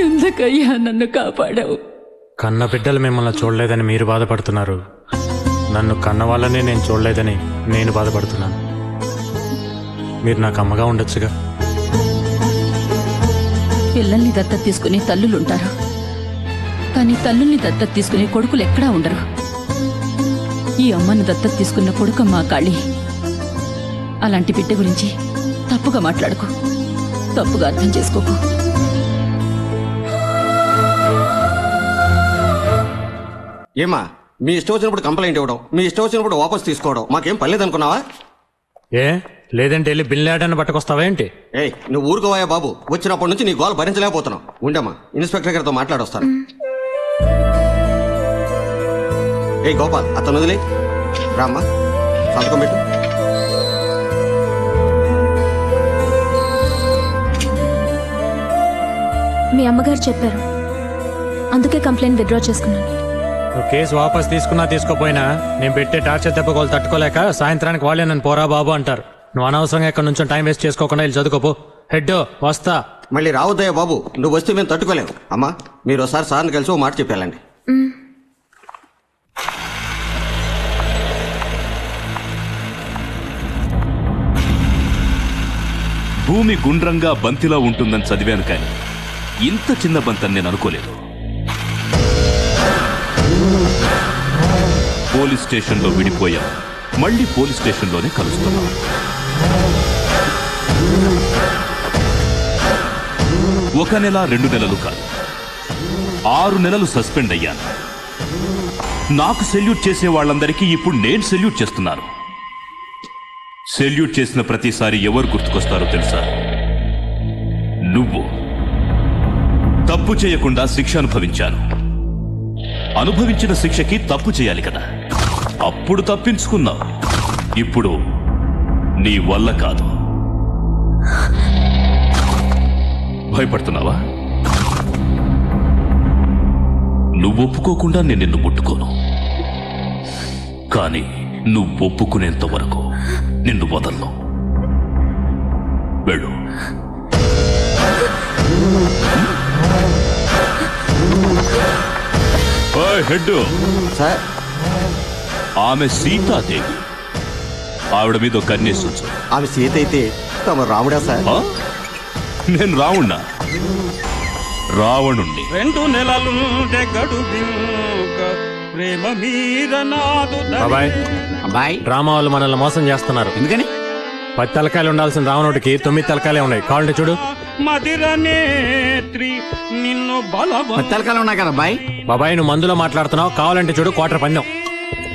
ఎందుకయ్యా నన్ను కాపాడావు? కన్న బిడ్డలు మిమ్మల్ని చూడలేదని మీరు బాధపడుతున్నారు. నన్ను కన్న వాళ్ళనే నేను చూడలేదని నేను బాధపడుతున్నాను. మీరు నాకు అమ్మగా ఉండొచ్చుగా. పిల్లల్ని దత్తత తీసుకునే తల్లులుంటారు, కానీ తల్లుల్ని దత్తత తీసుకునే కొడుకులు ఎక్కడా ఉండరు. ఈ అమ్మను దత్తత తీసుకున్న కొడుకమ్మా కాళీ. అలాంటి బిడ్డ గురించి తప్పుగా మాట్లాడుకో, తప్పుగా అర్థం చేసుకోకు. ఏమా మీ ఇష్టం వచ్చినప్పుడు కంప్లైంట్ ఇవ్వడం, మీ ఇష్టం వచ్చినప్పుడు వాపస్ తీసుకోవడం మాకేం పర్లేదనుకున్నావా? ఏ లేదంటే వెళ్ళి బిల్లాడని పట్టుకొస్తావా ఏంటి? ఏయ్ నువ్వు ఊరుకోవాయా బాబు. వచ్చినప్పటి నుంచి నీ గోల్ భరించలేకపోతున్నావు. ఉండమ్మా, ఇన్స్పెక్టర్ గారితో మాట్లాడొస్తాను. ఏ గోపాల్ అతను వదిలే రామ్మా సంతకం పెట్టు. మీ అమ్మగారు చెప్పారు, అందుకే కంప్లైంట్ విత్డ్రా చేసుకున్నాను. నువ్వు కేసు వాపస్ తీసుకున్నా తీసుకోపోయినా నేను పెట్టే టార్చర్ దెబ్బకోలు తట్టుకోలేక సాయంత్రానికి వాళ్ళే నన్ను పోరా బాబు అంటారు. నువ్వు అనవసరంగా ఇక్కడ నుంచి టైం వేస్ట్ చేసుకోకుండా వెళ్ళి చదువుకోపో. హెడ్ వస్తా. మళ్ళీ రావద్దయ్యా బాబు, నువ్వు వస్తే మేము తట్టుకోలేము. అమ్మా మీరు ఒకసారి సార్ని కలిసి ఓ మాట చెప్పాలండి. భూమి గుండ్రంగా బంతిలా ఉంటుందని చదివాను కానీ ఇంత చిన్న బంతని నేను అనుకోలేదు. పోలీస్ స్టేషన్లో విడిపోయాం, మళ్ళీ పోలీస్ స్టేషన్లోనే కలుస్తున్నాం. ఒక నెల 2 నెలలు కాదు, 6 నెలలు సస్పెండ్ అయ్యాను. నాకు సెల్యూట్ చేసే వాళ్ళందరికీ ఇప్పుడు నేను సెల్యూట్ చేస్తున్నాను. సెల్యూట్ చేసిన ప్రతిసారి ఎవరు గుర్తుకొస్తారో తెలుసా? నువ్వు. తప్పు చేయకుండా శిక్ష అనుభవించాను. అనుభవించిన శిక్షకి తప్పు చేయాలి కదా, అప్పుడు తప్పించుకున్నావు. ఇప్పుడు నీ వల్ల కాదు. భయపడుతున్నావా? నువ్వు ఒప్పుకోకుండా నేను నిన్ను ముట్టుకోను, కానీ నువ్వు ఒప్పుకునేంత వరకు నిన్ను వదలను. వెళ్ళు. హెడ్ సార్, ఆమె సీతాదేవి. ఆవిడ మీద ఒక కన్నేసి ఉంచు. ఆమె సీత అయితే తమ రాముడా సార్? నేను రావుణ్ణా? రావణుణ్ణి. 2 నెలలు ప్రేమ మీద నాదు. బాబాయ్ అబ్బాయి, డ్రామా వాళ్ళు మనల్ని మోసం చేస్తున్నారు. ఎందుకని? 10 తలకాయలు ఉండాల్సిన రావణుడికి 9 తలకాయలే ఉన్నాయి. కావాలంటే చూడు. మదిరనేత్రి నిన్ను తలకాయలు ఉన్నాయి కదా అబ్బాయి. బాబాయ్ నువ్వు మందులో మాట్లాడుతున్నావు, కావాలంటే చూడు. క్వార్టర్ పందెం.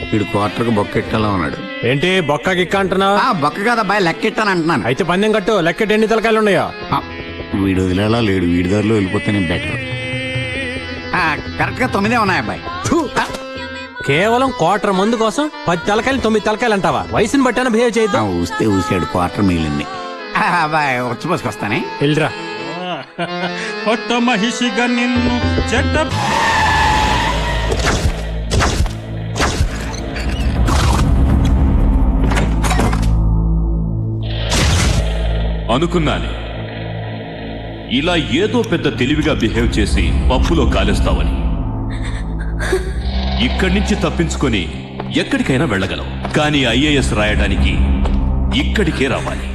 వీడు క్వార్టర్కి బొక్కెట్టాలో ఉన్నాడు. ఏంటి బొక్క గిక్క అంటున్నావు? బొక్క కదా అబ్బాయి, లెక్కెట్టాను అంటున్నాను. అయితే పందెం కట్టు. లెక్కెట్టి ఎన్ని తలకాయలు ఉన్నాయో. వీడు వదిలేలా లేడు, వీడి దారిలో వెళ్ళిపోతేనే బెటర్. కరెక్ట్ గా 9 ఉన్నాయి అబ్బాయి. కేవలం క్వార్టర్ మందు కోసం 10 తలకాయలు 9 తలకాయలు అంటావా? వయసుని బట్టాన బిహేవ్ చేయొద్దు. ఊస్తే ఊసాడు, క్వార్టర్ మిగిలింది. అబ్బాయి వచ్చిపోసుకొస్తానే. వెళ్ళరా. కొత్త మహిషిగా నిన్ను చెడ్డ అనుకున్నాను ఇలా ఏదో పెద్ద తెలివిగా బిహేవ్ చేసి పప్పులో కాలేస్తావని. ఇక్కడి నుంచి తప్పించుకొని ఎక్కడికైనా వెళ్ళగలవు, కానీ ఐఏఎస్ రాయడానికి ఇక్కడికే రావాలి.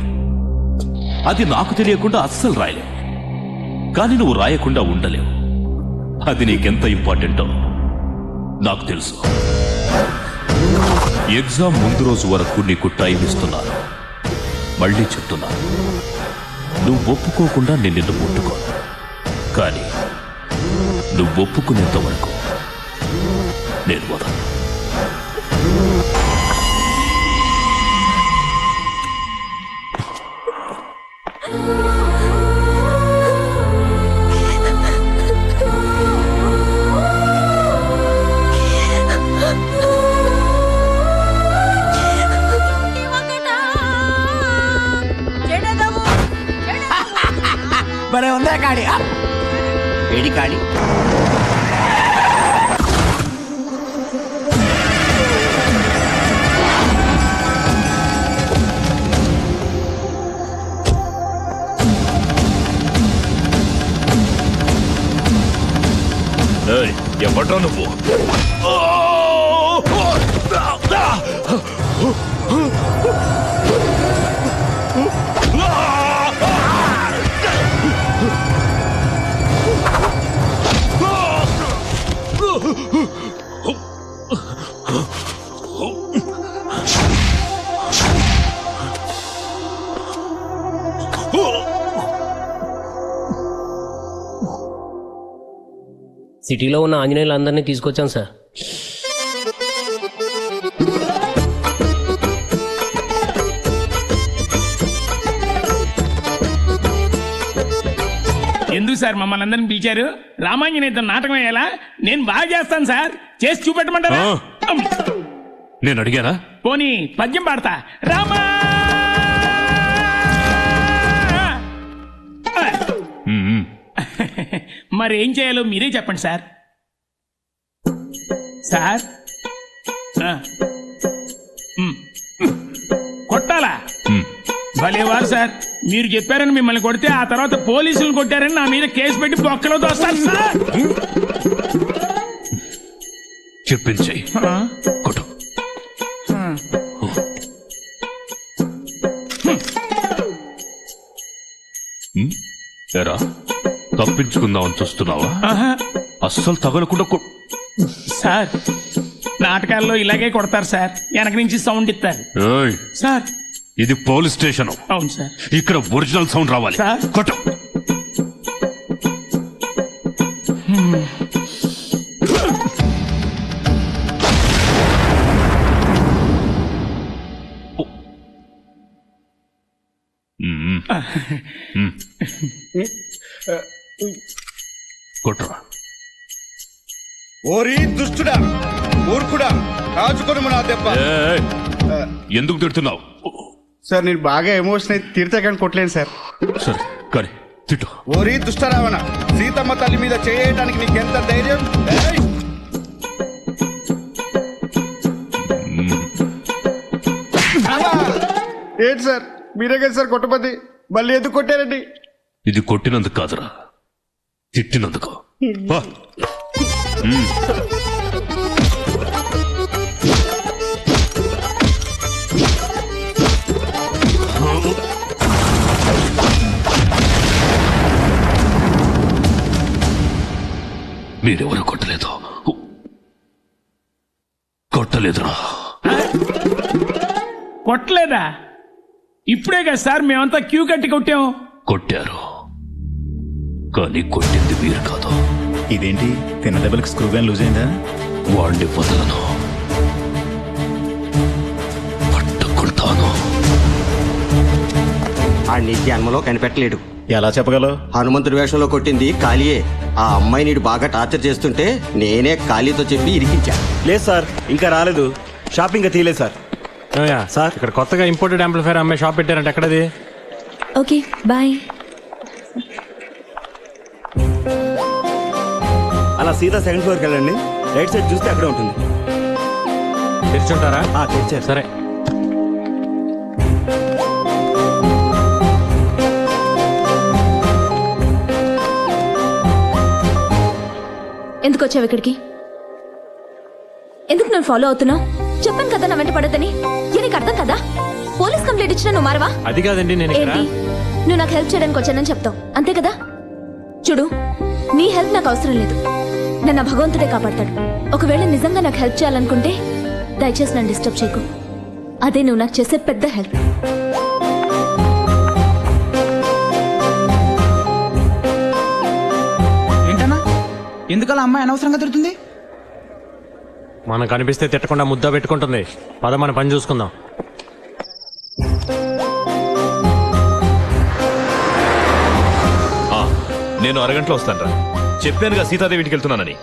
అది నాకు తెలియకుండా అస్సలు రాయలేవు, కానీ నువ్వు రాయకుండా ఉండలేవు. అది నీకెంత ఇంపార్టెంటో నాకు తెలుసు. ఎగ్జామ్ ముందు రోజు వరకు నీకు టైం ఇస్తున్నాను. మళ్ళీ చెప్తున్నాను, నువ్వు ఒప్పుకోకుండా నేను నిన్ను ముట్టుకోను, కానీ నువ్వు ఒప్పుకునేంత వరకు నేను వదలను. భలే ఉందా కాడి? ఏడి కాడి? ఎవడ్రా నువ్వు? సిటీలో ఉన్న ఆంజనేయులందరినీ తీసుకొచ్చాం సార్. ఎందుకు సార్ మమ్మల్ని అందరిని పిలిచారు? రామాంజనేయుతో నాటకం వేయాలా? నేను బాగా చేస్తాను సార్, చేసి చూపెట్టమంటారా? నేను అడిగానా? పోనీ పద్యం పాడతా. రామా మరి ఏం చేయాలో మీరే చెప్పండి సార్. సార్ కొట్టాలా? భలేవారు సార్, మీరు చెప్పారని మిమ్మల్ని కొడితే ఆ తర్వాత పోలీసులు కొట్టారని నా మీద కేసు పెట్టి బొక్కలో దోస్తారు సార్. చెప్పించాయి కొట్టు. ఎరా తప్పించుకుందామని చూస్తున్నావా? అస్సలు తగలకుండా సార్ నాటకాల్లో ఇలాగే కొడతారు సార్, వెనక నుంచి సౌండ్ ఇస్తారు సార్. ఇది పోలీస్ స్టేషన్. అవును సార్. ఇక్కడ ఒరిజినల్ సౌండ్ రావాలి. కొట్టు. కొట్రా. ఓరి దుష్టుడా, మూర్ఖుడా, కాచుకొని నా దెబ్బ. ఎందుకు తిడుతున్నావు? సార్ నేను బాగా ఎమోషన్ అయితే తిడితే కానీ కొట్టలేను సార్. సరే కానీ తిట్టు. ఓరి దుష్టరావణ, సీతమ్మ తల్లి మీద చేయడానికి నీకెంత ధైర్యం? ఏంటి సార్, మీరే కదా సార్ కొట్టపతి, మళ్ళీ ఎందుకు కొట్టారండి? ఇది కొట్టినందుకు కాదురా, తిట్టినందుకు. మీరెవరు కొట్టలేదు, కొట్టలేదురా. కొట్టలేదా? ఇప్పుడే కదా సార్ మేమంతా క్యూ కట్టి కొట్టాం. కొట్టారు కానీ కొట్టింది మీరు కాదు. ఇదేంటి, తిన్న దెబ్బలకు స్క్రూ గాని లూజ్ అయిందా? వాడిని వదలను, పట్టుకుంటాను. ఆడిని జన్మలో కనిపెట్టలేడు. ఎలా చెప్పగలవు? హనుమంతుడి వేషంలో కొట్టింది కాళీయే. ఆ అమ్మాయి నీడు బాగా టార్చర్ చేస్తుంటే నేనే కాళీతో చెప్పి ఇరికించా. లేదు సార్, ఇంకా రాలేదు. షాపింగ్ ఇంకా తీయలేదు సార్. సార్ ఇక్కడ కొత్తగా ఇంపోర్టెడ్ యాంప్లిఫైర్ అమ్మే షాప్ పెట్టారంటే ఎక్కడది? Okay bye. అలా సీదా సెకండ్ ఫ్లోర్కి వెళ్ళండి, రైట్ సైడ్ చూస్తే అక్కడే ఉంటుంది. తెరిచుంటారా? తెరిచారు. సరే. ఎందుకు వచ్చావు ఇక్కడికి? ఎందుకు నన్ను ఫాలో అవుతున్నావు? చెప్పాను కదా నా వెంట పడద్దని. నీకు అర్థం కదా? పోలీస్ కంప్లైంట్ ఇచ్చినా నువ్వు మారవా? అది కాదండి, నేను ఏంటి, నువ్వు నాకు హెల్ప్ చేయడానికి వచ్చానని చెప్తావు అంతే కదా? చూడు, నీ హెల్ప్ నాకు అవసరం లేదు, నన్ను భగవంతుడే కాపాడతాడు. ఒకవేళ నిజంగా నాకు హెల్ప్ చేయాలనుకుంటే దయచేసి నన్ను డిస్టర్బ్ చేయకు. అదే నువ్వు నాకు చేసే పెద్ద హెల్ప్. ఏంటన్నా, ఎందుకలా అమ్మాయి అనవసరంగా తిడుతుంది? మనకు కనిపిస్తే తిట్టకుండా ముద్ద పెట్టుకుంటుంది. పద మన పని చూసుకుందాం. నేను అరగంటలో వస్తాను రా. చెప్పానుగా సీతాదేవి ఇంటికి వెళ్తున్నానని.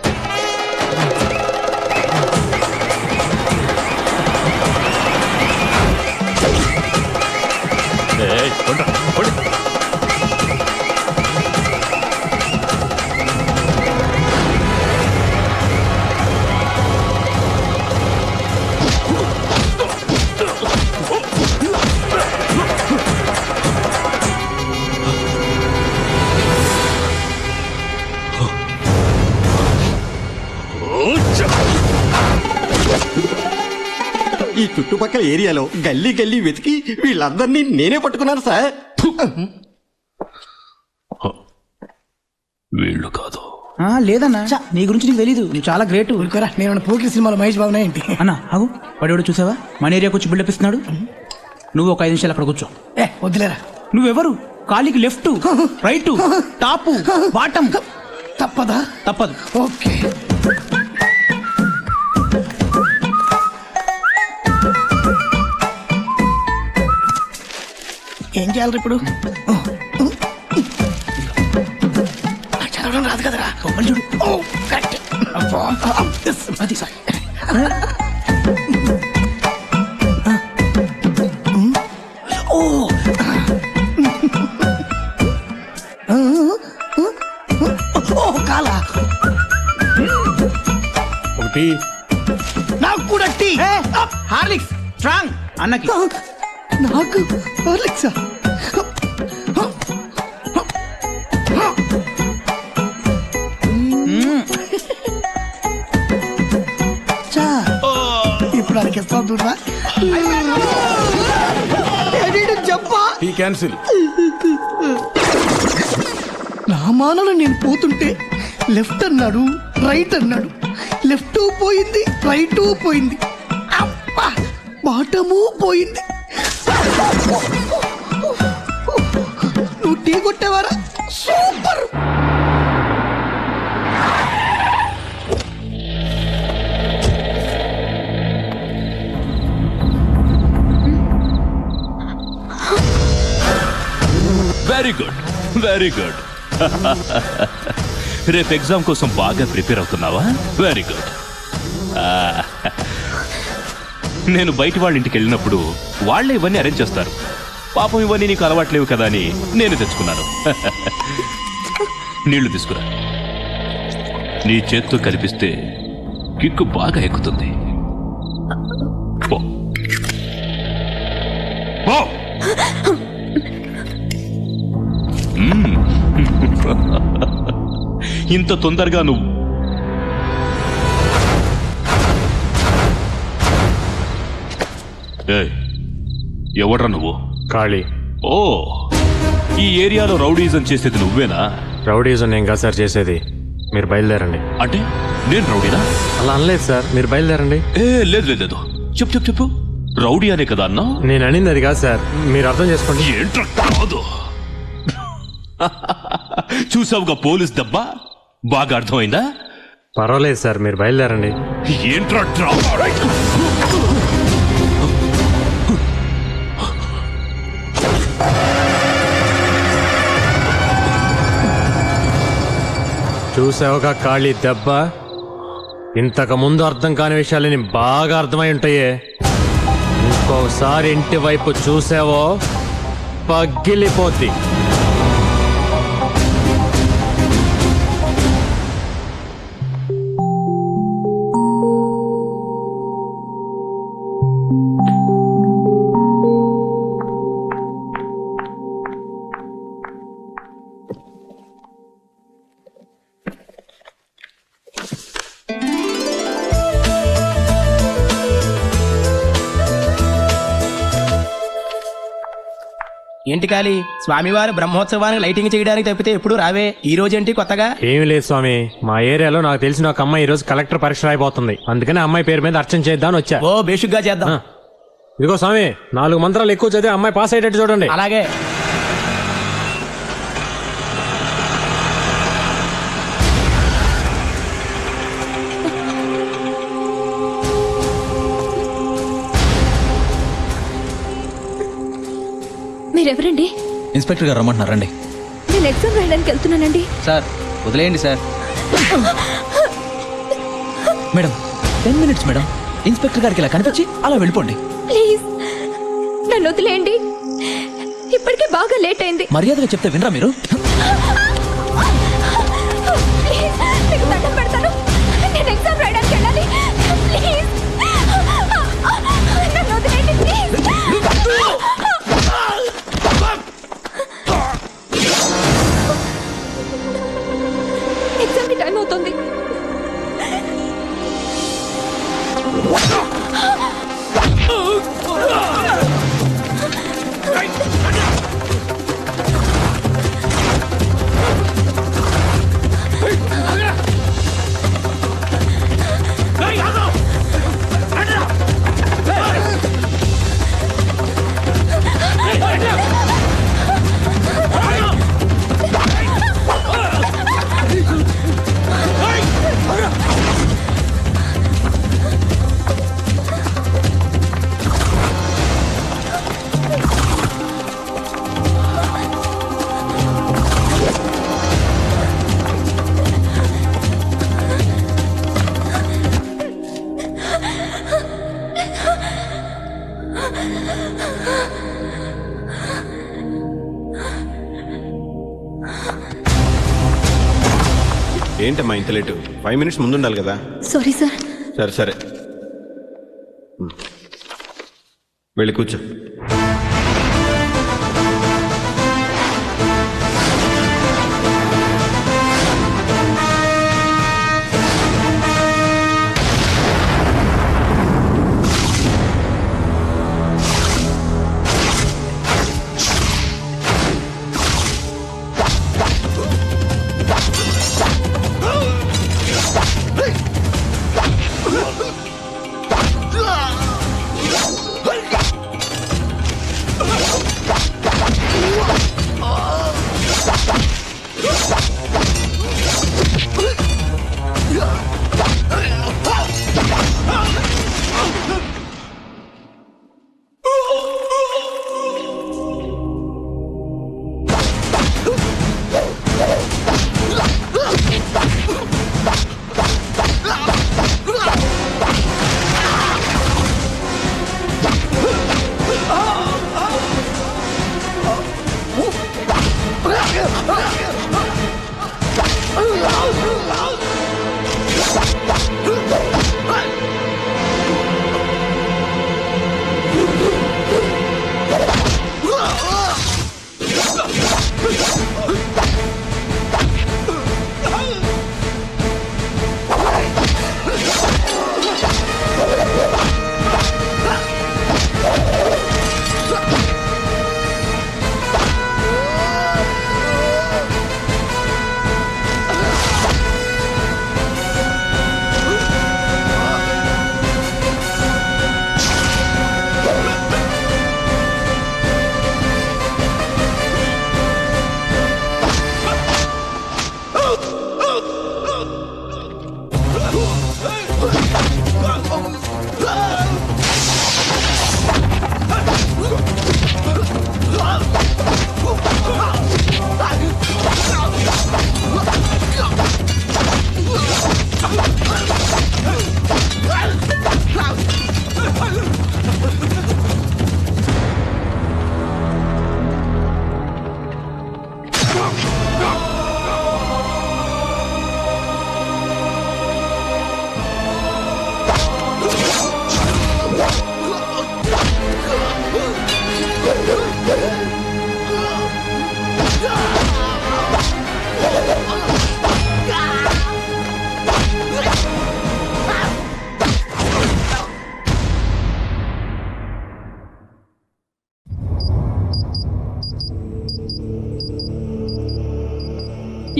ఈ చుట్టుపక్కల ఏరియాలో గల్లీ గల్లీ వెతికి వీళ్ళందరినీ నేనే పట్టుకున్నాను సార్. వీళ్ళు కాదు. లేదన్నా, నీ గురించి నీకు తెలీదు. నువ్వు చాలా గ్రేట్. నేను పోకిరి సినిమాలో మహేష్ బాబు ఏంటి అన్నా అవు వాడు చూసావా? మన ఏరియాకి వచ్చి బిల్డప్ ఇస్తున్నాడు. నువ్వు ఒక 5 నిమిషాలు అక్కడ కూర్చో. వద్దులేరా. నువ్వెవరు? కాలికి లెఫ్ట్, రైట్, టాప్, బాటం. తప్పదా? తప్పదు. ఓకే. ఏం చేయాలి ఇప్పుడు? చూడడం రాదు కదరా మళ్ళీ చూడు. ఓ, కరెక్ట్. అబ్బా, అది సార్. ఓ ఓ కాలా ఒకటి నాకు కూడా టీ. హార్లిక్స్ స్ట్రాంగ్ అన్నకి. నాకు హార్లిక్సా? చా, ఇప్పుడు అడిగేస్తాం చూడరా. చెప్పా టీ క్యాన్సిల్. నా మానలో నేను పోతుంటే లెఫ్ట్ అన్నాడు, రైట్ అన్నాడు. లెఫ్ట్ పోయింది, రైట్ పోయింది, అబ్బా బాటము పోయింది. నువ్వు టీ కొట్టేవారా? Super. Very good, very good. రేపు ఎగ్జామ్ కోసం బాగా ప్రిపేర్ అవుతున్నావా? Very good. నేను బయట వాళ్ళ ఇంటికి వెళ్ళినప్పుడు వాళ్ళే ఇవన్నీ అరేంజ్ చేస్తారు. పాపం ఇవన్నీ నీకు అలవాట్లేవు కదా అని నేను తెచ్చుకున్నాను. నీళ్లు తీసుకురా. నీ చేత్తో కనిపిస్తే కిక్కు బాగా ఎక్కుతుంది. పో. పో. ఇంత తొందరగా నువ్వు ఎవడ్రా నువ్వు? ఖాళీ. ఓ, ఈ ఏరియాలో రౌడీజం చేసేది నువ్వేనా? రౌడీజం నేను కాదు సార్ చేసేది. మీరు బయలుదేరండి. అంటే నేను రౌడీనా? అలా అనలేదు సార్, మీరు బయలుదేరండి. లేదు లేదు లేదు, చెప్పు చెప్పు చెప్పు. రౌడీ అనే కదా అన్నా? నేను అనింది అది కాదు సార్, మీరు అర్థం చేసుకోండి. ఏంట్రా కాదు? చూసావుగా పోలీస్ దెబ్బ, బాగా అర్థమైందా? పర్వాలేదు సార్, మీరు బయలుదేరండి. ఏంట్రా డ్రామా? చూసావుగా ఖాళీ దెబ్బ? ఇంతకు ముందు అర్థం కాని విషయాలని బాగా అర్థమై ఉంటాయే. ఇంకోసారి ఇంటి వైపు చూసావో పగిలిపోద్ది. ఏంటి కాలి, స్వామివారి బ్రహ్మోత్సవానికి లైటింగ్ చేయడానికి తప్పితే ఎప్పుడు రావే. ఈ రోజేంటి కొత్తగా? ఏమీ లేదు స్వామి, మా ఏరియాలో నాకు తెలిసిన ఒక అమ్మాయి ఈ రోజు కలెక్టర్ పరీక్ష రాయిపోతుంది. అందుకని అమ్మాయి పేరు మీద అర్చన చేద్దామని వచ్చా. ఓ బేషుగ్గా చేద్దాం. ఇదిగో స్వామి, 4 మంత్రాలు ఎక్కువ చదివి అమ్మాయి పాస్ అయ్యేటట్టు చూడండి. అలాగే. మీరెవరండి? ఇన్స్పెక్టర్ గారు రమ్మంటున్నారండి. నేను ఎగ్జామ్ రాయడానికి వెళ్తున్నానండి. సార్ వదిలేయండి sir. Madam 10 minutes madam. Inspector గారికి ఇలా కనిపించి అలా వెళ్ళిపోండి ప్లీజ్, నన్ను వదిలేయండి. ఇప్పటికే బాగా లేట్ అయింది. మర్యాదగా చెప్తే వినరా మీరు? ప్లీజ్, మీకు దండం పెడతాను. నేను ఎగ్జామ్ రాయడానికి వెళ్ళాలి. ప్లీజ్, నన్ను వదిలేయండి ప్లీజ్. ఎగ్జామ్కి టైం అవుతుంది. ఏంటమ్మా ఇంత లేటు 5 మినిట్స్ ముందు ఉండాలి కదా. Sorry sir. సరే సరే వెళ్ళి కూర్చో.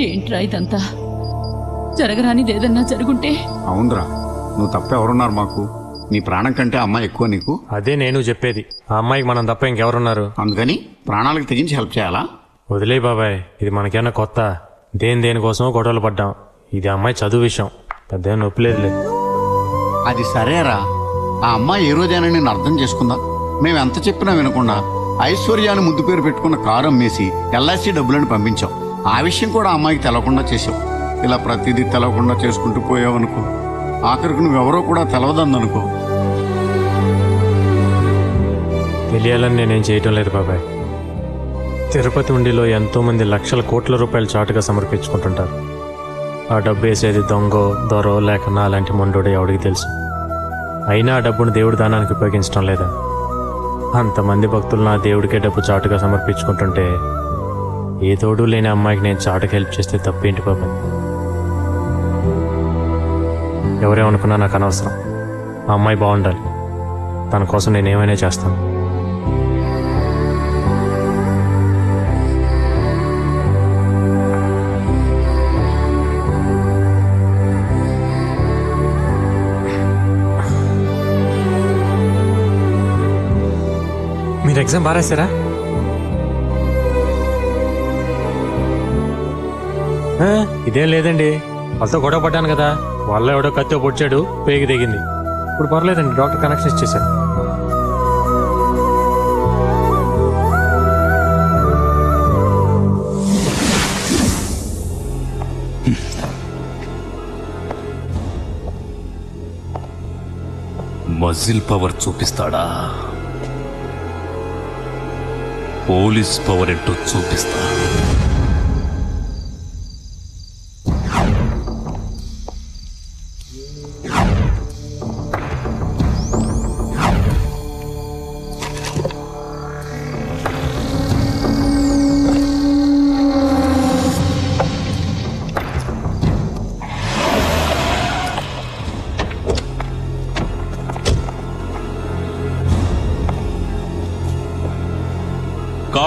ఏంట్రా ఇదంతా? జరగరానిది ఏదన్నా జరుగుంటే? అవునరా, నువ్వు తప్ప ఎవరున్నారు మాకు? నీ ప్రాణం కంటే అమ్మాయి ఎక్కువ నీకు. అదే నేను చెప్పేది, ఆ అమ్మాయికి మనం తప్ప ఇంకెవరున్నారు? అందుకని ప్రాణాలకు తెగించి హెల్ప్ చేయాలా? వదిలే బాబాయ్, ఇది మనకేనా కొత్త? దేనికోసమో గొడవలు పడ్డాం. ఇది అమ్మాయి చదువు విషయం, పెద్ద నొప్పిలేదులే. అది సరేరా, ఆ అమ్మాయి ఏ రోజైనా నేను అర్థం చేసుకుందా? మేము ఎంత చెప్పినా వినకుండా ఐశ్వర్యాన్ని ముద్దు పేరు పెట్టుకున్న కారు అమ్మేసి ఎల్ఐసి డబ్బులను పంపించాం. ఆ విషయం కూడా అమ్మాయికి తెలవకుండా చేసావు. ఇలా ప్రతిదీ తెలవకుండా చేసుకుంటూ పోయావనుకో, ఆఖరికి నువ్వెవరో కూడా తెలవదనుకో. తెలియాలని నేనేం చేయటం లేదు బాబాయ్. తిరుపతి ఉండిలో ఎంతో మంది లక్షల కోట్ల రూపాయలు చాటుగా సమర్పించుకుంటుంటారు. ఆ డబ్బు వేసేది దొంగో దొరో లేక నా అలాంటి మొండోడే ఎవడికి తెలుసు. అయినా ఆ డబ్బును దేవుడి దానానికి ఉపయోగించడం లేదా? అంతమంది భక్తులు నా దేవుడికే డబ్బు చాటుగా సమర్పించుకుంటుంటే ఏ తోడు లేని అమ్మాయికి నేను చాటుకు హెల్ప్ చేస్తే తప్పేంటి బాబాయ్? ఎవరేమనుకున్నా నాకు అనవసరం. ఆ అమ్మాయి బాగుండాలి, తన కోసం నేనేమైనా చేస్తాను. మీరు ఎగ్జామ్ బాగా రాశారా? ఇదేం లేదండి, వాళ్ళతో గొడవ పడ్డాను కదా, వాళ్ళ ఎవడో కత్తి పొడిచాడు, పేగి దిగింది. ఇప్పుడు పర్లేదండి, డాక్టర్ కనెక్షన్ ఇచ్చేసారు. మజిల్ పవర్ చూపిస్తాడా? పోలీస్ పవర్ ఏంటో చూపిస్తా.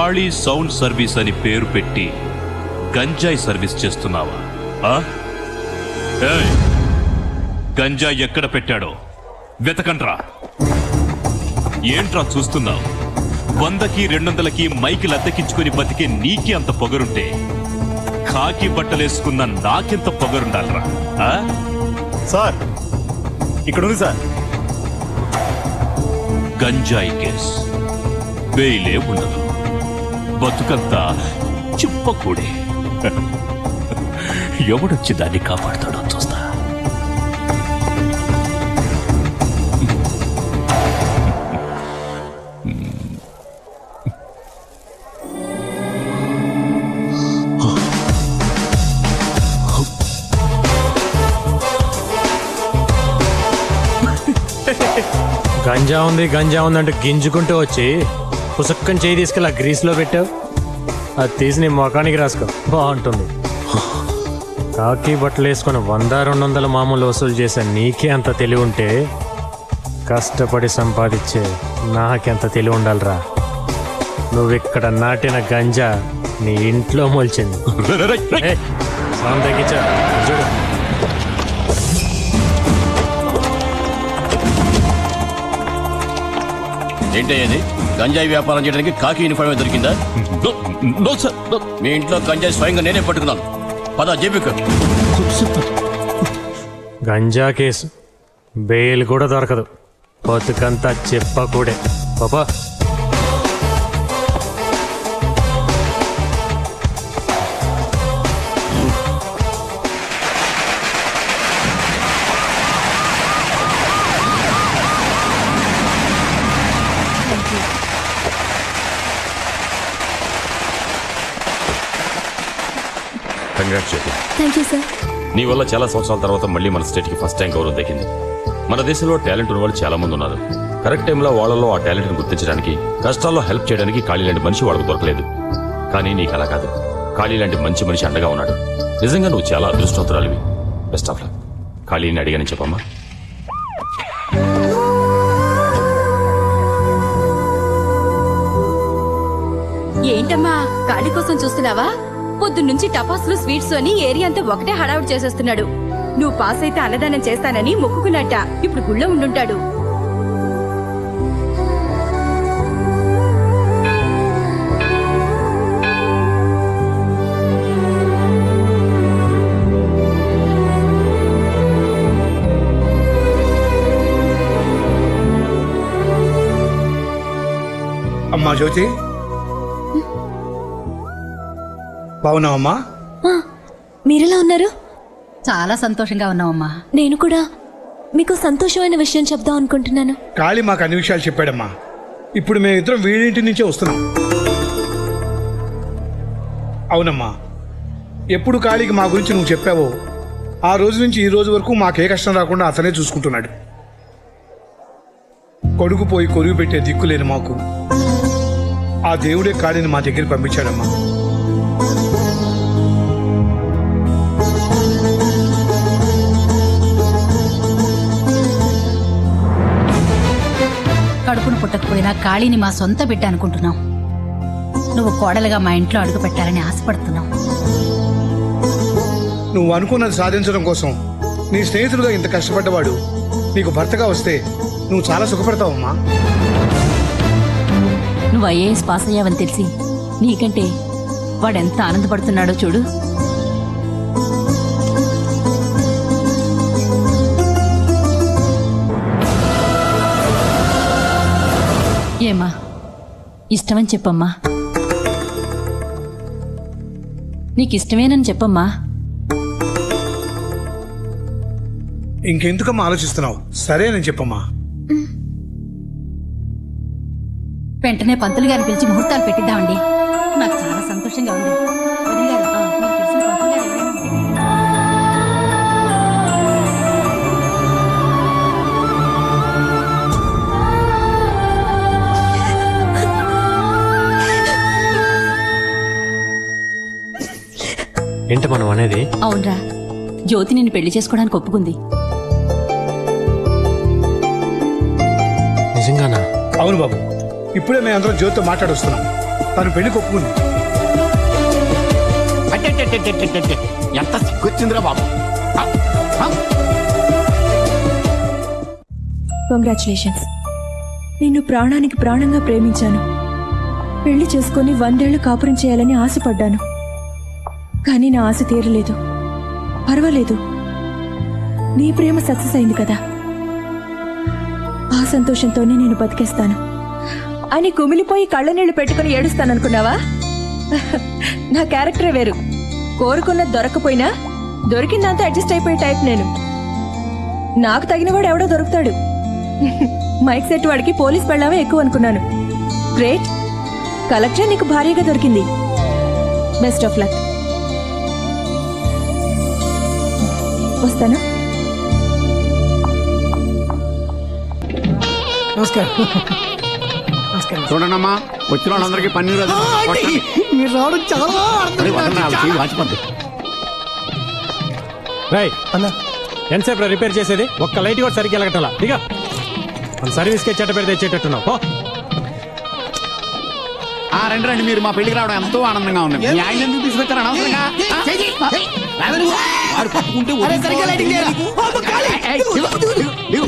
కాళీ సౌండ్ సర్వీస్ అని పేరు పెట్టి గంజాయి సర్వీస్ చేస్తున్నావా? ఆ? ఏయ్, గంజాయి ఎక్కడ పెట్టాడో వెతకండ్రా. ఏంట్రా చూస్తున్నావు? 100కి 200కి మైకిల్ అద్దెకించుకుని బతికే నీకి అంత పొగరుంటే కాకి బట్టలేసుకున్న నాకెంత పొగరుండాలరా? సార్ ఇక్కడ ఉంది సార్. గంజాయి కేస్ బెయిలే ఉండదు, బతుకంతా చిప్పకూడే. ఎవడొచ్చి దాన్ని కాపాడుతాడో చూస్తా. గంజా ఉందంటే గింజుకుంటూ వచ్చి పుసక్కని చేయి తీసుకెళ్ళి ఆ గ్రీస్లో పెట్టావు. అది తీసి నీ ముఖానికి రాసుకో, బాగుంటుంది. కాకి బట్టలు వేసుకుని 100-200 మామూలు వసూలు చేసే నీకే అంత తెలివి ఉంటే కష్టపడి సంపాదించే నాకెంత తెలివి ఉండాలిరా. నువ్విక్కడ నాటిన గంజా నీ ఇంట్లో మొలిచింది. సౌండ్ తగ్గించా చూడు. ఏంటయ్యేది? గంజాయి వ్యాపారం చేయడానికి కాకి యూనిఫామ్ దొరికిందా? మీ ఇంట్లో గంజాయి స్వయంగా నేనే పట్టుకున్నాను. పద జేబుకు. గంజా కేసు బెయిల్ కూడా దొరకదు, బతుకంతా చెప్పకూడే. పాపా కంగ్రాట్స్ చెప్పు. Thank you sir. నీ వల్ల చాలా సంవత్సరాల తర్వాత మళ్ళీ మన స్టేట్కి ఫస్ట్ టైం గౌరవం దక్కింది. మన దేశంలో టాలెంట్ ఉన్న వాళ్ళు చాలా మంది ఉన్నారు. కరెక్ట్ టైంలో వాళ్ళలో ఆ టాలెంట్ని గుర్తించడానికి, కష్టాల్లో హెల్ప్ చేయడానికి ఖాళీ లాంటి మనిషి వాళ్ళకు దొరకలేదు. కానీ నీకు అలా కాదు, ఖాళీ లాంటి మంచి మనిషి అండగా ఉన్నాడు. నిజంగా నువ్వు చాలా అదృష్టవంతురాలివి. Best of luck. ఖాళీని అడిగానని చెప్పమ్మా. ఏంటమ్మా కాళీ కోసం చూస్తున్నావా? పొద్దున్నుంచి టపాసులు స్వీట్స్ అని ఏరియా అంతా ఒకటే హడావుడి చేసేస్తున్నాడు. నువ్వు పాస్ అయితే అన్నదానం చేస్తానని మొక్కుకున్నట్ట. ఇప్పుడు గుళ్ళో ఉండుంటాడు. అమ్మా జ్యోతి, బాగున్నావమ్మా? మీరెలా ఉన్నారు? చాలా సంతోషంగా ఉన్నావమ్మా. నేను కూడా మీకు సంతోషమైన విషయం చెప్దాం అనుకుంటున్నాను. కాళీ మాకు అన్ని విషయాలు చెప్పాడమ్మా. ఇప్పుడు మేమిద్దరం వీడింటి నుంచే వస్తున్నాం. అవునమ్మా, ఎప్పుడు కాళీకి మా గురించి నువ్వు చెప్పావో ఆ రోజు నుంచి ఈ రోజు వరకు మాకే కష్టం రాకుండా అతనే చూసుకుంటున్నాడు. కొడుకు పోయి కొరువు పెట్టే దిక్కు లేని మాకు ఆ దేవుడే కాళీని మా దగ్గర పంపించాడమ్మా. కడుపును పుట్టకపోయినా కాళీని మా సొంత బిడ్డ అనుకుంటున్నాం. నువ్వు కోడలుగా మా ఇంట్లో అడుగు పెట్టాలని ఆశపడుతున్నాం. నువ్వు అనుకున్నది సాధించడం కోసం నీ స్నేహితుడుగా ఇంత కష్టపడ్డవాడు నీకు భర్తగా వస్తే నువ్వు చాలా సుఖపడతావమ్మా. నువ్వు ఐఏఎస్ పాస్ అయ్యావని తెలిసి నీకంటే వాడెంత ఆనందపడుతున్నాడో చూడు. ఏమా, ఇష్టమని చెప్పమ్మా. నీకిష్టమేనని చెప్పమ్మా. ఇంకెందుకమ్మా ఆలోచిస్తున్నావు? సరేనని చెప్పమ్మా. వెంటనే పంతులు గారిని పిలిచి ముహూర్తాలు పెట్టిద్దామండి. నాకు చాలా సంతోషంగా ఉంది. వదిన గారు, మీకు తెలిసిన పంతులు గారు ఎవరైనా? ఏంటి మనం అనేది? అవునరా, జ్యోతి నిన్ను పెళ్లి చేసుకోవడానికి ఒప్పుకుంది. నిజంగానా? అవును బాబు, ఇప్పుడే మేము అందరం జ్యోతితో మాట్లాడొస్తున్నాం. తను పెళ్లి కొప్పుకుంది. అట్టెట్టెట్టెట్టెట్టెట్టె. ఎంత సిగ్గొచ్చిందిరా బాబు. కంగ్రాచులేషన్స్. నిన్ను ప్రాణానికి ప్రాణంగా ప్రేమించాను. పెళ్లి చేసుకుని 100 ఏళ్లు కాపురం చేయాలని ఆశపడ్డాను. కానీ నా ఆశ తీరలేదు. పర్వాలేదు, నీ ప్రేమ సక్సెస్ అయింది కదా, ఆ సంతోషంతోనే నేను బతికేస్తాను అని కుమిలిపోయి కళ్ళ నీళ్లు పెట్టుకుని ఏడుస్తాననుకున్నావా? నా క్యారెక్టరే వేరు. కోరుకున్నది దొరకపోయినా దొరికిందంతా అడ్జస్ట్ అయిపోయే టైప్ నేను. నాకు తగినవాడు ఎవడో దొరుకుతాడు. మైక్ సెట్ వాడికి పోలీస్ పెళ్ళామే ఎక్కువ అనుకున్నాను. గ్రేట్, కలెక్టర్ నీకు భారీగా దొరికింది. Best of luck. వస్తాను. నమస్కారం. చూడండమ్మా, వచ్చిన వాళ్ళందరికీ పన్నీరు అది మీరు రావడం చాలా వాచిపోద్ది. రై అన్నా, ఎంతసేపు రిపేర్ చేసేది? ఒక్క లైట్ కూడా సరిగ్గా వెళ్ళగట్టాలా? ఇక మన సర్వీస్కి చెట్ట పేరు తెచ్చేటట్టున్నావు. రండి రండి, మీరు మా పెళ్లికి రావడం ఎంతో ఆనందంగా ఉంది. మీ ఆయన ఎందుకు తీసుకొచ్చారు అనవసరంగా?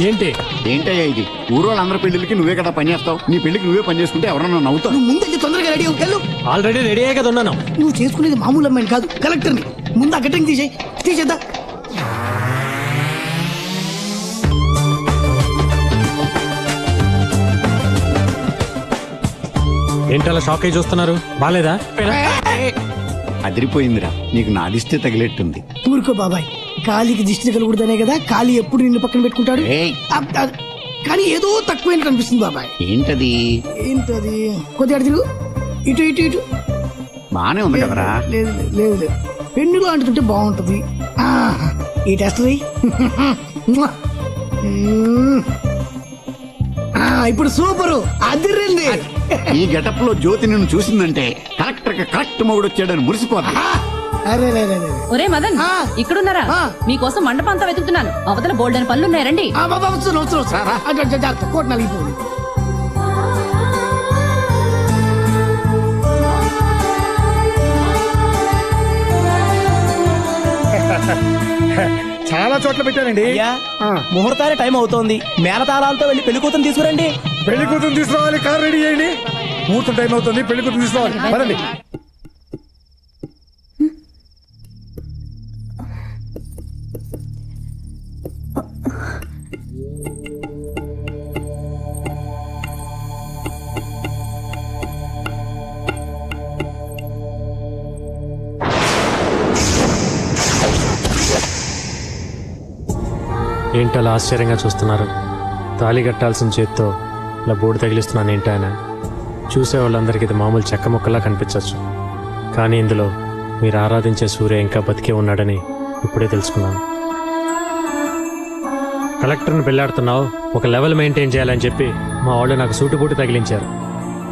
ఏంటి ఏంటయ్యా ఇది? ఊరోళ్ళందరి పెళ్లికి నువ్వే కదా పని చేస్తావు. నీ పెళ్లికి నువ్వే పని చేసుకుంటే ఎవరన్నా నవ్వుతావు. ముందు తొందరగా రెడీ వెళ్ళు. ఆల్రెడీ రెడీ అయ్యే కదా ఉన్నాను. నువ్వు చేసుకునేది మామూలు అమ్మాయిని కాదు, కలెక్టర్ని. ముందు ఆ కటింగ్ తీసేద్దా. ఏంటలా షాక్ అయి చూస్తున్నారు? బాలేదా? అదిరిపోయిందిరా, నీకు నా దిష్టి తగిలేట్టుంది. ఊరుకో బాబాయ్, కాలికి దిష్టి కలుగుడదనే కదా కాలి ఎప్పుడు నిన్ను పక్కన పెట్టుకుంటాడు. కానీ ఏదో తక్కువైనట్టు అనిపిస్తుంది బాబాయ్. ఏంటది? ఏంటది? కొద్దిగా తిరుగు, ఇటు ఇటు ఇటు. బానే ఉంది కదరా? లేదు లేదు లేదు, పెన్నులో అంటుతుంటే బాగుంటది. ఈ టెస్ట్ ఇప్పుడు సూపరు, అదిరింది. ఈ గెటప్ లో జ్యోతి నిన్ను చూసిందంటే కరెక్టర్ కరెక్ట్ మొగుడు వచ్చాడని మురిసిపోతా. ఒరే మదన్, ఇక్కడున్నారా? మీకోసం మండపం అంతా వెతుకుతున్నాను. అవతల బోల్డెన్ పనులున్నాయి, రండి. కోట్ నలిగిపోయింది. చాలా చోట్ల పెట్టారండి. ముహూర్తానికి టైం అవుతోంది. మేళతాళాలతో వెళ్ళి పెళ్లి కూతురు తీసుకురండి. పెళ్లి కూతురు తీసుకురావాలి, కార్ రెడీ చేయండి. ముహూర్తం టైం అవుతుంది, పెళ్లి కూతురు తీసుకోవాలి. పదండి. ఏంటలా ఆశ్చర్యంగా చూస్తున్నారు? తాళి కట్టాల్సిన చేత్తో ఇలా బోర్డు తగిలిస్తున్నాను ఏంటైనా. చూసే వాళ్ళందరికీ ఇది మామూలు చెక్క ముక్కలా కనిపించవచ్చు, కానీ ఇందులో మీరు ఆరాధించే సూర్య ఇంకా బతికే ఉన్నాడని ఇప్పుడే తెలుసుకున్నాను. కలెక్టర్ని పెళ్ళాడుతున్నావు, ఒక లెవెల్ మెయింటైన్ చేయాలని చెప్పి మా వాళ్ళు నాకు సూటుబూటు తగిలించారు.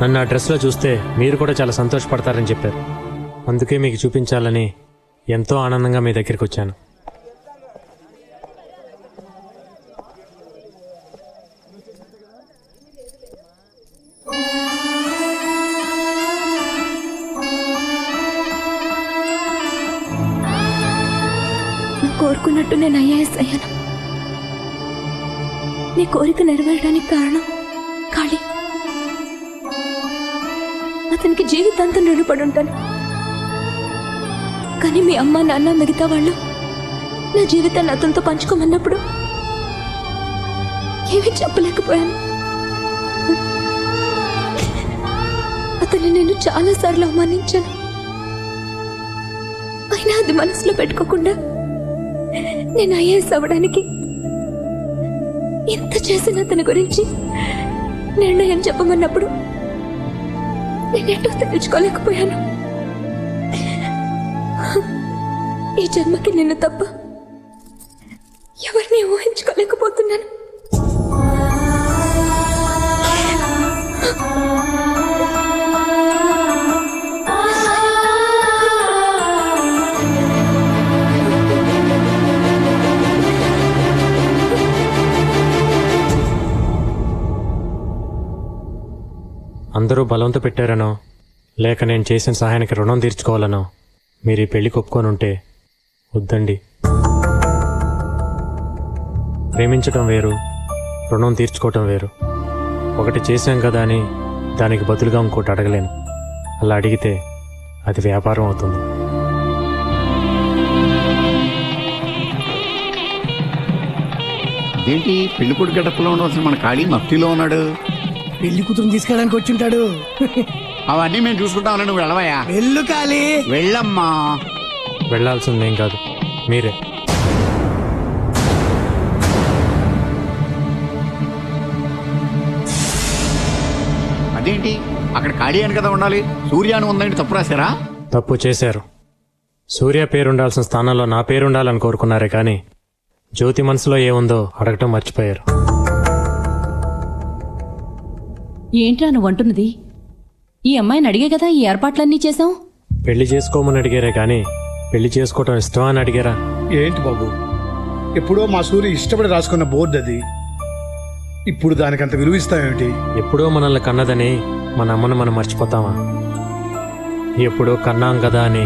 నన్ను ఆ డ్రెస్లో చూస్తే మీరు కూడా చాలా సంతోషపడతారని చెప్పారు. అందుకే మీకు చూపించాలని ఎంతో ఆనందంగా మీ దగ్గరికి వచ్చాను. కోరుకున్నట్టు నేను ఐఏఎస్ అయ్యాను. నీ కోరిక నెరవేరడానికి కారణం కాళీ. అతనికి జీవితాంతం రుణపడి ఉంటాను. కానీ మీ అమ్మ నాన్న మిగతా వాళ్ళు నా జీవితాన్ని అతనితో పంచుకోమన్నప్పుడు ఏమీ చెప్పలేకపోయాను. అతన్ని నేను చాలాసార్లు అవమానించాను. అయినా అది మనసులో పెట్టుకోకుండా నేను ఐఏఎస్ అవ్వడానికి ఎంత చేసిన అతని గురించి నిర్ణయం చెప్పమన్నప్పుడు నేనేటో తెలుసుకోలేకపోయాను. ఈ జన్మకి నిన్ను తప్ప ఎవరిని ఊహించుకోలేకపోతున్నాను. అందరూ బలంతో పెట్టారనో లేక నేను చేసిన సహాయానికి రుణం తీర్చుకోవాలనో మీరు ఈ పెళ్లికి ఒప్పుకొని ఉంటే వద్దండి. ప్రేమించటం వేరు, రుణం తీర్చుకోవటం వేరు. ఒకటి చేశాం కదా అని దానికి బదులుగా ఇంకోటి అడగలేను. అలా అడిగితే అది వ్యాపారం అవుతుంది. ఏంటి పెళ్లి కొడుకు గడపలో ఉండవలసిన మన ఖాళీ మఫ్టీలో ఉన్నాడు. పెళ్లి కూతురు తీసుకెళ్ళడానికి వచ్చింటాడు. అవన్నీ మేము చూసుకుంటామని నువ్వు వెళ్ళవయ్యా. వెళ్ళు కాళీ. వెళ్ళమ్మా. వెళ్లాల్సిందేం కాదు, మీరే. అదేంటి అక్కడ ఖాళీ అని కదా ఉండాలి, సూర్య అని ఉందండి, తప్పు రాశారా? తప్పు చేశారు. సూర్య పేరుండాల్సిన స్థానంలో నా పేరుండాలని కోరుకున్నారే కానీ జ్యోతి మనసులో ఏముందో అడగటం మర్చిపోయారు. ఏంట్రా నువ్వు అంటున్నది? ఈ అమ్మాయిని అడిగే కదా ఈ ఏర్పాట్లన్నీ చేశాం. పెళ్లి చేసుకోమని అడిగారే కానీ పెళ్లి చేసుకోవటం ఇష్టమా అని అడిగారా? ఏంటి బాబు, ఎప్పుడో మా సూర్య ఇష్టపడి రాసుకున్న బోర్డు అది. ఇప్పుడు దానికి అంత విలువ ఇస్తామేమిటి? ఎప్పుడో మనల్ని కన్నదని మన అమ్మను మనం మర్చిపోతామా? ఎప్పుడో కన్నాం కదా అని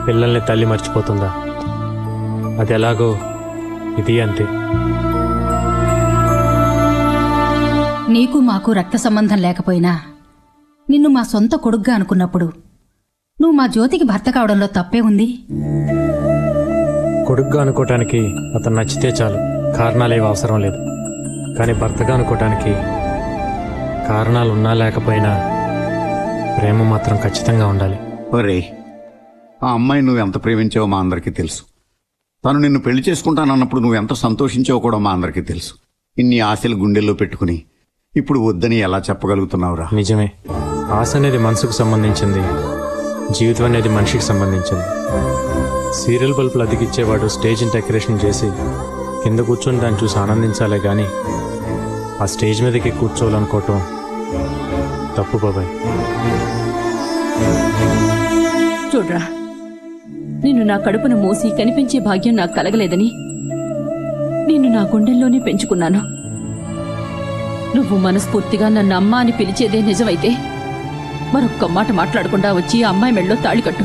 పిల్లల్ని తల్లి మర్చిపోతుందా? అది ఎలాగో ఇది అంతే. నీకు మాకు రక్త సంబంధం లేకపోయినా నిన్ను మా సొంత కొడుగ్గా అనుకున్నప్పుడు నువ్వు మా జ్యోతికి భర్త కావడంలో తప్పే ఉంది. కొడుగ్గా అనుకోవటానికి అతను నచ్చితే చాలు, కారణాలేవి అవసరం లేదు. కానీ భర్తగా అనుకోవటానికి కారణాలు ఉన్నా లేకపోయినా ప్రేమ మాత్రం ఖచ్చితంగా ఉండాలి. ఒరే, ఆ అమ్మాయి నువ్వు ఎంత ప్రేమించావో మా అందరికీ తెలుసు. తను నిన్ను పెళ్లి చేసుకుంటానన్నప్పుడు నువ్వు ఎంత సంతోషించావో కూడా మా అందరికీ తెలుసు. ఇన్ని ఆశలు గుండెల్లో పెట్టుకుని ఇప్పుడు వద్దని ఎలా చెప్పగలుగుతున్నావురా? నిజమే, ఆశ అనేది మనసుకు సంబంధించింది, జీవితం అనేది మనిషికి సంబంధించింది. సీరియల్ బల్బులు అతికిచ్చేవాడు స్టేజ్ని డెకరేషన్ చేసి కింద కూర్చొని దాన్ని చూసి ఆనందించాలే కానీ ఆ స్టేజ్ మీదకి కూర్చోవాలనుకోవటం తప్పు బాబాయ్. చూడ్రా, నిన్ను నా కడుపును మోసి కనిపించే భాగ్యం నాకు కలగలేదని నిన్ను నా గుండెల్లోనే పెంచుకున్నాను. నువ్వు మనస్ఫూర్తిగా నన్ను అమ్మ అని పిలిచేదే నిజమైతే మరొక్క మాట మాట్లాడకుండా వచ్చి ఆ అమ్మాయి మెళ్ళలో తాళి కట్టు.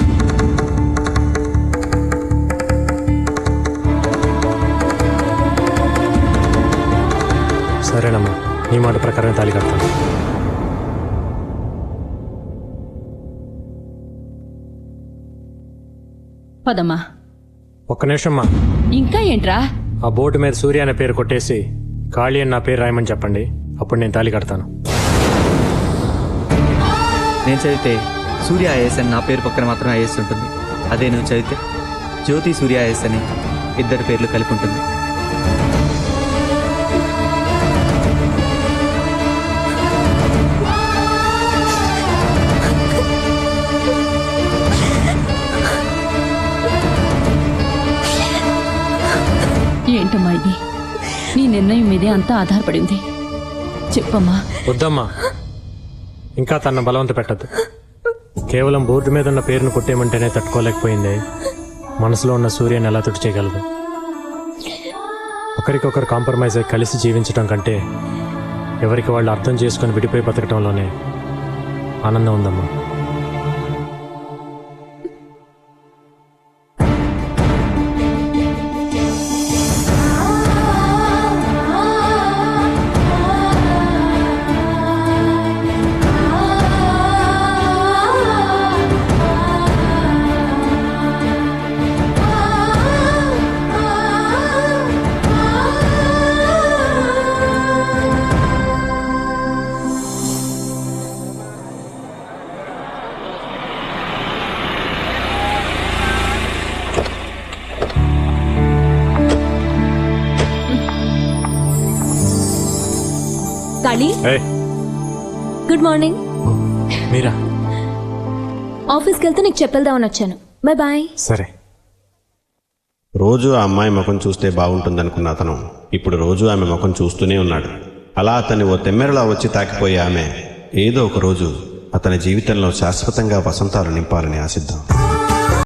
సరేనమ్మా, నీ మాట ప్రకారం తాళి కడతాను. పదమ్మా. ఒక్క నిమిషమ్మా. ఇంకా ఏంట్రా? ఆ బోర్డు మీద సూర్య అనే పేరు కొట్టేసి ఖాళీ అని నా పేరు రాయమని చెప్పండి, అప్పుడు నేను తాళి కడతాను. నేను చదివితే సూర్య ఐఏఎస్ అని నా పేరు పక్కన మాత్రం ఐఏఎస్ ఉంటుంది. అదే నువ్వు చదివితే జ్యోతి సూర్య ఐఏఎస్ అని ఇద్దరి పేర్లు కలిపి ఉంటుంది. ఏంటమ్మా ఇది? నీ నిర్ణయం మీదే అంతా ఆధారపడింది. చెప్పమ్మా. వద్దమ్మా, ఇంకా తన బలవంత పెట్టద్దు. కేవలం బోర్డు మీద ఉన్న పేరును కొట్టేయమంటేనే తట్టుకోలేకపోయింది. మనసులో ఉన్న సూర్యని ఎలా తుడి చేయగలదు? ఒకరికొకరు కాంప్రమైజ్ అయి కలిసి జీవించడం కంటే ఎవరికి వాళ్ళు అర్థం చేసుకుని విడిపోయి బతకటంలోనే ఆనందం ఉందమ్మా. Kali, good morning. మీరా? ఆఫీస్కి వెళ్తే నీకు చెప్పేద్దామని వచ్చాను. Bye bye. సరే. రోజు ఆ అమ్మాయి ముఖం చూస్తే బాగుంటుందనుకున్న అతను ఇప్పుడు రోజు ఆమె ముఖం చూస్తూనే ఉన్నాడు. అలా అతన్ని ఓ తెమ్మెరలా వచ్చి తాకిపోయే ఆమె ఏదో ఒక రోజు అతని జీవితంలో శాశ్వతంగా వసంతాలు నింపాలని ఆశిద్దాం.